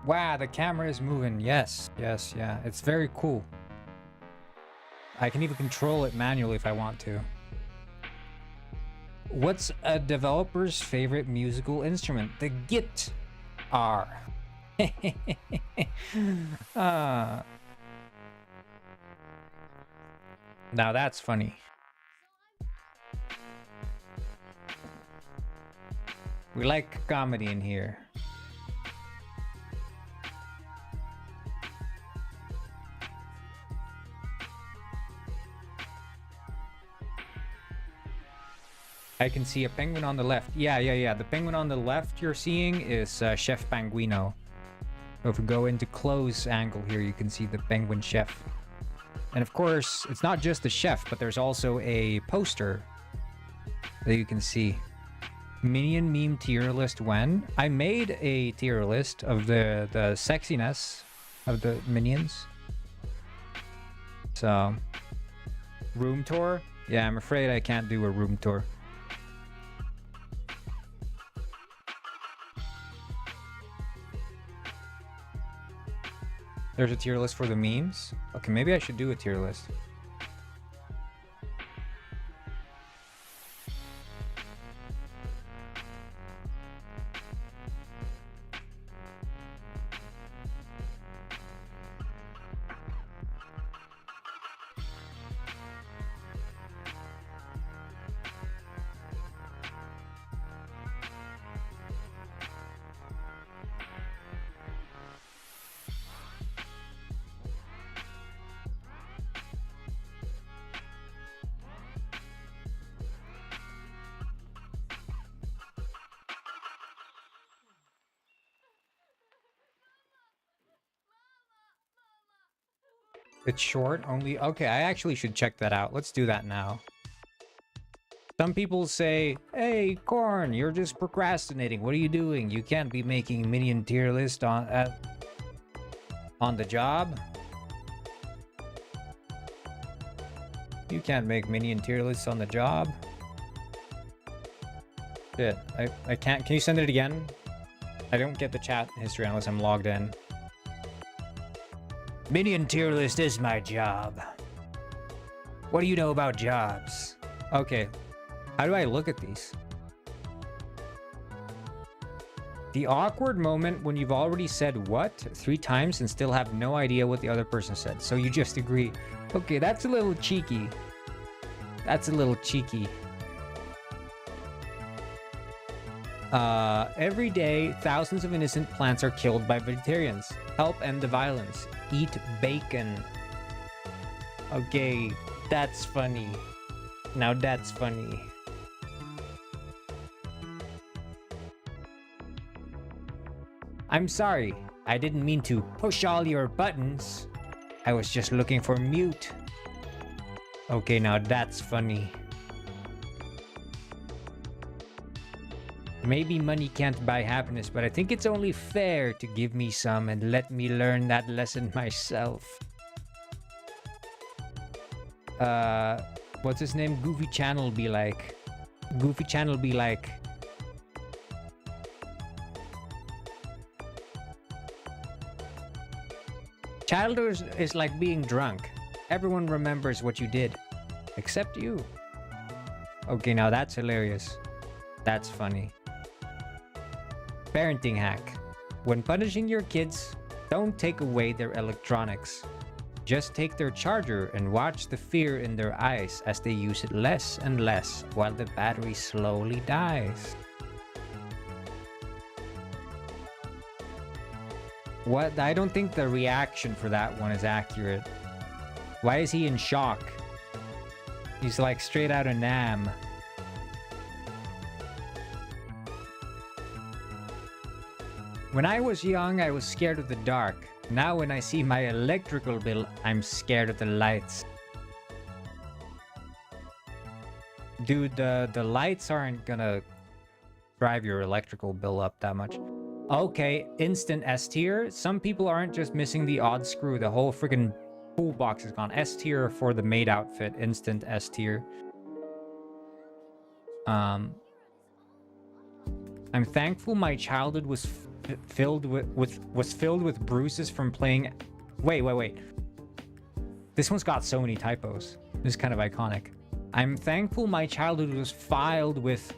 S1: Wow, the camera is moving. Yes, yeah. It's very cool. I can even control it manually if I want to. What's a developer's favorite musical instrument? The guitar. Now that's funny. We like comedy in here. I can see a penguin on the left. Yeah. The penguin on the left you're seeing is Chef Penguino. So if we go into close angle here, you can see the penguin chef. And of course, it's not just the chef, but there's also a poster that you can see. Minion meme tier list when? I made a tier list of the sexiness of the minions. So, room tour? Yeah, I'm afraid I can't do a room tour. There's a tier list for the memes? Okay, maybe I should do a tier list. It's short only? Okay, I actually should check that out. Let's do that now. Some people say, hey, Corn, you're just procrastinating. What are you doing? You can't be making minion tier list on the job. You can't make minion tier lists on the job. Shit, I can't. Can you send it again? I don't get the chat history unless I'm logged in. Minion tier list is my job. What do you know about jobs? Okay. How do I look at these? The awkward moment when you've already said what 3 times and still have no idea what the other person said. So you just agree. Okay, that's a little cheeky. That's a little cheeky. Every day, thousands of innocent plants are killed by vegetarians. Help end the violence. Eat bacon. Okay, that's funny. Now that's funny. I'm sorry. I didn't mean to push all your buttons. I was just looking for mute. Okay, now that's funny. Maybe money can't buy happiness, but I think it's only fair to give me some and let me learn that lesson myself. What's his name? Goofy Channel be like. Goofy Channel be like. Childhood is like being drunk. Everyone remembers what you did. Except you. Okay, now that's hilarious. That's funny. Parenting hack. When punishing your kids, don't take away their electronics. Just take their charger and watch the fear in their eyes as they use it less and less while the battery slowly dies. What? I don't think the reaction for that one is accurate. Why is he in shock? He's like straight out of Nam. When I was young, I was scared of the dark. Now when I see my electrical bill, I'm scared of the lights. Dude, the lights aren't gonna drive your electrical bill up that much. Okay, instant S tier. Some people aren't just missing the odd screw. The whole freaking toolbox is gone. S tier for the maid outfit. Instant S tier. I'm thankful my childhood was filled with bruises from playing. Wait. This one's got so many typos. This is kind of iconic. I'm thankful my childhood was filled with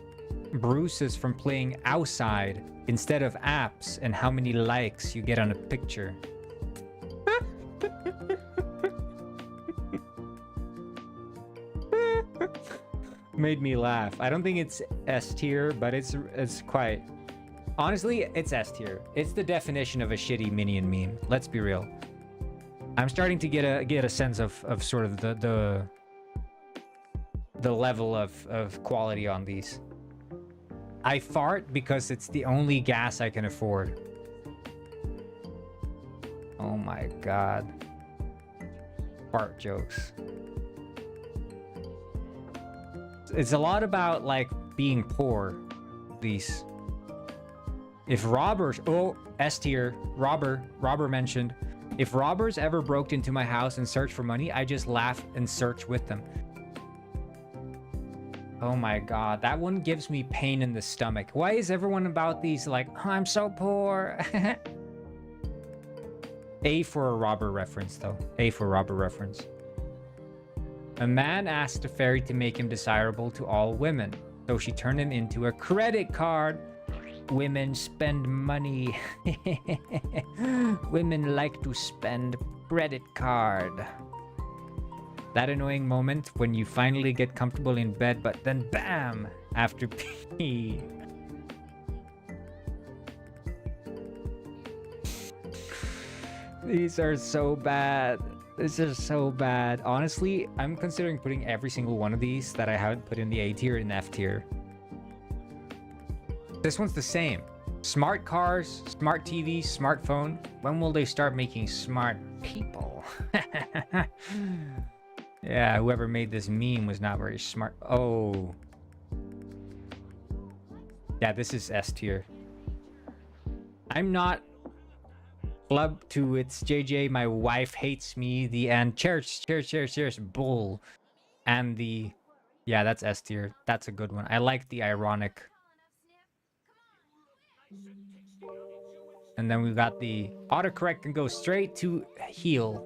S1: bruises from playing outside instead of apps and how many likes you get on a picture. Made me laugh. I don't think it's S tier, but it's quite... Honestly, it's S tier. It's the definition of a shitty minion meme. Let's be real. I'm starting to get a sense of sort of the level of quality on these. I fart because it's the only gas I can afford. Oh my god. Fart jokes. It's a lot about like being poor. These. If robbers, oh, S tier, robber mentioned. If robbers ever broke into my house and searched for money, I just laugh and search with them. Oh my god, that one gives me pain in the stomach. Why is everyone about these like, oh, I'm so poor? A for a robber reference though. A for robber reference. A man asked a fairy to make him desirable to all women, so she turned him into a credit card. Women spend money. Women like to spend credit card. That annoying moment when you finally get comfortable in bed, but then BAM! After pee. These are so bad. This is so bad. Honestly, I'm considering putting every single one of these that I haven't put in the A tier in F tier. This one's the same. Smart cars, smart TVs, smartphone. When will they start making smart people? Yeah, whoever made this meme was not very smart. Oh. Yeah, this is S tier. I'm not club to its JJ. My wife hates me. The and cheers bull. And the... Yeah, that's S tier. That's a good one. I like the ironic. And then we've got the autocorrect can go straight to heal.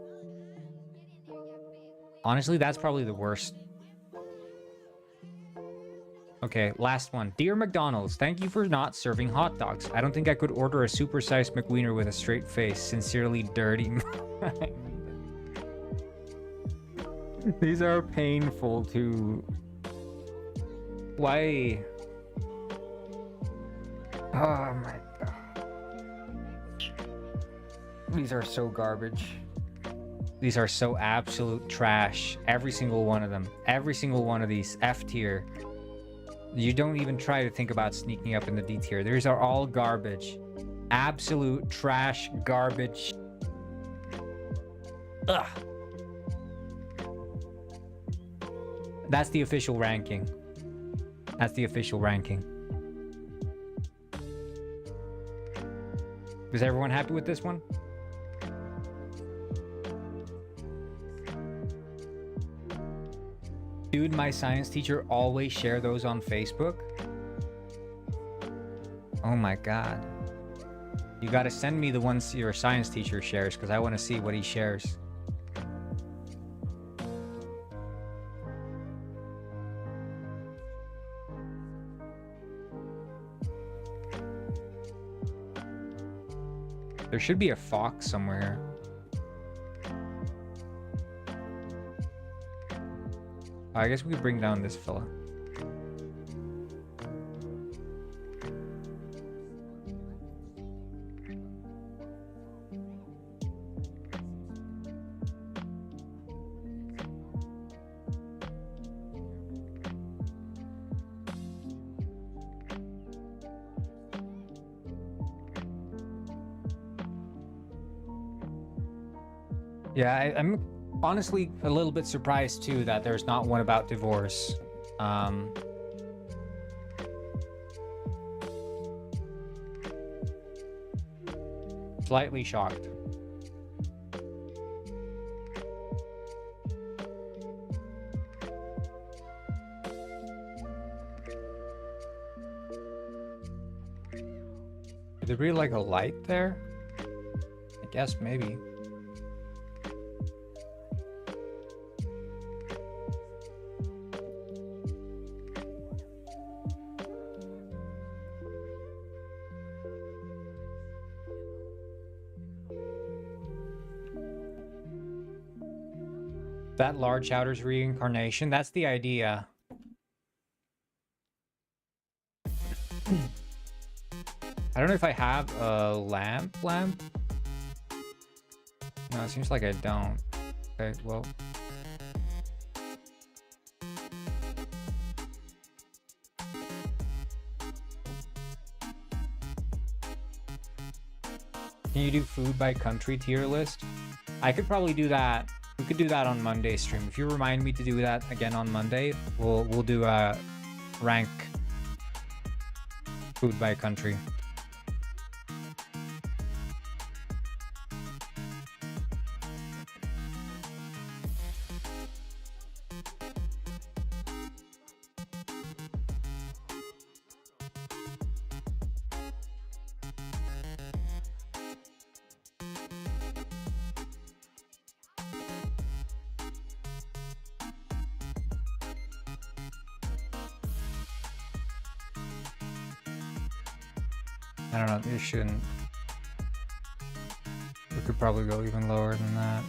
S1: Honestly, that's probably the worst. Okay, last one. Dear McDonald's, thank you for not serving hot dogs. I don't think I could order a supersized McWiener with a straight face. Sincerely, Dirty. These are painful to... Why? Oh my god. These are so garbage. These are so absolute trash. Every single one of them. Every single one of these. F tier. You don't even try to think about sneaking up in the D tier. These are all garbage. Absolute trash garbage. Ugh. That's the official ranking. That's the official ranking. Is everyone happy with this one? Dude, my science teacher always share those on Facebook. Oh my god. You gotta send me the ones your science teacher shares because I want to see what he shares. There should be a fox somewhere. I guess we could bring down this fella. Yeah, I'm honestly a little bit surprised too that there's not one about divorce. Slightly shocked. Is there really like a light there? I guess maybe. That large chowder's reincarnation, that's the idea. I don't know if I have a lamp. No, it seems like I don't. Okay, well. Can you do food by country tier list? I could probably do that. We could do that on Monday stream. If you remind me to do that again on Monday, we'll do a rank food by country. I don't know, it shouldn't. We could probably go even lower than that.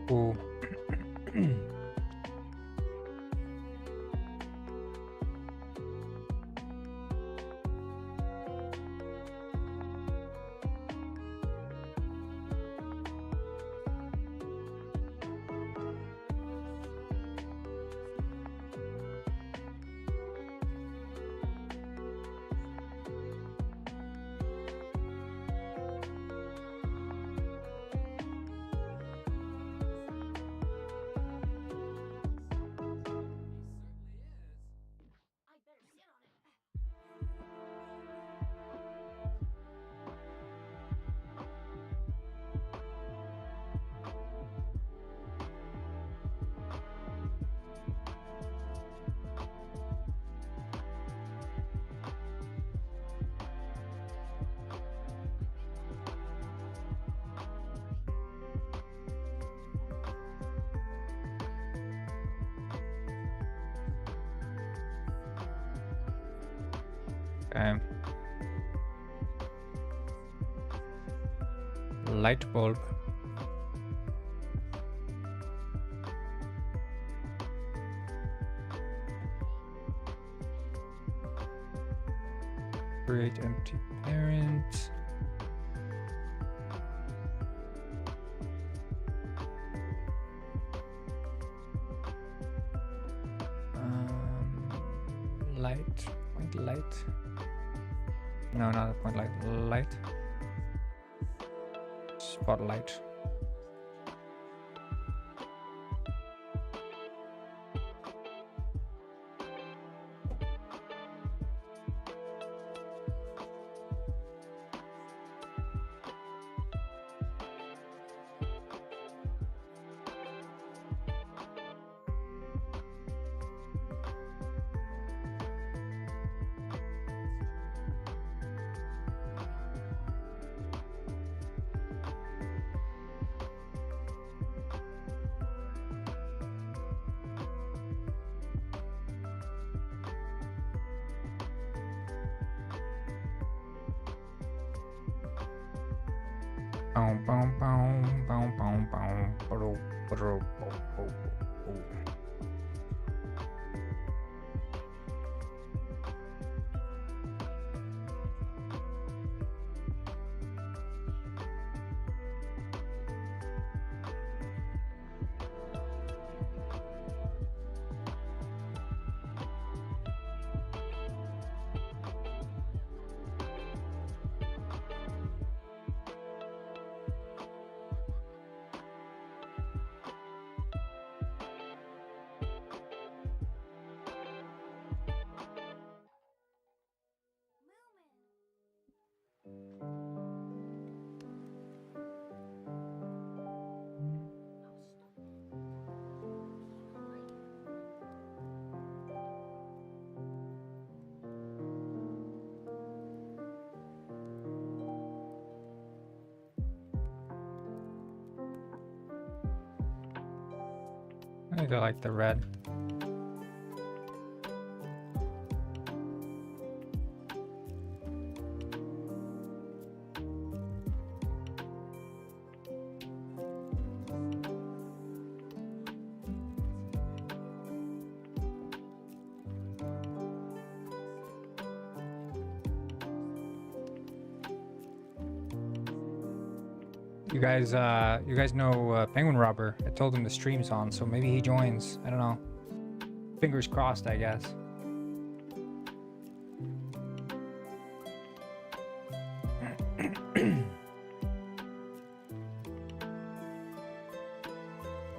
S1: Cool. Okay. Light bulb. Create empty parent. Light. Point light. No, not a point light. Light. Spotlight. Boom, boom, boom, boom, boom, boom, boom, boom, boom, boom. I think I like the red. You guys know Penguin Robber. I told him the stream's on, so maybe he joins. I don't know. Fingers crossed, I guess.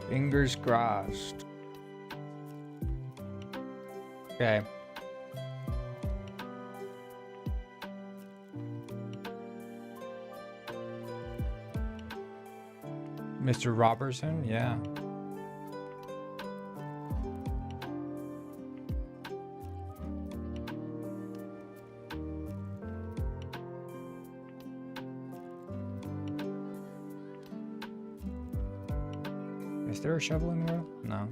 S1: Fingers crossed. Okay. Mr. Robertson, yeah. Is there a shovel in the road? No.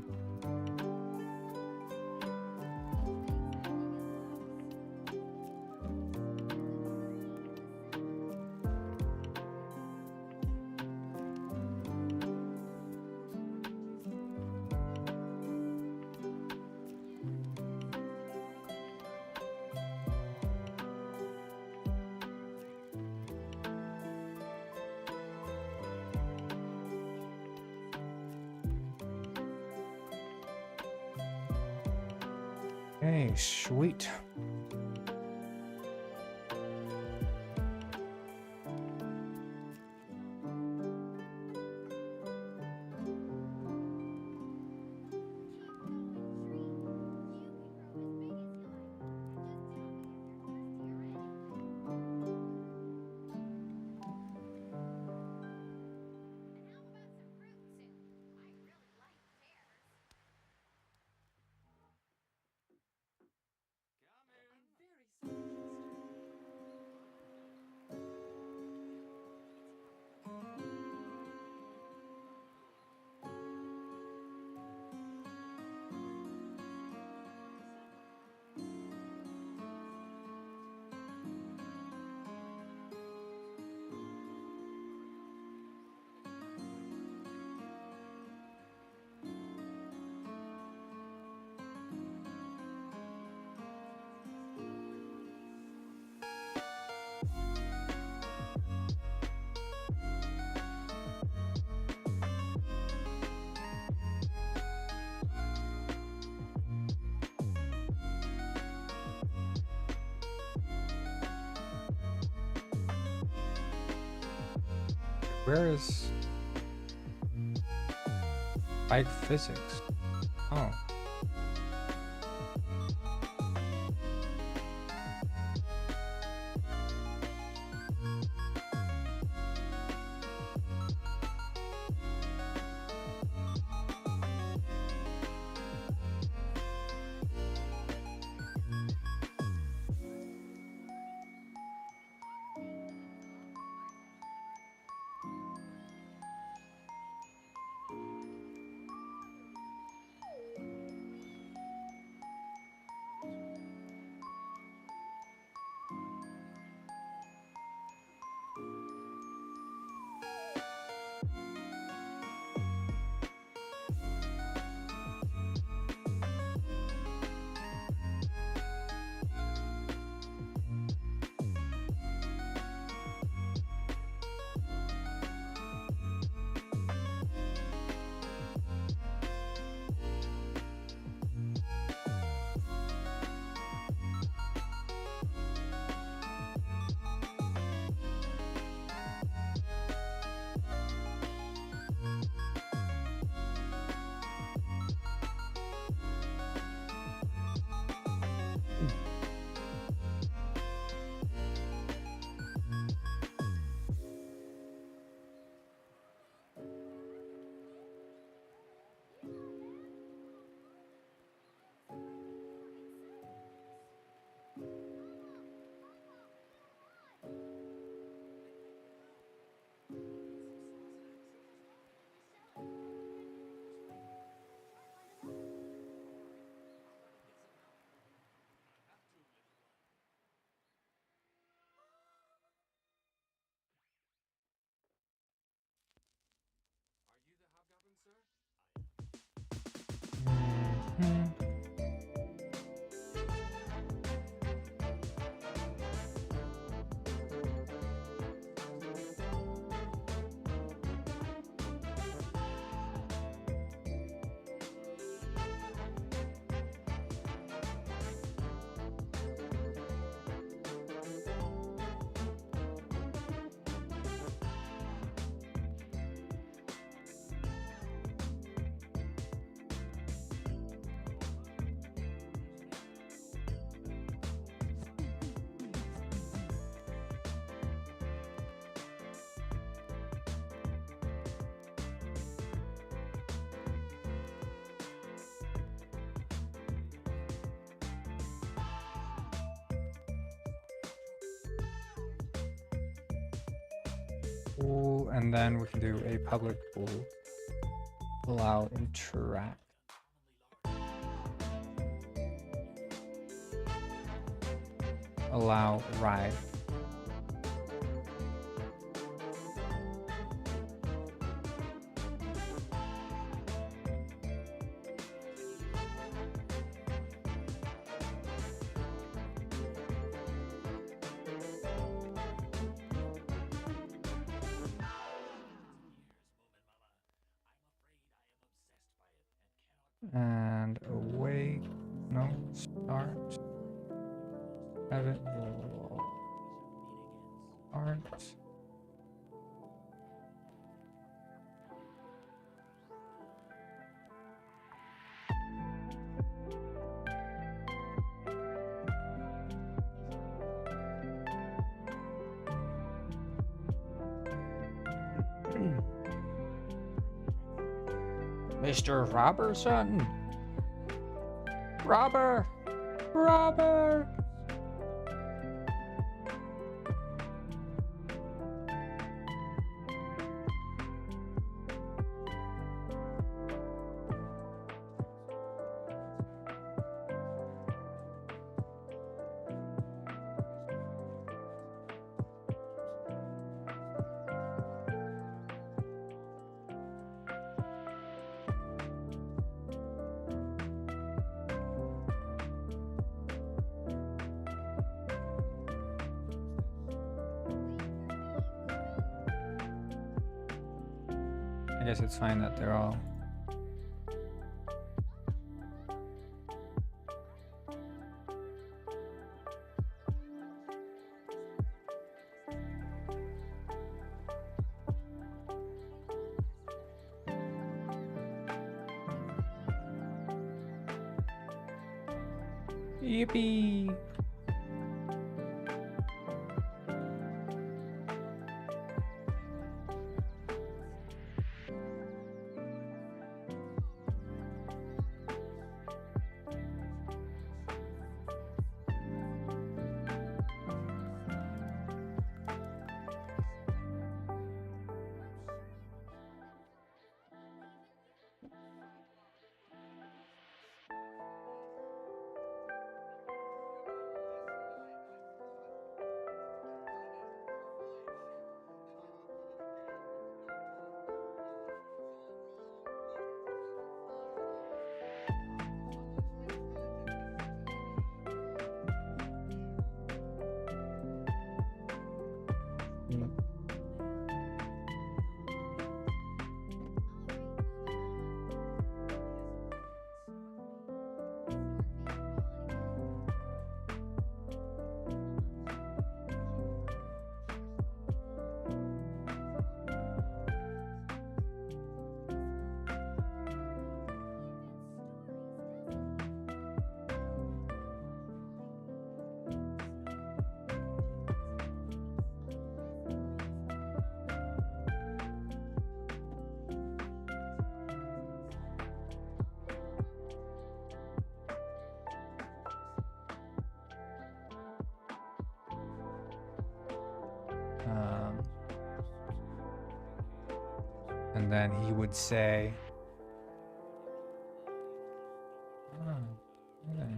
S1: Hey, sweet. Where is bike physics? Oh. pool, and then we can do a public pool. Allow interact. Allow ride. And away, no, start. Have it start. Mr. Robertson. Robert. I guess it's fine that they're all. Yippee! And then he would say, okay.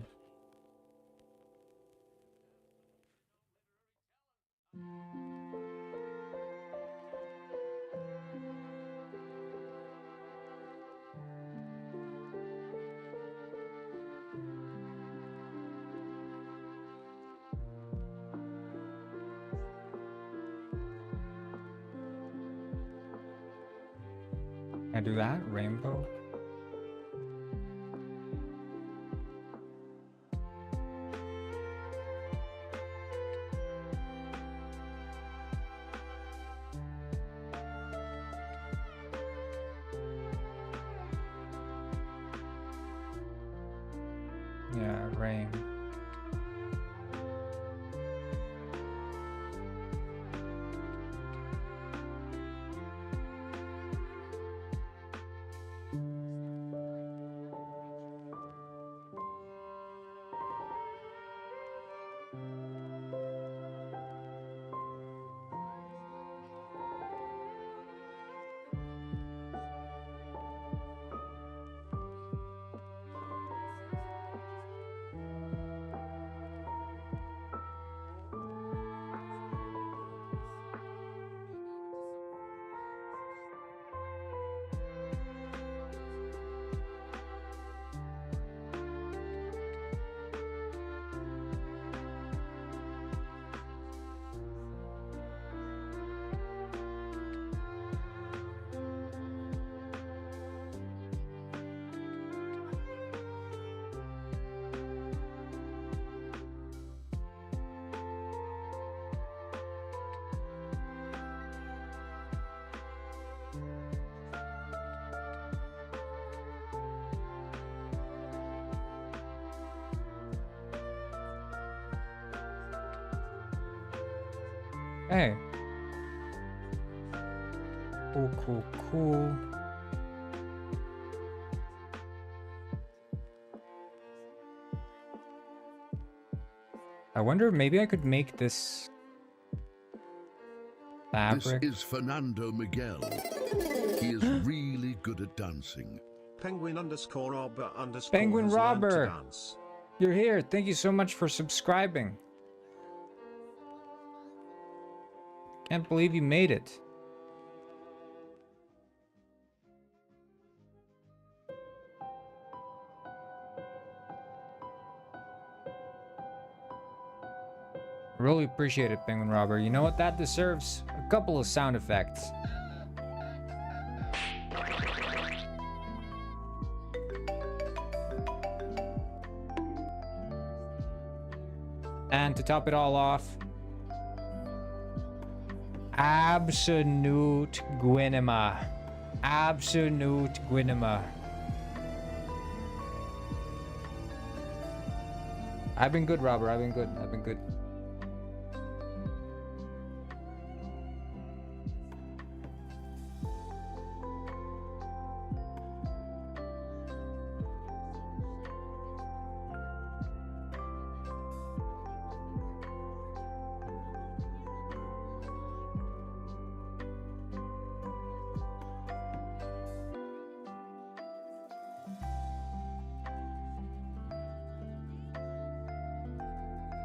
S1: Can I do that? Rainbow? Yeah, rain. Hey. Cool, cool, cool. I wonder, maybe I could make this
S3: This
S1: fabric.
S3: is Fernando Miguel. He is really good at dancing.
S5: Penguin_robber_.
S1: Penguin
S5: has learned to
S1: Robber.
S5: dance.
S1: You're here. Thank you so much for subscribing. Can't believe you made it. Really appreciate it, Penguin Robber. You know what? That deserves a couple of sound effects. And to top it all off, Absolute Guinema. Absolute Guinema. I've been good, Robert. I've been good. I've been good.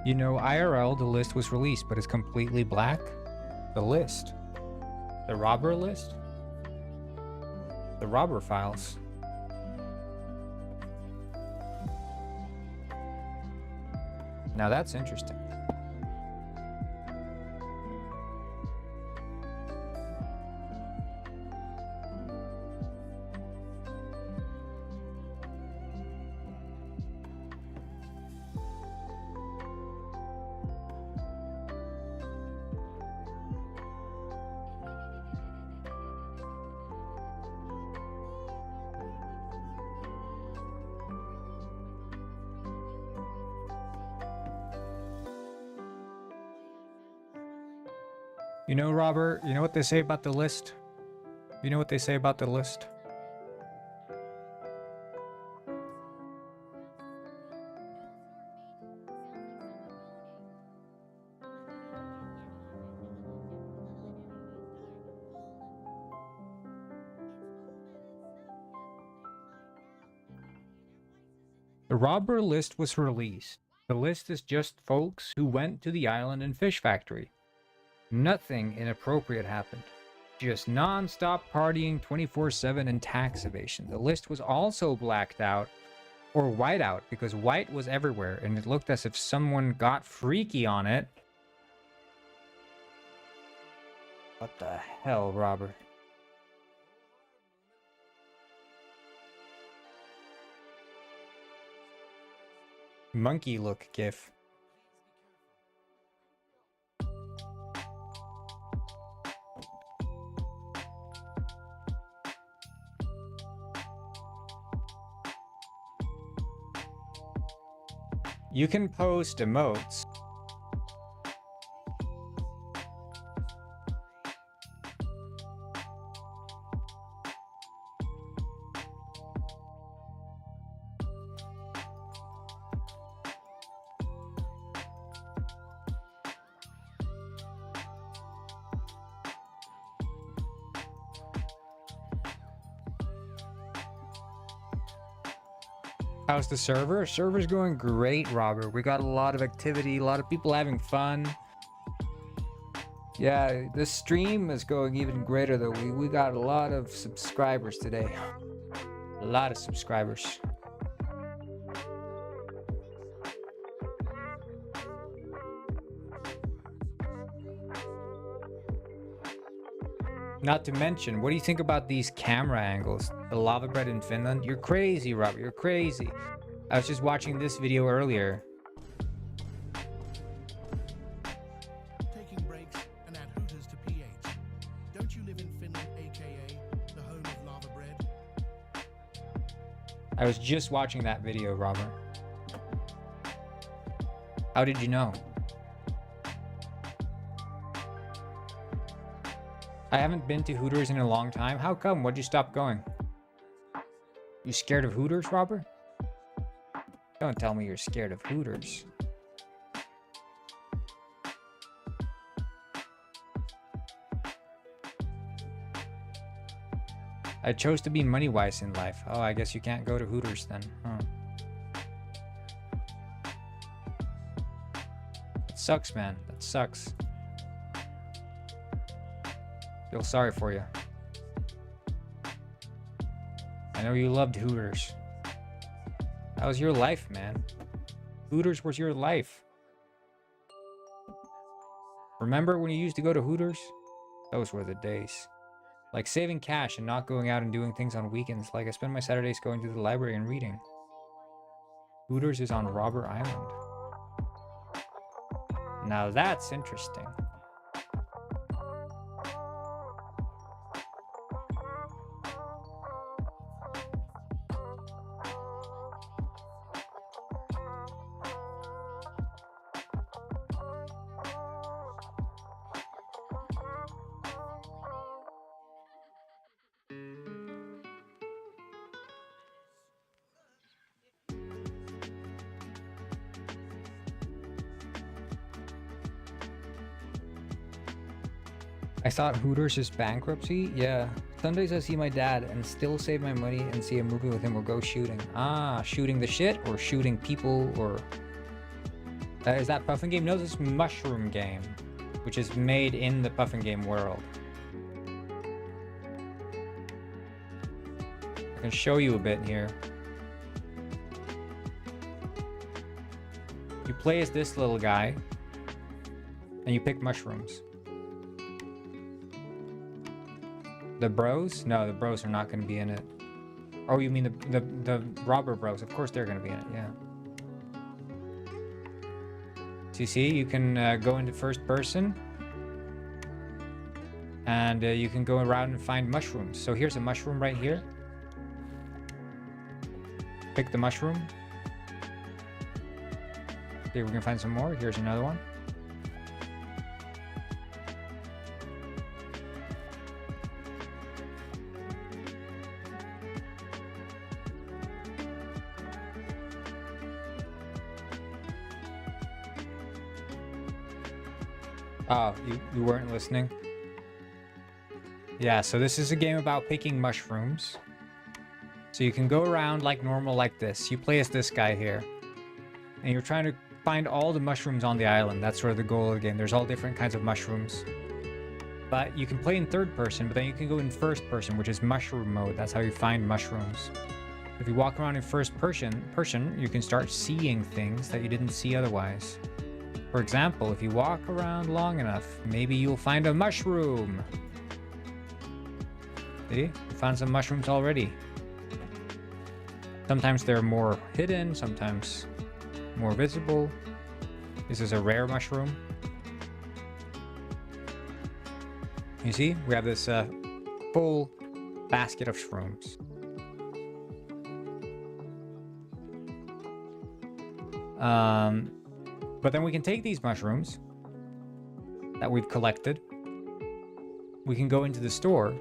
S1: You know, IRL, the list was released, but it's completely black. The list. The robber list? The robber files. Now that's interesting. You know, Robert, you know what they say about the list? You know what they say about the list? The robber list was released. The list is just folks who went to the island and fish factory. Nothing inappropriate happened. Just non-stop partying 24/7 and tax evasion. The list was also blacked out or white out because white was everywhere and it looked as if someone got freaky on it. What the hell, Robert? Monkey look gif. You can post emotes. How's the server? Server's going great, Robert. We got a lot of activity, a lot of people having fun. Yeah, the stream is going even greater though. We got a lot of subscribers today. A lot of subscribers. Not to mention, what do you think about these camera angles? The lava bread in Finland? You're crazy, Robert. You're crazy. I was just watching this video earlier.
S6: Taking breaks and add hooters to PH. Don't you live in Finland, aka the home of lava bread?
S1: I was just watching that video, Robert. How did you know? I haven't been to Hooters in a long time. How come? Why'd you stop going? You scared of Hooters, Robert? Don't tell me you're scared of Hooters. I chose to be money-wise in life. Oh, I guess you can't go to Hooters then. Huh. It sucks, man. That sucks. Feel sorry for you. I know you loved Hooters. That was your life, man. Hooters was your life. Remember when you used to go to Hooters? Those were the days. Like saving cash and not going out and doing things on weekends. Like I spend my Saturdays going to the library and reading. Hooters is on Robber Island. Now that's interesting. I thought Hooters is bankruptcy? Yeah. Sundays I see my dad and still save my money and see a movie with him or go shooting. Ah, shooting the shit or shooting people or... is that Puffin game? No, this is Mushroom Game, which is made in the Puffin game world. I can show you a bit here. You play as this little guy and you pick mushrooms. The bros? No, the bros are not going to be in it. Oh, you mean the robber bros? Of course they're going to be in it, yeah. So you see, you can go into first person. And you can go around and find mushrooms. So here's a mushroom right here. Pick the mushroom. Okay, we can find some more. Here's another one. Oh, you weren't listening? Yeah, so this is a game about picking mushrooms. So you can go around like normal like this. You play as this guy here. And you're trying to find all the mushrooms on the island. That's sort of the goal of the game. There's all different kinds of mushrooms. But you can play in third person, but then you can go in first person, which is mushroom mode. That's how you find mushrooms. If you walk around in first person, you can start seeing things that you didn't see otherwise. For example, if you walk around long enough, maybe you'll find a mushroom. See? You found some mushrooms already. Sometimes they're more hidden, sometimes more visible. This is a rare mushroom. You see? We have this full basket of shrooms. But then we can take these mushrooms that we've collected. We can go into the store.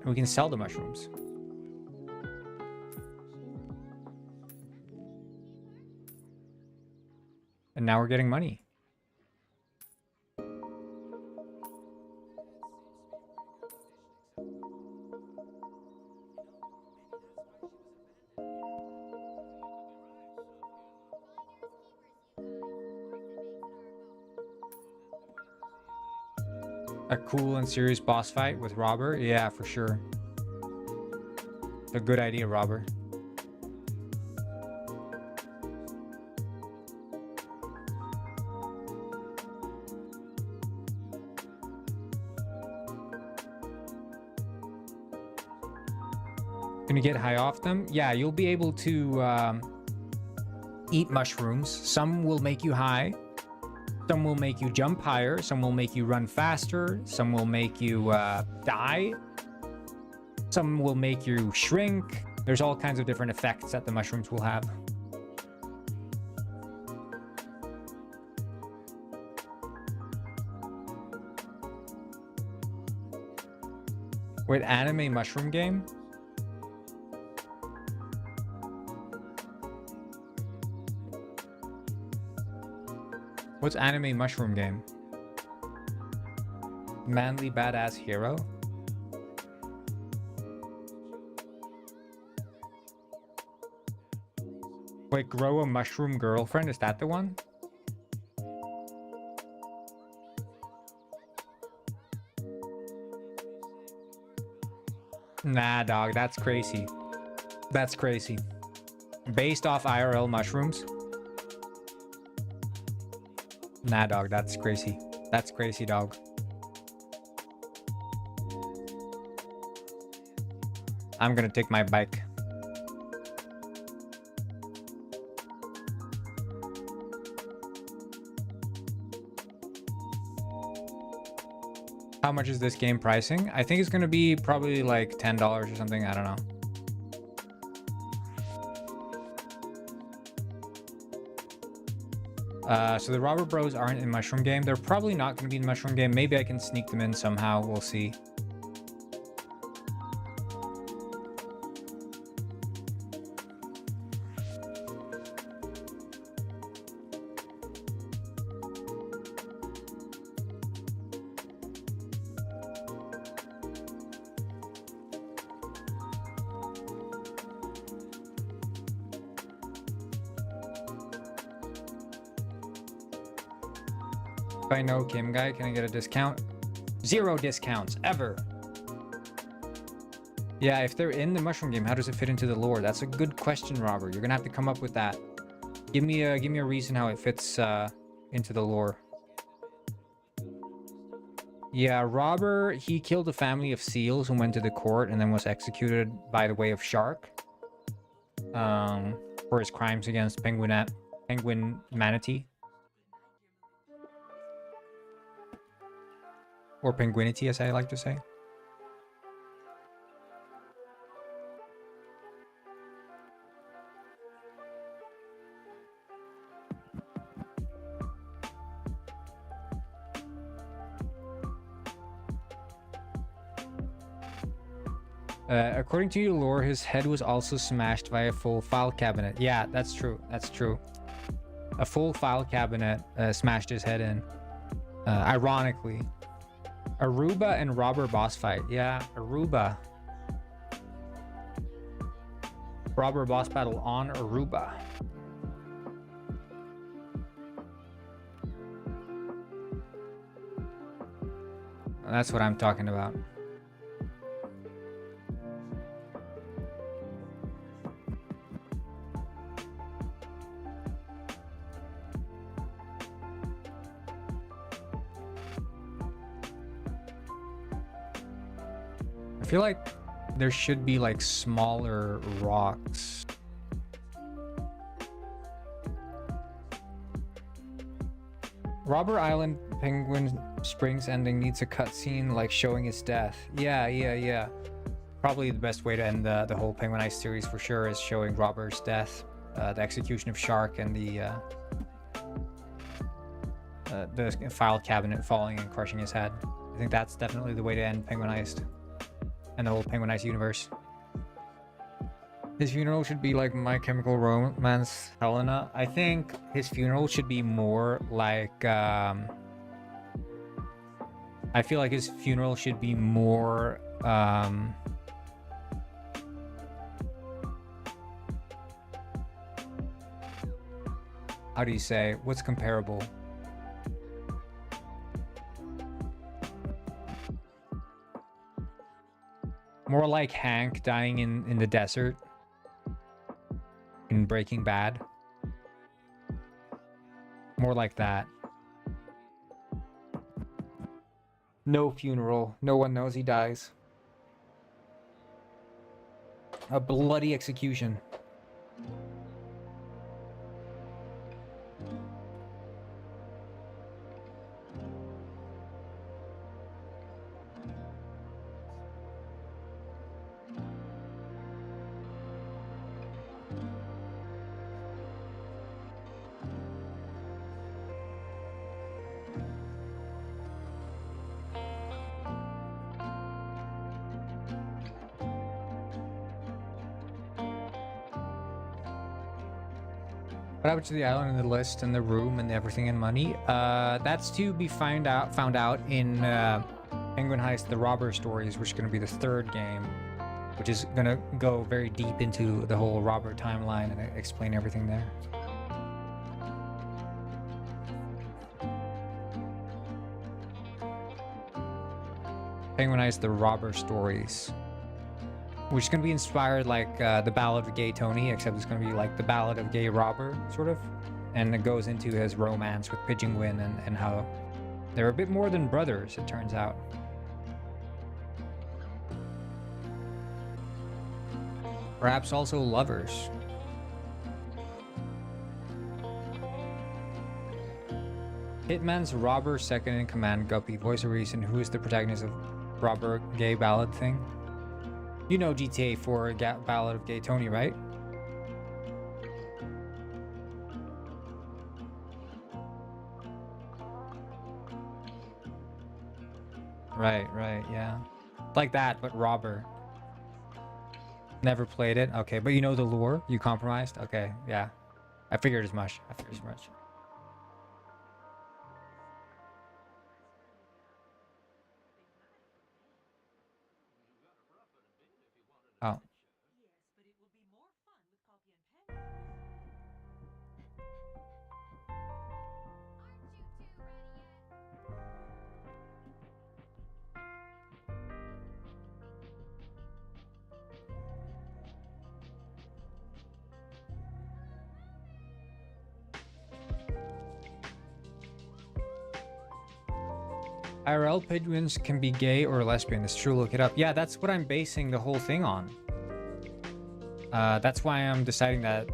S1: And we can sell the mushrooms. And now we're getting money. A cool and serious boss fight with Robber? Yeah, for sure. A good idea, Robber. Can you get high off them? Yeah, you'll be able to eat mushrooms. Some will make you high. Some will make you jump higher. Some will make you run faster. Some will make you die. Some will make you shrink. There's all kinds of different effects that the mushrooms will have. Wait, anime mushroom game? What's anime mushroom game? Manly badass hero? Wait, grow a mushroom girlfriend? Is that the one? Nah, dog, that's crazy. That's crazy. Based off IRL mushrooms? Nah, dog, that's crazy. That's crazy, dog. I'm gonna take my bike. How much is this game pricing? I think it's gonna be probably like $10 or something. I don't know. So the Robber Bros aren't in Mushroom Game. They're probably not going to be in Mushroom Game. Maybe I can sneak them in somehow. We'll see. If I know Kim Guy, can I get a discount? 0 discounts, ever. Yeah, if they're in the Mushroom Game, how does it fit into the lore? That's a good question, Robert. You're gonna have to come up with that. Give me a reason how it fits into the lore. Yeah, Robber, he killed a family of seals and went to the court and then was executed by the way of shark. For his crimes against penguin manatee. Or penguinity, as I like to say. According to your lore, his head was also smashed by a full file cabinet. Yeah, that's true. That's true. A full file cabinet smashed his head in. Ironically. Aruba and Robber boss fight. Yeah, Aruba. Robber boss battle on Aruba. That's what I'm talking about. I feel like there should be like smaller rocks. Robber Island Penguin Springs ending needs a cutscene like showing his death. Yeah. Probably the best way to end the whole Penguin Ice series for sure is showing Robber's death, the execution of Shark, and the file cabinet falling and crushing his head. I think that's definitely the way to end Penguin Ice and the whole Penguin Ice universe. His funeral should be like My Chemical Romance Helena. I think his funeral should be more like I feel like his funeral should be more how do you say, what's comparable? More like Hank dying in the desert in Breaking Bad. More like that. No funeral. No one knows he dies. A bloody execution. What happened to the island and the list and the room and everything and money? That's to be found out in Penguin Heist: The Robber Stories, which is going to be the third game, which is going to go very deep into the whole robber timeline and explain everything there. Penguin Heist: The Robber Stories, which is going to be inspired like the Ballad of Gay Tony, except it's going to be like the Ballad of Gay Robber, sort of. And it goes into his romance with Pigeon Gwyn and how they're a bit more than brothers, it turns out. Perhaps also lovers. Hitman's robber second in command, Guppy, voice of reason. Who is the protagonist of Robber Gay Ballad thing? You know GTA 4 Ballad of Gay Tony, right? Right, yeah. Like that, but robber. Never played it? Okay, but you know the lore? You compromised? Okay, yeah. I figured as much. Oh. IRL penguins can be gay or lesbian. It's true, look it up. Yeah, that's what I'm basing the whole thing on. That's why I'm deciding that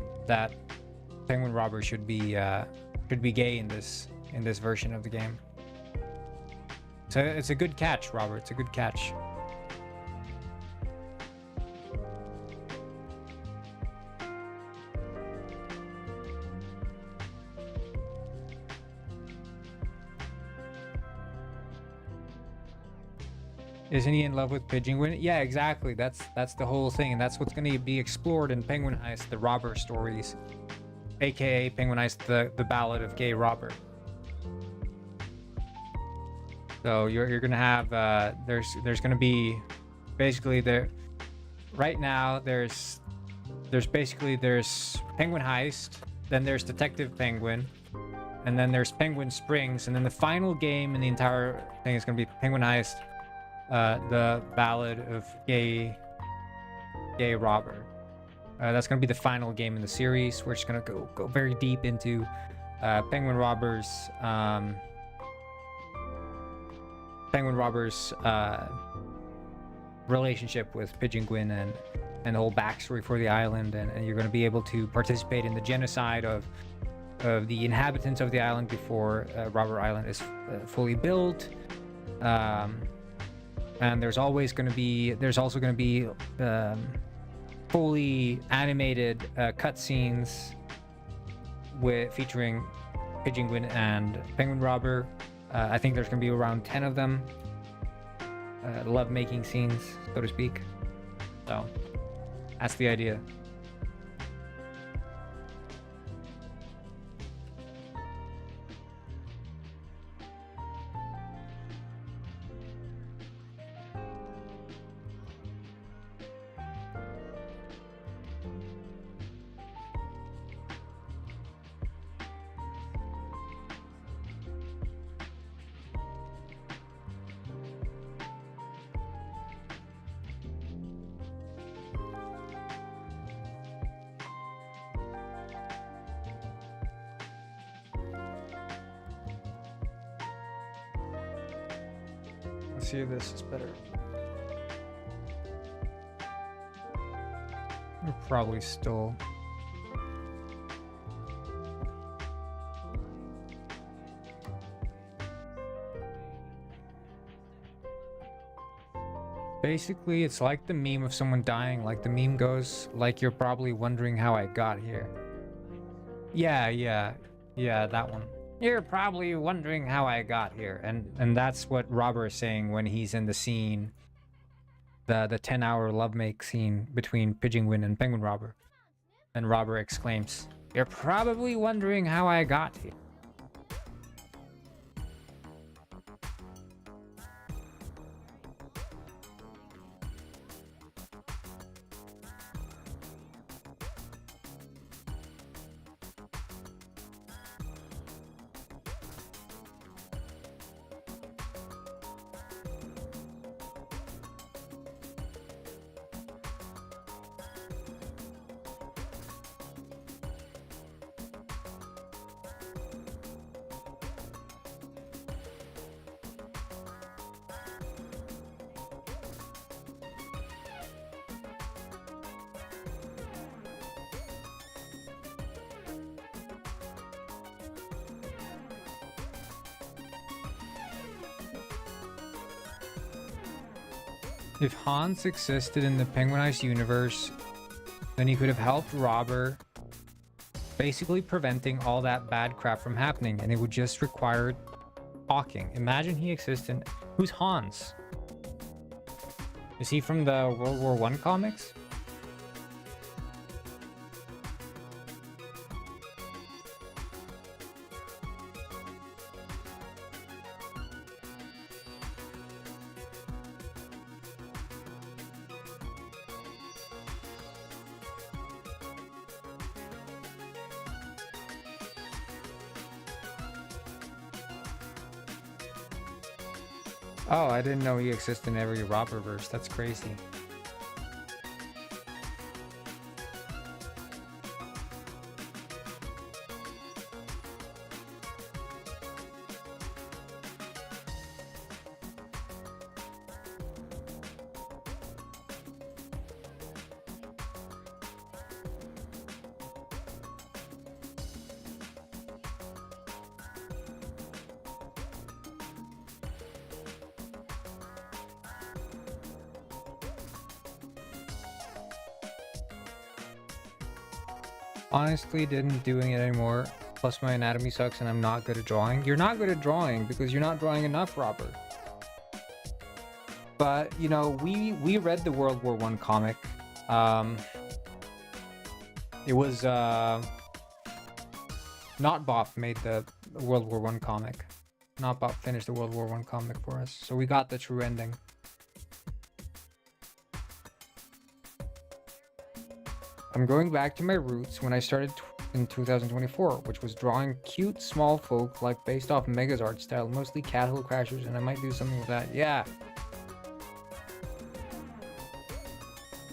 S1: penguin robber should be gay in this version of the game. So it's a good catch, Robert. It's a good catch. Isn't he in love with Pigeon Gwyn? Yeah, exactly. That's the whole thing, and that's what's going to be explored in Penguin Heist: The Robber Stories, aka Penguin Heist: The Ballad of Gay Robber. So you're going to have there's going to be basically there right now there's Penguin Heist, then there's Detective Penguin, and then there's Penguin Springs, and then the final game in the entire thing is going to be Penguin Heist: The Ballad of Gay Robber. That's going to be the final game in the series. We're just going to go very deep into Penguin Robber's relationship with Pigeon Gwyn and the whole backstory for the island, and you're going to be able to participate in the genocide of the inhabitants of the island before Robber Island is fully built. And there's also going to be fully animated cutscenes featuring Pigeon Gwyn and Penguin Robber. I think there's going to be around 10 of them. Love-making scenes, so to speak. So that's the idea. Let's see if this is better. We're probably still... Basically, it's like the meme of someone dying. Like the meme goes, like you're probably wondering how I got here. Yeah, that one. You're probably wondering how I got here. And that's what Robber is saying when he's in the scene. The 10-hour love make scene between Pigeon Gwyn and Penguin Robber. And Robber exclaims, You're probably wondering how I got here. If Hans existed in the Penguinized universe, then he could have helped Robber, basically preventing all that bad crap from happening, and it would just require talking. Imagine he exists in... Who's Hans? Is he from the World War I comics? Oh, I didn't know he existed in every Robberverse. That's crazy. Honestly, didn't doing it anymore. Plus my anatomy sucks and I'm not good at drawing. You're not good at drawing because you're not drawing enough, Robert. But, you know, we read the World War I comic. It was, Notbop made the World War I comic. Notbop finished the World War I comic for us. So we got the true ending. I'm going back to my roots when I started in 2024, which was drawing cute small folk like based off Mega's art style, mostly cat hole crashers, and I might do something with that. Yeah.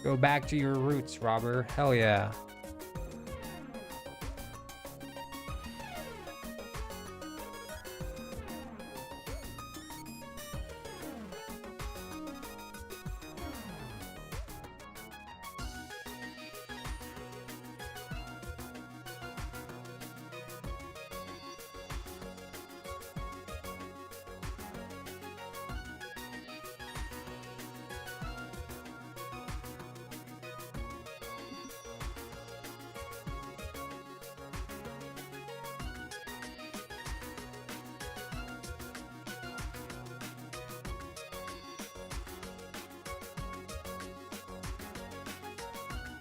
S1: Go back to your roots, Robert. Hell yeah.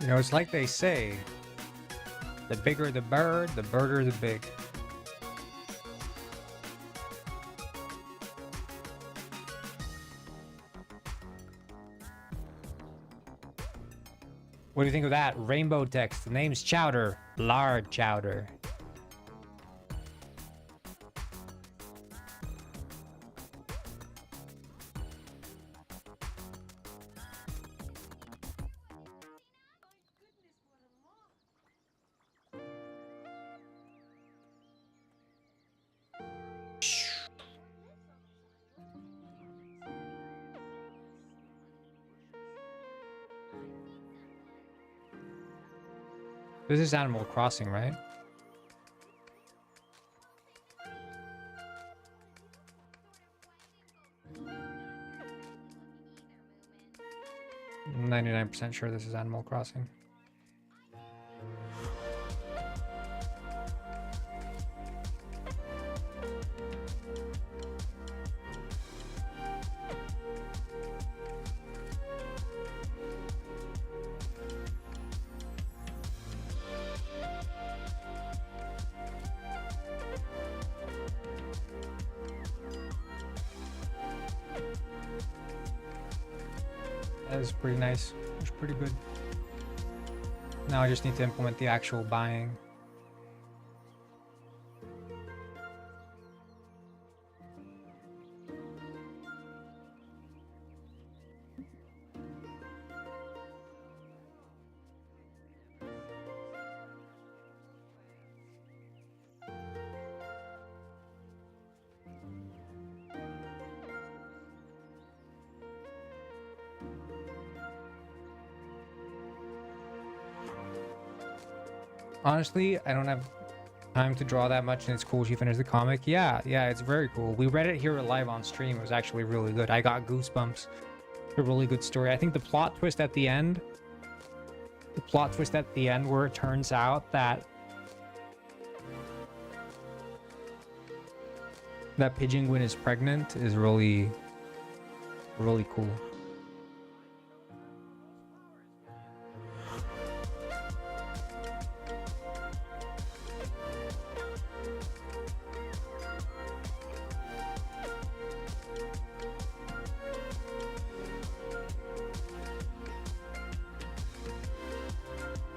S1: You know, it's like they say, the bigger the birder the big. What do you think of that? Rainbow text. The name's Chowder. Lard Chowder. This is Animal Crossing, right? I'm 99% sure this is Animal Crossing. That is pretty nice. It's pretty good. Now I just need to implement the actual buying. Honestly, I don't have time to draw that much, and it's cool she finished the comic. Yeah, it's very cool. We read it here live on stream. It was actually really good. I got goosebumps. A really good story. I think the plot twist at the end, where it turns out that Pigeon Gwyn is pregnant is really, really cool.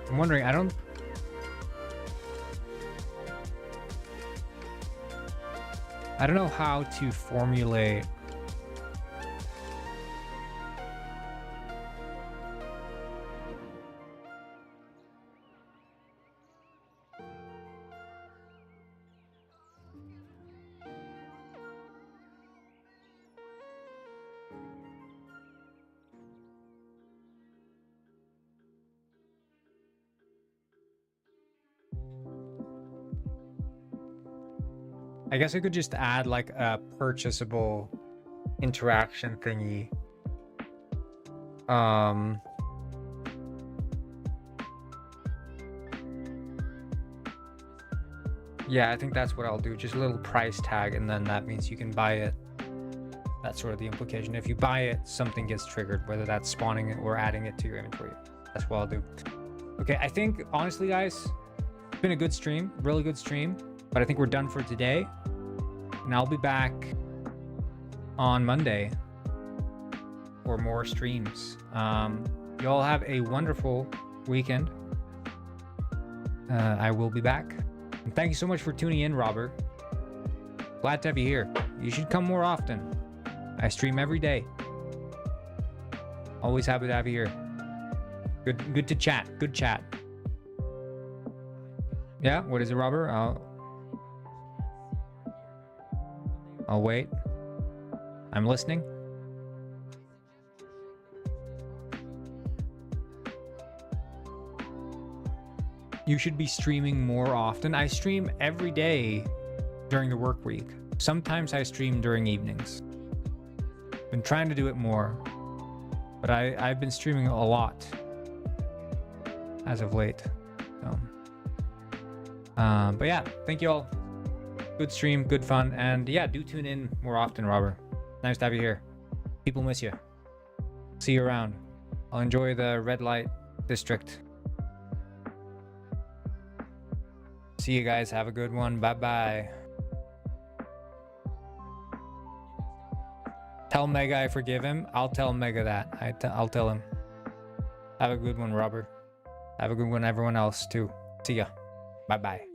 S1: I'm wondering, I don't know how to formulate I guess I could just add like a purchasable interaction thingy. Yeah, I think that's what I'll do. Just a little price tag, and then that means you can buy it. That's sort of the implication. If you buy it, something gets triggered, whether that's spawning it or adding it to your inventory. That's what I'll do. Okay, I think, honestly, guys, it's been a good stream, really good stream, but I think we're done for today. And I'll be back on Monday for more streams. You all have a wonderful weekend. I will be back. And thank you so much for tuning in, Robert. Glad to have you here. You should come more often. I stream every day. Always happy to have you here. Good to chat. Good chat. Yeah, what is it, Robert? I'll wait. I'm listening. You should be streaming more often. I stream every day during the work week. Sometimes I stream during evenings. Been trying to do it more, but I've been streaming a lot as of late. So, but yeah, thank you all. Good stream, good fun, and yeah, do tune in more often, Robert. Nice to have you here. People miss you. See you around. I'll enjoy the red light district. See you guys. Have a good one. Bye-bye. Tell Mega I forgive him. I'll tell Mega that. I'll tell him. Have a good one, Robert. Have a good one, everyone else, too. See ya. Bye-bye.